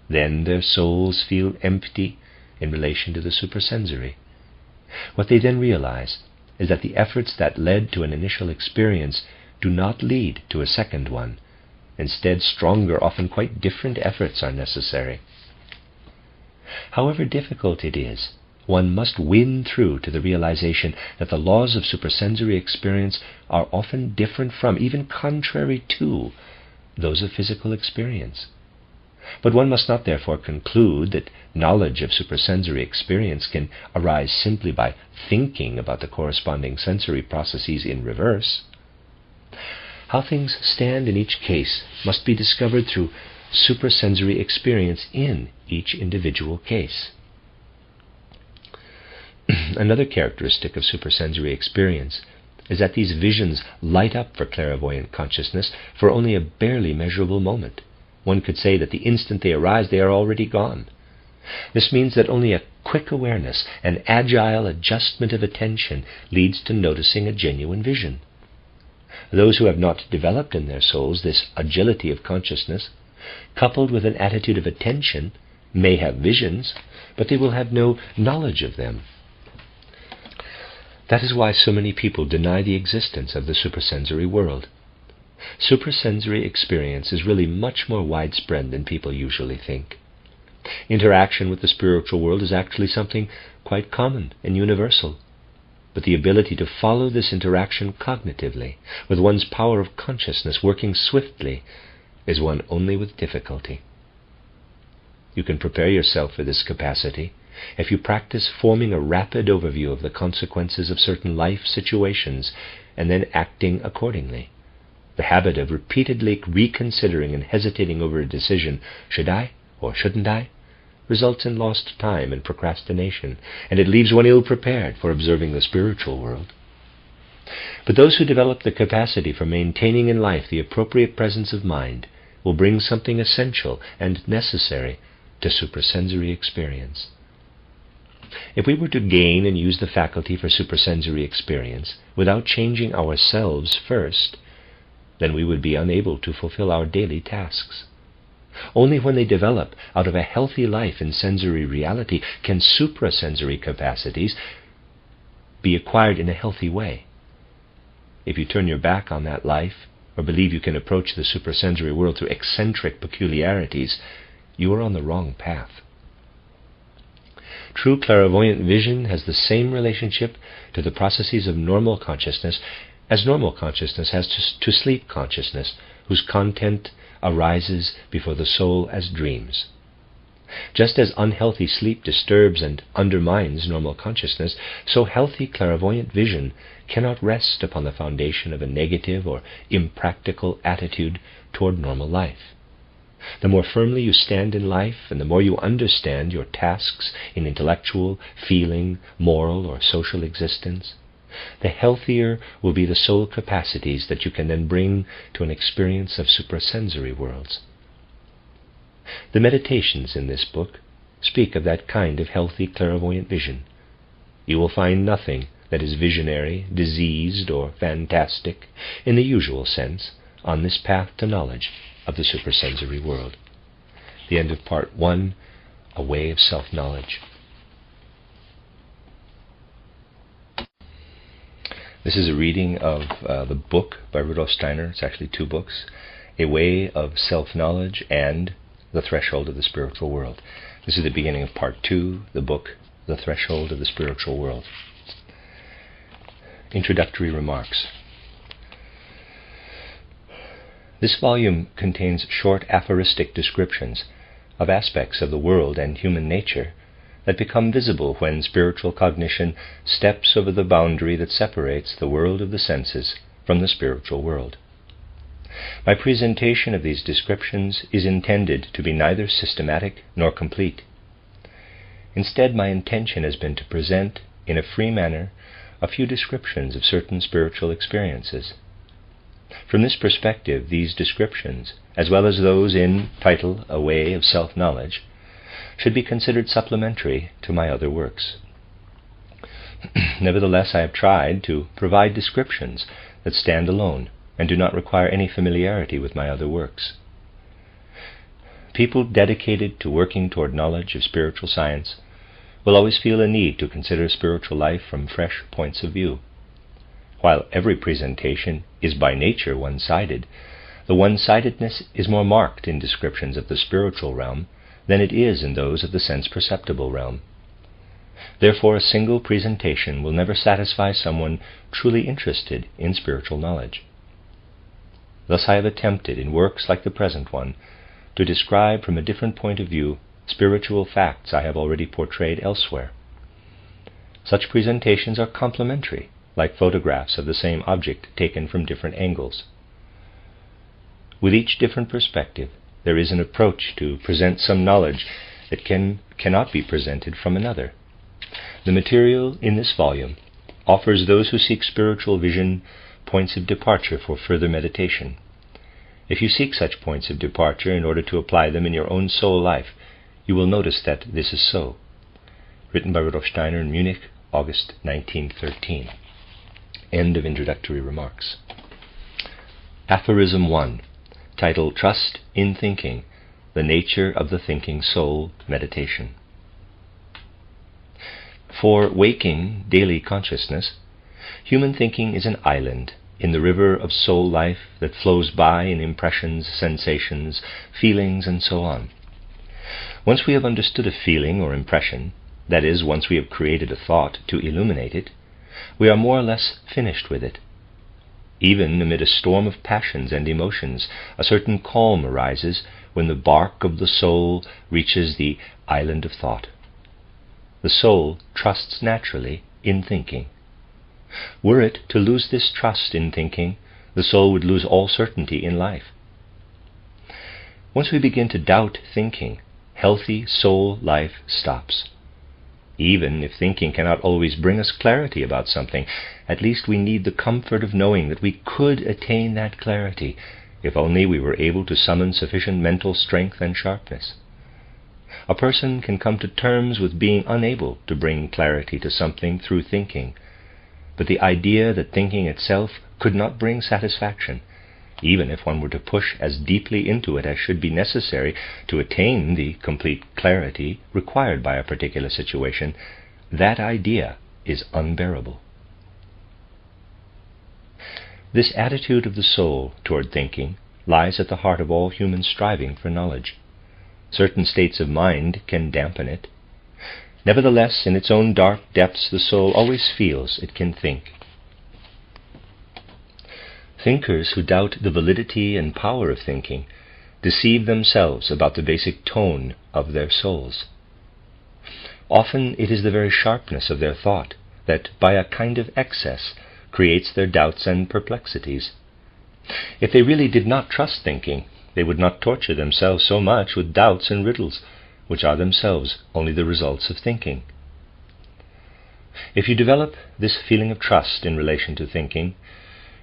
Then their souls feel empty in relation to the suprasensory. What they then realize is that the efforts that led to an initial experience do not lead to a second one. Instead, stronger, often quite different efforts are necessary. However difficult it is, one must win through to the realization that the laws of suprasensory experience are often different from, even contrary to, those of physical experience. But one must not therefore conclude that knowledge of suprasensory experience can arise simply by thinking about the corresponding sensory processes in reverse. How things stand in each case must be discovered through suprasensory experience in each individual case. Another characteristic of suprasensory experience is that these visions light up for clairvoyant consciousness for only a barely measurable moment. One could say that the instant they arise, they are already gone. This means that only a quick awareness, an agile adjustment of attention, leads to noticing a genuine vision. Those who have not developed in their souls this agility of consciousness, coupled with an attitude of attention, may have visions, but they will have no knowledge of them. That is why so many people deny the existence of the suprasensory world. Suprasensory experience is really much more widespread than people usually think. Interaction with the spiritual world is actually something quite common and universal. But the ability to follow this interaction cognitively, with one's power of consciousness working swiftly, is one only with difficulty. You can prepare yourself for this capacity if you practice forming a rapid overview of the consequences of certain life situations and then acting accordingly. The habit of repeatedly reconsidering and hesitating over a decision, should I or shouldn't I, results in lost time and procrastination, and it leaves one ill-prepared for observing the spiritual world. But those who develop the capacity for maintaining in life the appropriate presence of mind will bring something essential and necessary to suprasensory experience. If we were to gain and use the faculty for suprasensory experience without changing ourselves first, then we would be unable to fulfill our daily tasks. Only when they develop out of a healthy life in sensory reality can suprasensory capacities be acquired in a healthy way. If you turn your back on that life, or believe you can approach the suprasensory world through eccentric peculiarities, you are on the wrong path. True clairvoyant vision has the same relationship to the processes of normal consciousness as normal consciousness has to sleep consciousness, whose content arises before the soul as dreams. Just as unhealthy sleep disturbs and undermines normal consciousness, so healthy clairvoyant vision cannot rest upon the foundation of a negative or impractical attitude toward normal life. The more firmly you stand in life, and the more you understand your tasks in intellectual, feeling, moral, or social existence, the healthier will be the soul capacities that you can then bring to an experience of suprasensory worlds. The meditations in this book speak of that kind of healthy clairvoyant vision. You will find nothing that is visionary, diseased, or fantastic in the usual sense on this path to knowledge of the suprasensory world. The end of Part 1, A Way of Self-Knowledge. This is a reading of the book by Rudolf Штайнер. It's actually 2 books, A Way of Self-Knowledge and The Threshold of the Spiritual World. This is the beginning of Part 2, the book, The Threshold of the Spiritual World. Introductory remarks. This volume contains short aphoristic descriptions of aspects of the world and human nature that become visible when spiritual cognition steps over the boundary that separates the world of the senses from the spiritual world. My presentation of these descriptions is intended to be neither systematic nor complete. Instead, my intention has been to present, in a free manner, a few descriptions of certain spiritual experiences. From this perspective, these descriptions, as well as those in title A Way of Self-Knowledge, should be considered supplementary to my other works. Nevertheless, I have tried to provide descriptions that stand alone and do not require any familiarity with my other works. People dedicated to working toward knowledge of spiritual science will always feel a need to consider spiritual life from fresh points of view. While every presentation is by nature one-sided, the one-sidedness is more marked in descriptions of the spiritual realm than it is in those of the sense-perceptible realm. Therefore, a single presentation will never satisfy someone truly interested in spiritual knowledge. Thus I have attempted, in works like the present one, to describe from a different point of view spiritual facts I have already portrayed elsewhere. Such presentations are complementary, like photographs of the same object taken from different angles. With each different perspective, there is an approach to present some knowledge that cannot be presented from another. The material in this volume offers those who seek spiritual vision points of departure for further meditation. If you seek such points of departure in order to apply them in your own soul life, you will notice that this is so. Written by Rudolf Штайнер in Munich, August 1913. End of introductory remarks. Aphorism 1, titled Trust in Thinking, the Nature of the Thinking Soul, Meditation. For waking daily consciousness, human thinking is an island in the river of soul life that flows by in impressions, sensations, feelings, and so on. Once we have understood a feeling or impression, that is, once we have created a thought to illuminate it, we are more or less finished with it. Even amid a storm of passions and emotions, a certain calm arises when the bark of the soul reaches the island of thought. The soul trusts naturally in thinking. Were it to lose this trust in thinking, the soul would lose all certainty in life. Once we begin to doubt thinking, healthy soul life stops. Even if thinking cannot always bring us clarity about something, at least we need the comfort of knowing that we could attain that clarity, if only we were able to summon sufficient mental strength and sharpness. A person can come to terms with being unable to bring clarity to something through thinking, but the idea that thinking itself could not bring satisfaction, even if one were to push as deeply into it as should be necessary to attain the complete clarity required by a particular situation, that idea is unbearable. This attitude of the soul toward thinking lies at the heart of all human striving for knowledge. Certain states of mind can dampen it. Nevertheless, in its own dark depths, the soul always feels it can think. Thinkers who doubt the validity and power of thinking deceive themselves about the basic tone of their souls. Often it is the very sharpness of their thought that, by a kind of excess, creates their doubts and perplexities. If they really did not trust thinking, they would not torture themselves so much with doubts and riddles, which are themselves only the results of thinking. If you develop this feeling of trust in relation to thinking,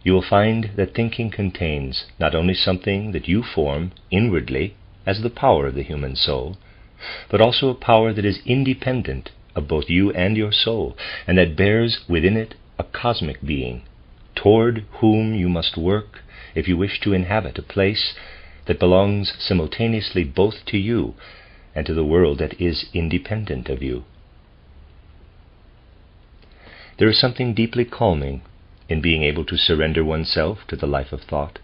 you will find that thinking contains not only something that you form inwardly as the power of the human soul, but also a power that is independent of both you and your soul, and that bears within it a cosmic being, toward whom you must work if you wish to inhabit a place that belongs simultaneously both to you and to the world that is independent of you. There is something deeply calming in being able to surrender oneself to the life of thought.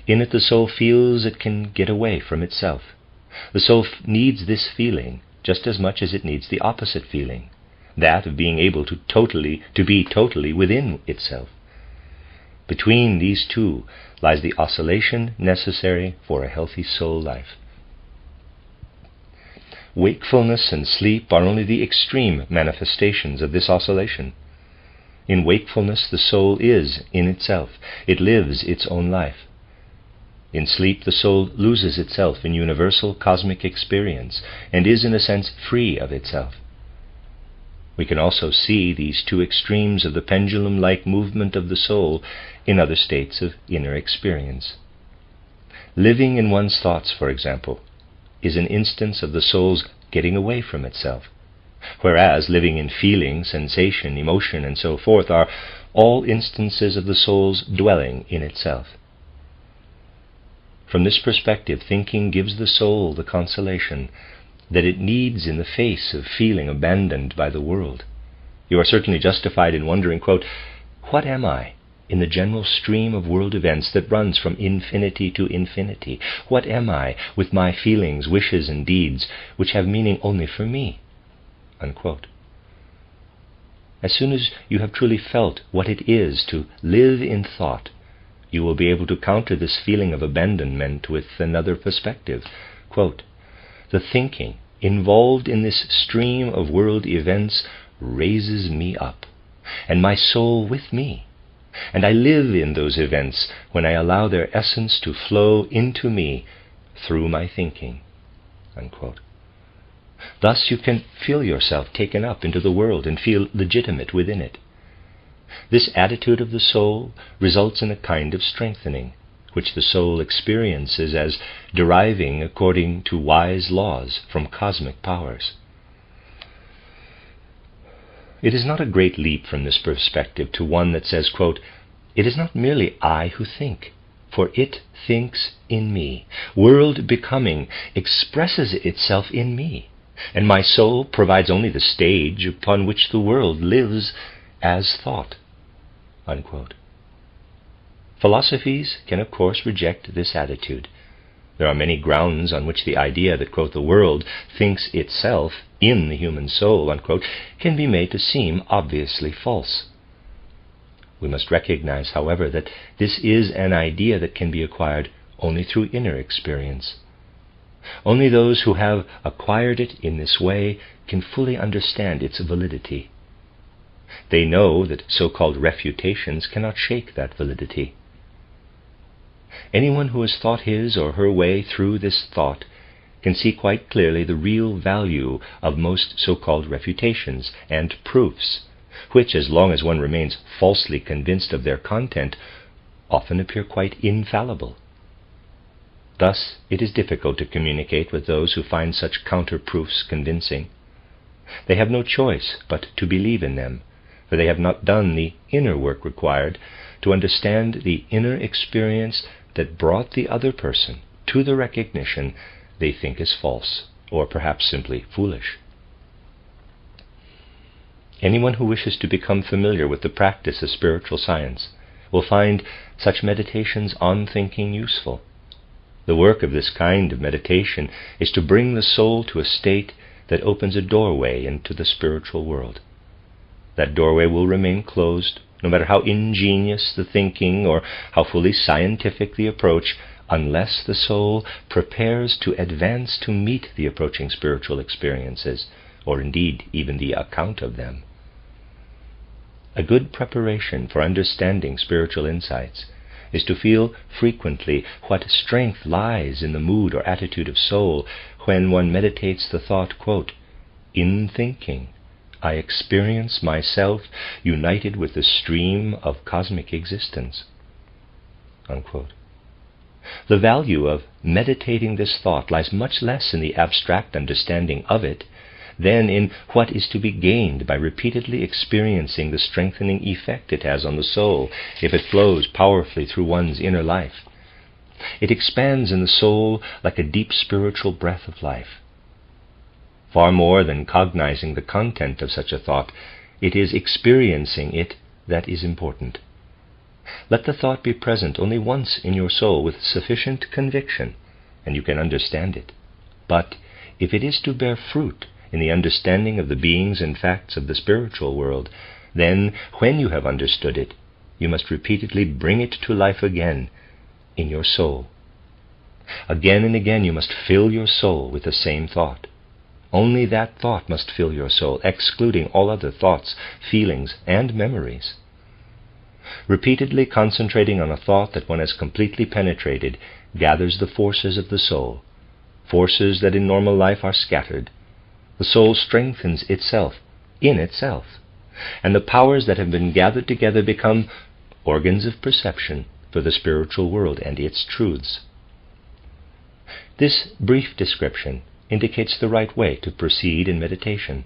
In it the soul feels it can get away from itself. The soul needs this feeling just as much as it needs the opposite feeling, that of being able to be totally within itself. Between these two lies the oscillation necessary for a healthy soul life. Wakefulness and sleep are only the extreme manifestations of this oscillation. In wakefulness the soul is in itself. It lives its own life. In sleep the soul loses itself in universal cosmic experience and is in a sense free of itself. We can also see these two extremes of the pendulum-like movement of the soul in other states of inner experience. Living in one's thoughts, for example, is an instance of the soul's getting away from itself, whereas living in feeling, sensation, emotion, and so forth are all instances of the soul's dwelling in itself. From this perspective, thinking gives the soul the consolation that it needs in the face of feeling abandoned by the world. You are certainly justified in wondering, quote, "What am I in the general stream of world events that runs from infinity to infinity? What am I with my feelings, wishes, and deeds, which have meaning only for me?" Unquote. As soon as you have truly felt what it is to live in thought, you will be able to counter this feeling of abandonment with another perspective. Quote, "The thinking involved in this stream of world events raises me up, and my soul with me, and I live in those events when I allow their essence to flow into me through my thinking." Unquote. Thus you can feel yourself taken up into the world and feel legitimate within it. This attitude of the soul results in a kind of strengthening, which the soul experiences as deriving according to wise laws from cosmic powers. It is not a great leap from this perspective to one that says, quote, "It is not merely I who think, for it thinks in me. World becoming expresses itself in me, and my soul provides only the stage upon which the world lives as thought." Unquote. Philosophies can, of course, reject this attitude. There are many grounds on which the idea that, quote, "the world thinks itself in the human soul," unquote, can be made to seem obviously false. We must recognize, however, that this is an idea that can be acquired only through inner experience. Only those who have acquired it in this way can fully understand its validity. They know that so-called refutations cannot shake that validity. Anyone who has thought his or her way through this thought can see quite clearly the real value of most so-called refutations and proofs, which, as long as one remains falsely convinced of their content, often appear quite infallible. Thus, it is difficult to communicate with those who find such counter-proofs convincing. They have no choice but to believe in them, for they have not done the inner work required to understand the inner experience that brought the other person to the recognition they think is false, or perhaps simply foolish. Anyone who wishes to become familiar with the practice of spiritual science will find such meditations on thinking useful. The work of this kind of meditation is to bring the soul to a state that opens a doorway into the spiritual world. That doorway will remain closed, no matter how ingenious the thinking or how fully scientific the approach, unless the soul prepares to advance to meet the approaching spiritual experiences, or indeed even the account of them. A good preparation for understanding spiritual insights is to feel frequently what strength lies in the mood or attitude of soul when one meditates the thought, quote, "In thinking, I experience myself united with the stream of cosmic existence," unquote. The value of meditating this thought lies much less in the abstract understanding of it than in what is to be gained by repeatedly experiencing the strengthening effect it has on the soul if it flows powerfully through one's inner life. It expands in the soul like a deep spiritual breath of life. Far more than cognizing the content of such a thought, it is experiencing it that is important. Let the thought be present only once in your soul with sufficient conviction, and you can understand it. But if it is to bear fruit in the understanding of the beings and facts of the spiritual world, then, when you have understood it, you must repeatedly bring it to life again in your soul. Again and again you must fill your soul with the same thought. Only that thought must fill your soul, excluding all other thoughts, feelings, and memories. Repeatedly concentrating on a thought that one has completely penetrated gathers the forces of the soul, forces that in normal life are scattered. The soul strengthens itself in itself, and the powers that have been gathered together become organs of perception for the spiritual world and its truths. This brief description indicates the right way to proceed in meditation.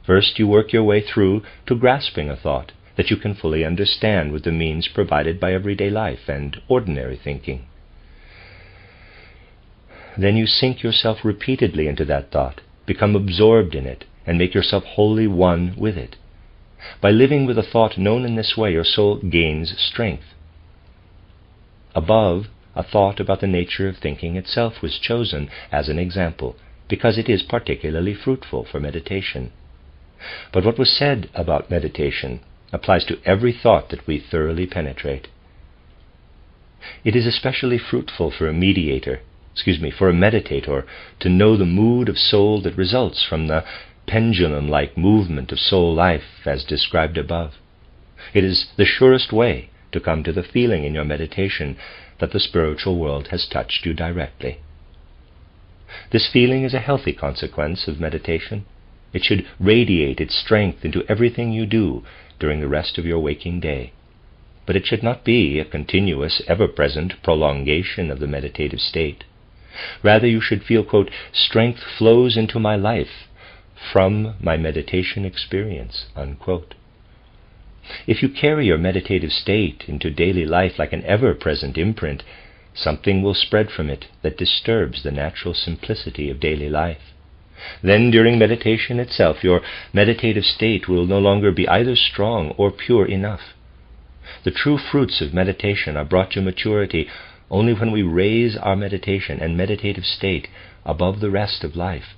First, you work your way through to grasping a thought that you can fully understand with the means provided by everyday life and ordinary thinking. Then you sink yourself repeatedly into that thought, become absorbed in it, and make yourself wholly one with it. By living with a thought known in this way, your soul gains strength. Above, a thought about the nature of thinking itself was chosen as an example, because it is particularly fruitful for meditation. But what was said about meditation applies to every thought that we thoroughly penetrate. It is especially fruitful for a meditator to know the mood of soul that results from the pendulum-like movement of soul life as described above. It is the surest way to come to the feeling in your meditation that the spiritual world has touched you directly. This feeling is a healthy consequence of meditation. It should radiate its strength into everything you do during the rest of your waking day. But it should not be a continuous, ever-present prolongation of the meditative state. Rather, you should feel, quote, "Strength flows into my life from my meditation experience," unquote. If you carry your meditative state into daily life like an ever-present imprint, something will spread from it that disturbs the natural simplicity of daily life. Then, during meditation itself, your meditative state will no longer be either strong or pure enough. The true fruits of meditation are brought to maturity only when we raise our meditation and meditative state above the rest of life.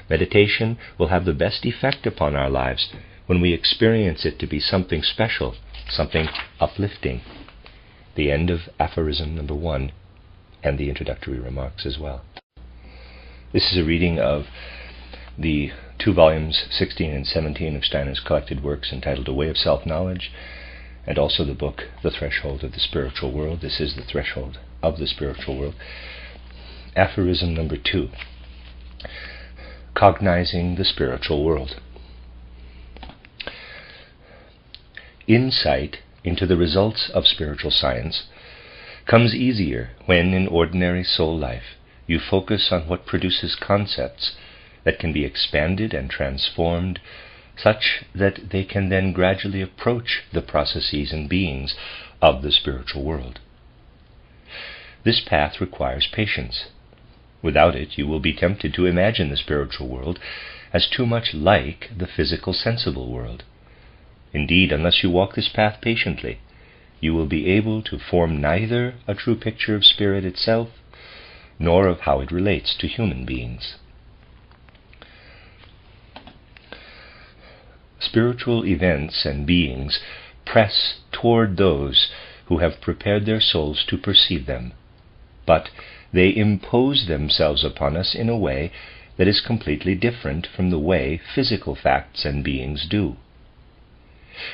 Meditation will have the best effect upon our lives when we experience it to be something special, something uplifting. The end of aphorism number 1 and the introductory remarks as well. This is a reading of the 2 volumes 16 and 17 of Steiner's collected works entitled A Way of Self-Knowledge, and also the book The Threshold of the Spiritual World. This is the threshold of the spiritual world. Aphorism number 2. Cognizing the spiritual world. Insight into the results of spiritual science comes easier when, in ordinary soul life, you focus on what produces concepts that can be expanded and transformed such that they can then gradually approach the processes and beings of the spiritual world. This path requires patience. Without it, you will be tempted to imagine the spiritual world as too much like the physical, sensible world. Indeed, unless you walk this path patiently, you will be able to form neither a true picture of spirit itself, nor of how it relates to human beings. Spiritual events and beings press toward those who have prepared their souls to perceive them, but they impose themselves upon us in a way that is completely different from the way physical facts and beings do.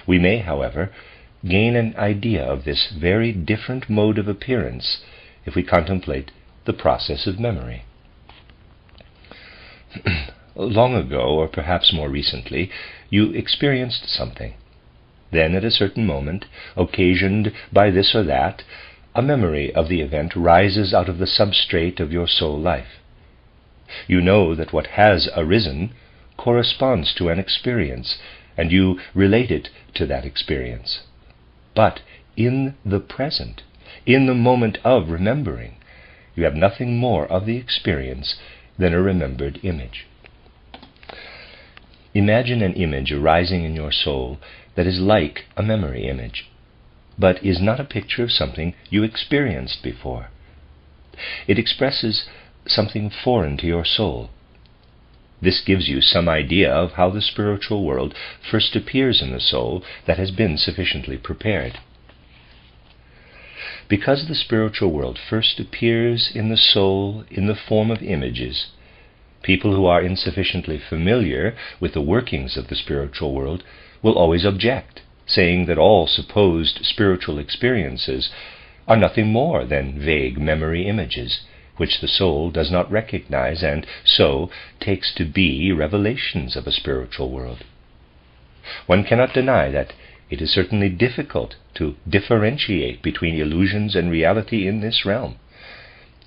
We may, however, gain an idea of this very different mode of appearance if we contemplate the process of memory. Long ago, or perhaps more recently, you experienced something. Then, at a certain moment, occasioned by this or that, a memory of the event rises out of the substrate of your soul life. You know that what has arisen corresponds to an experience, and you relate it to that experience. But in the present, in the moment of remembering, you have nothing more of the experience than a remembered image. Imagine an image arising in your soul that is like a memory image, but is not a picture of something you experienced before. It expresses something foreign to your soul. This gives you some idea of how the spiritual world first appears in the soul that has been sufficiently prepared. Because the spiritual world first appears in the soul in the form of images, people who are insufficiently familiar with the workings of the spiritual world will always object, saying that all supposed spiritual experiences are nothing more than vague memory images, which the soul does not recognize and so takes to be revelations of a spiritual world. One cannot deny that it is certainly difficult to differentiate between illusions and reality in this realm.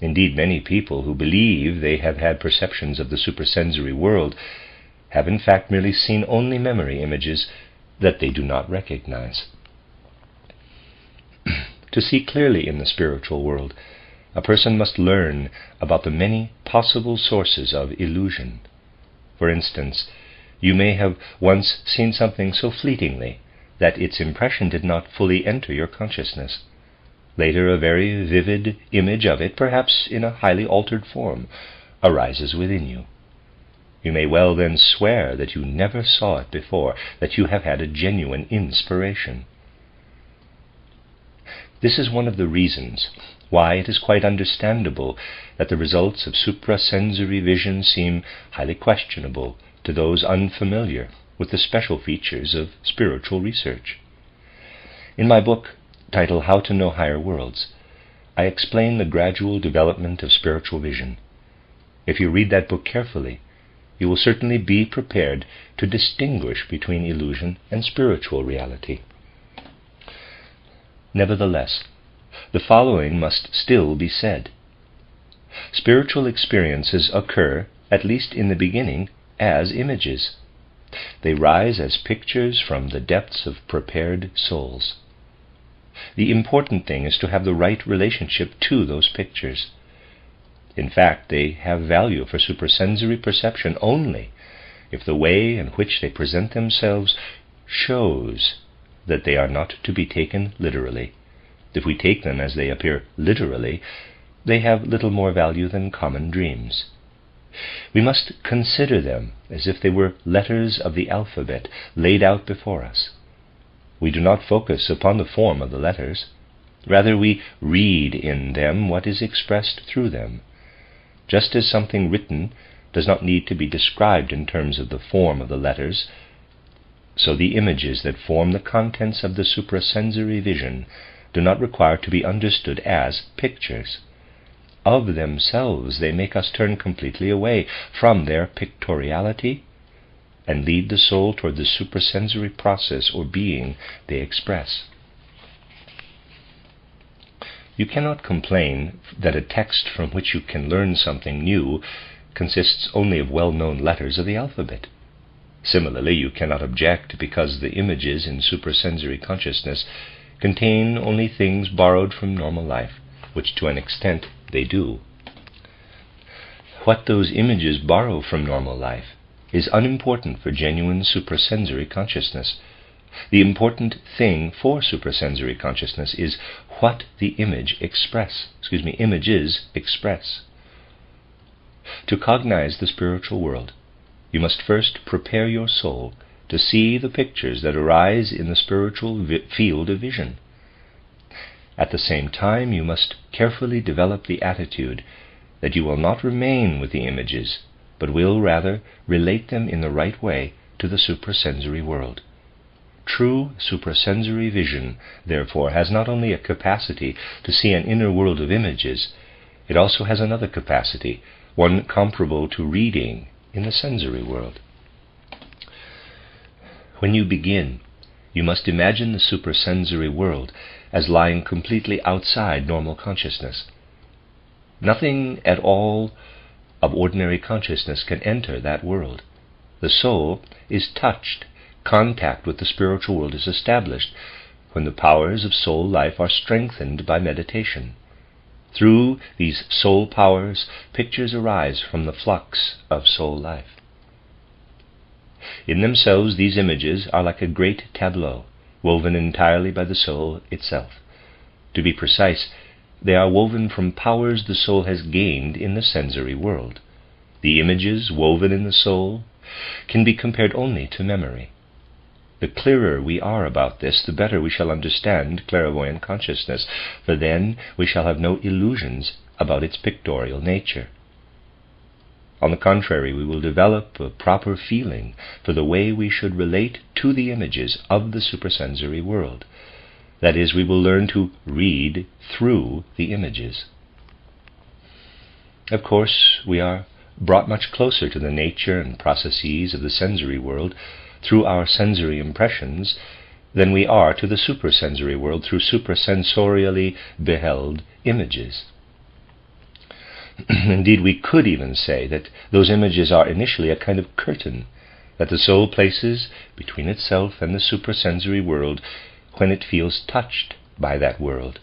Indeed, many people who believe they have had perceptions of the supersensory world have in fact merely seen only memory images that they do not recognize. To see clearly in the spiritual world, a person must learn about the many possible sources of illusion. For instance, you may have once seen something so fleetingly that its impression did not fully enter your consciousness. Later, a very vivid image of it, perhaps in a highly altered form, arises within you. You may well then swear that you never saw it before, that you have had a genuine inspiration. This is one of the reasons why it is quite understandable that the results of suprasensory vision seem highly questionable to those unfamiliar with the special features of spiritual research. In my book, titled How to Know Higher Worlds, I explain the gradual development of spiritual vision. If you read that book carefully, you will certainly be prepared to distinguish between illusion and spiritual reality. Nevertheless, the following must still be said. Spiritual experiences occur, at least in the beginning, as images. They rise as pictures from the depths of prepared souls. The important thing is to have the right relationship to those pictures. In fact, they have value for suprasensory perception only if the way in which they present themselves shows that they are not to be taken literally. If we take them as they appear literally, they have little more value than common dreams. We must consider them as if they were letters of the alphabet laid out before us. We do not focus upon the form of the letters. Rather, we read in them what is expressed through them. Just as something written does not need to be described in terms of the form of the letters, so the images that form the contents of the suprasensory vision do not require to be understood as pictures. Of themselves, they make us turn completely away from their pictoriality and lead the soul toward the suprasensory process or being they express. You cannot complain that a text from which you can learn something new consists only of well-known letters of the alphabet. Similarly, you cannot object because the images in suprasensory consciousness contain only things borrowed from normal life, which to an extent they do. What those images borrow from normal life is unimportant for genuine suprasensory consciousness. The important thing for suprasensory consciousness is what the images express. To cognize the spiritual world, you must first prepare your soul to see the pictures that arise in the spiritual field of vision. At the same time, you must carefully develop the attitude that you will not remain with the images, but will rather relate them in the right way to the suprasensory world. True suprasensory vision, therefore, has not only a capacity to see an inner world of images, it also has another capacity, one comparable to reading in the sensory world. When you begin, you must imagine the suprasensory world as lying completely outside normal consciousness. Nothing at all of ordinary consciousness can enter that world. The soul is touched, contact with the spiritual world is established when the powers of soul life are strengthened by meditation. Through these soul powers, pictures arise from the flux of soul life. In themselves, these images are like a great tableau, woven entirely by the soul itself. To be precise, they are woven from powers the soul has gained in the sensory world. The images woven in the soul can be compared only to memory. The clearer we are about this, the better we shall understand clairvoyant consciousness, for then we shall have no illusions about its pictorial nature. On the contrary, we will develop a proper feeling for the way we should relate to the images of the suprasensory world. That is, we will learn to read through the images. Of course, we are brought much closer to the nature and processes of the sensory world through our sensory impressions than we are to the suprasensory world through suprasensorially beheld images. Indeed, we could even say that those images are initially a kind of curtain that the soul places between itself and the suprasensory world when it feels touched by that world.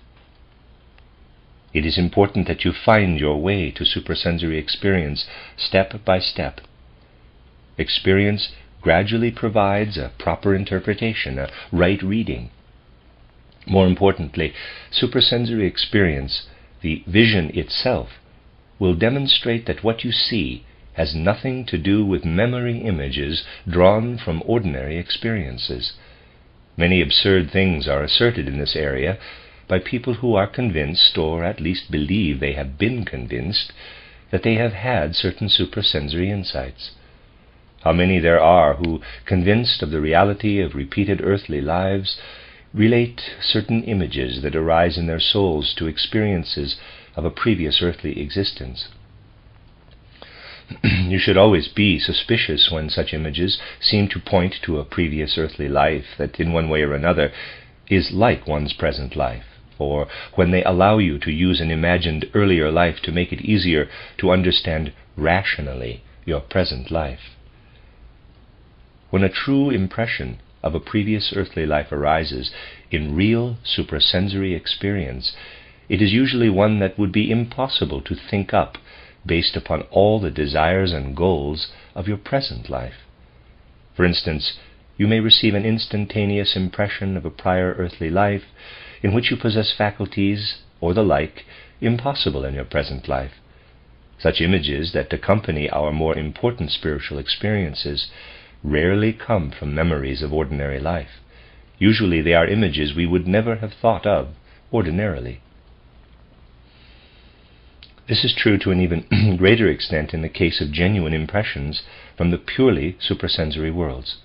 It is important that you find your way to suprasensory experience step by step. Experience gradually provides a proper interpretation, a right reading. More importantly, suprasensory experience, the vision itself, will demonstrate that what you see has nothing to do with memory images drawn from ordinary experiences. Many absurd things are asserted in this area by people who are convinced, or at least believe they have been convinced, that they have had certain suprasensory insights. How many there are who, convinced of the reality of repeated earthly lives, relate certain images that arise in their souls to experiences of a previous earthly existence. You should always be suspicious when such images seem to point to a previous earthly life that in one way or another is like one's present life, or when they allow you to use an imagined earlier life to make it easier to understand rationally your present life. When a true impression of a previous earthly life arises in real suprasensory experience, it is usually one that would be impossible to think up based upon all the desires and goals of your present life. For instance, you may receive an instantaneous impression of a prior earthly life in which you possess faculties or the like impossible in your present life. Such images that accompany our more important spiritual experiences rarely come from memories of ordinary life. Usually they are images we would never have thought of ordinarily. This is true to an even greater extent in the case of genuine impressions from the purely suprasensory worlds.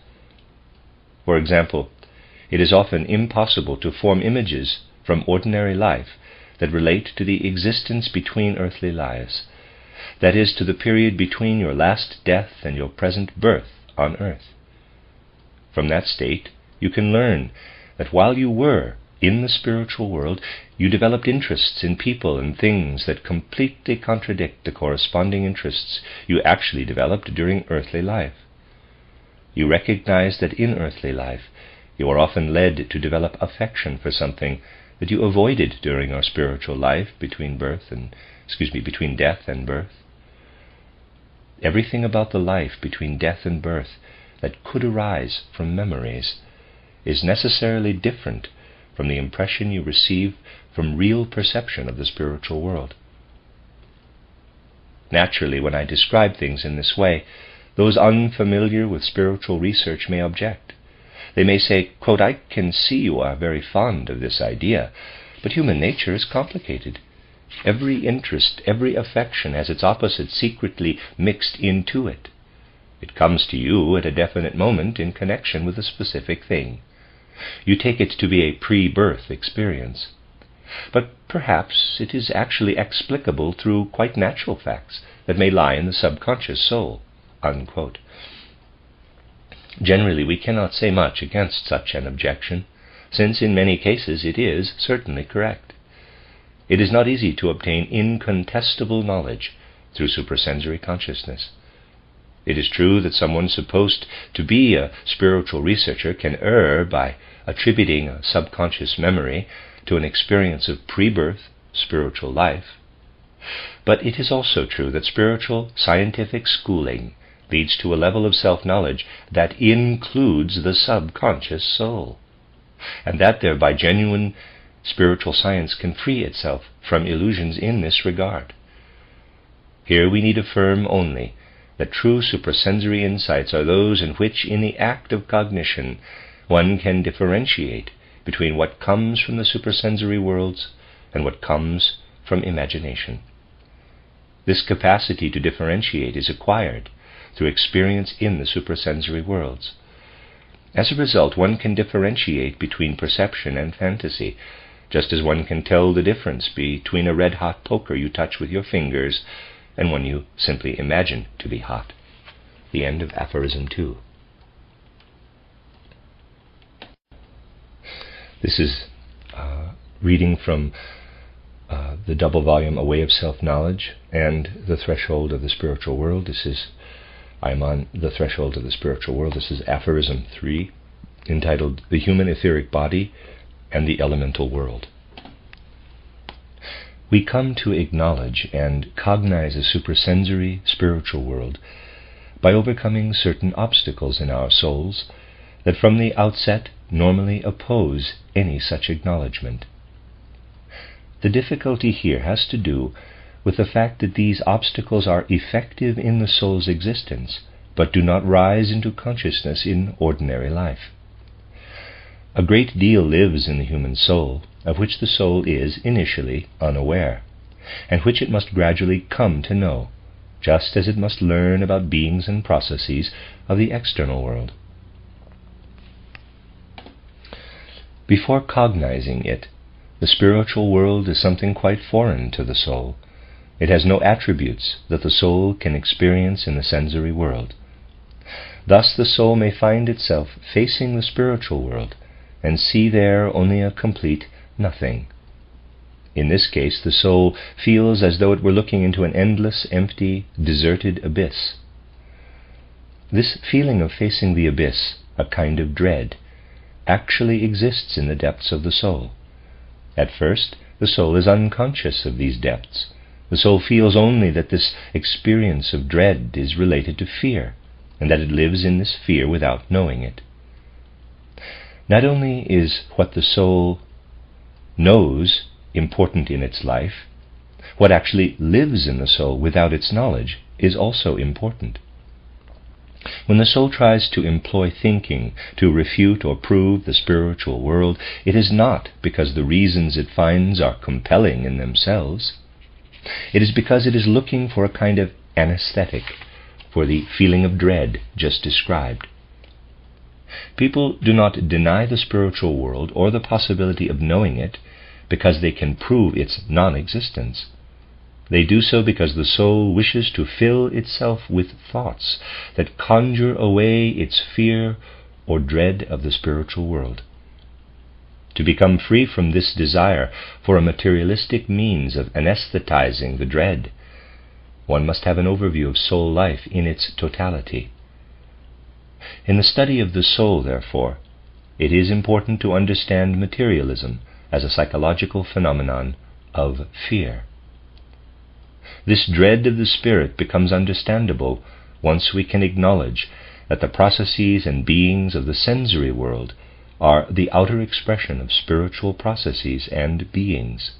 For example, it is often impossible to form images from ordinary life that relate to the existence between earthly lives, that is, to the period between your last death and your present birth on earth. From that state, you can learn that while you were in the spiritual world, you developed interests in people and things that completely contradict the corresponding interests you actually developed during earthly life. You recognize that in earthly life you are often led to develop affection for something that you avoided during your spiritual life between death and birth. Everything about the life between death and birth that could arise from memories is necessarily different from the impression you receive from real perception of the spiritual world. Naturally, when I describe things in this way, those unfamiliar with spiritual research may object. They may say, quote, "I can see you are very fond of this idea, but human nature is complicated. Every interest, every affection has its opposite secretly mixed into it. It comes to you at a definite moment in connection with a specific thing. You take it to be a pre-birth experience. But perhaps it is actually explicable through quite natural facts that may lie in the subconscious soul," unquote. Generally, we cannot say much against such an objection, since in many cases it is certainly correct. It is not easy to obtain incontestable knowledge through supersensory consciousness. It is true that someone supposed to be a spiritual researcher can err by attributing a subconscious memory to an experience of pre-birth spiritual life. But it is also true that spiritual scientific schooling leads to a level of self-knowledge that includes the subconscious soul, and that thereby genuine spiritual science can free itself from illusions in this regard. Here we need affirm only that true supersensory insights are those in which, in the act of cognition, one can differentiate between what comes from the supersensory worlds and what comes from imagination. This capacity to differentiate is acquired through experience in the supersensory worlds. As a result, one can differentiate between perception and fantasy, just as one can tell the difference between a red-hot poker you touch with your fingers and one you simply imagine to be hot. The end of aphorism 2. This is reading from the double volume A Way of Self-Knowledge and The Threshold of the Spiritual World. I am on The Threshold of the Spiritual World. This is aphorism 3, entitled The Human Etheric Body and the Elemental World. We come to acknowledge and cognize a supersensory spiritual world by overcoming certain obstacles in our souls that from the outset normally oppose any such acknowledgement. The difficulty here has to do with the fact that these obstacles are effective in the soul's existence, but do not rise into consciousness in ordinary life. A great deal lives in the human soul, of which the soul is initially unaware, and which it must gradually come to know, just as it must learn about beings and processes of the external world. Before cognizing it, the spiritual world is something quite foreign to the soul. It has no attributes that the soul can experience in the sensory world. Thus the soul may find itself facing the spiritual world and see there only a complete nothing. In this case, the soul feels as though it were looking into an endless, empty, deserted abyss. This feeling of facing the abyss, a kind of dread, actually exists in the depths of the soul. At first, the soul is unconscious of these depths. The soul feels only that this experience of dread is related to fear, and that it lives in this fear without knowing it. Not only is what the soul knows important in its life, what actually lives in the soul without its knowledge is also important. When the soul tries to employ thinking to refute or prove the spiritual world, it is not because the reasons it finds are compelling in themselves. It is because it is looking for a kind of anesthetic for the feeling of dread just described. People do not deny the spiritual world or the possibility of knowing it because they can prove its non-existence. They do so because the soul wishes to fill itself with thoughts that conjure away its fear or dread of the spiritual world. To become free from this desire for a materialistic means of anesthetizing the dread, one must have an overview of soul life in its totality. In the study of the soul, therefore, it is important to understand materialism as a psychological phenomenon of fear. This dread of the spirit becomes understandable once we can acknowledge that the processes and beings of the sensory world are the outer expression of spiritual processes and beings.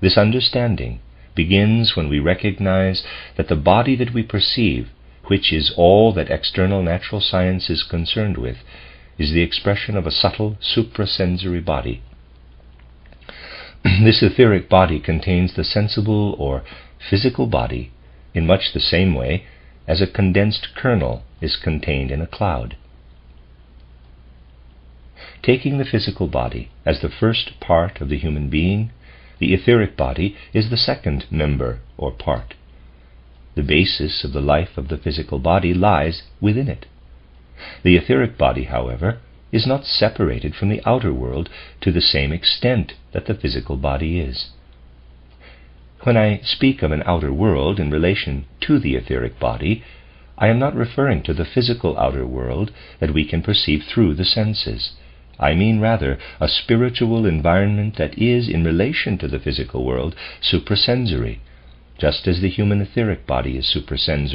This understanding begins when we recognize that the body that we perceive which is all that external natural science is concerned with, is the expression of a subtle suprasensory body. This etheric body contains the sensible or physical body in much the same way as a condensed kernel is contained in a cloud. Taking the physical body as the first part of the human being, the etheric body is the second member or part. The basis of the life of the physical body lies within it. The etheric body, however, is not separated from the outer world to the same extent that the physical body is. When I speak of an outer world in relation to the etheric body, I am not referring to the physical outer world that we can perceive through the senses. I mean rather a spiritual environment that is, in relation to the physical world, suprasensory, just as the human etheric body is suprasensory.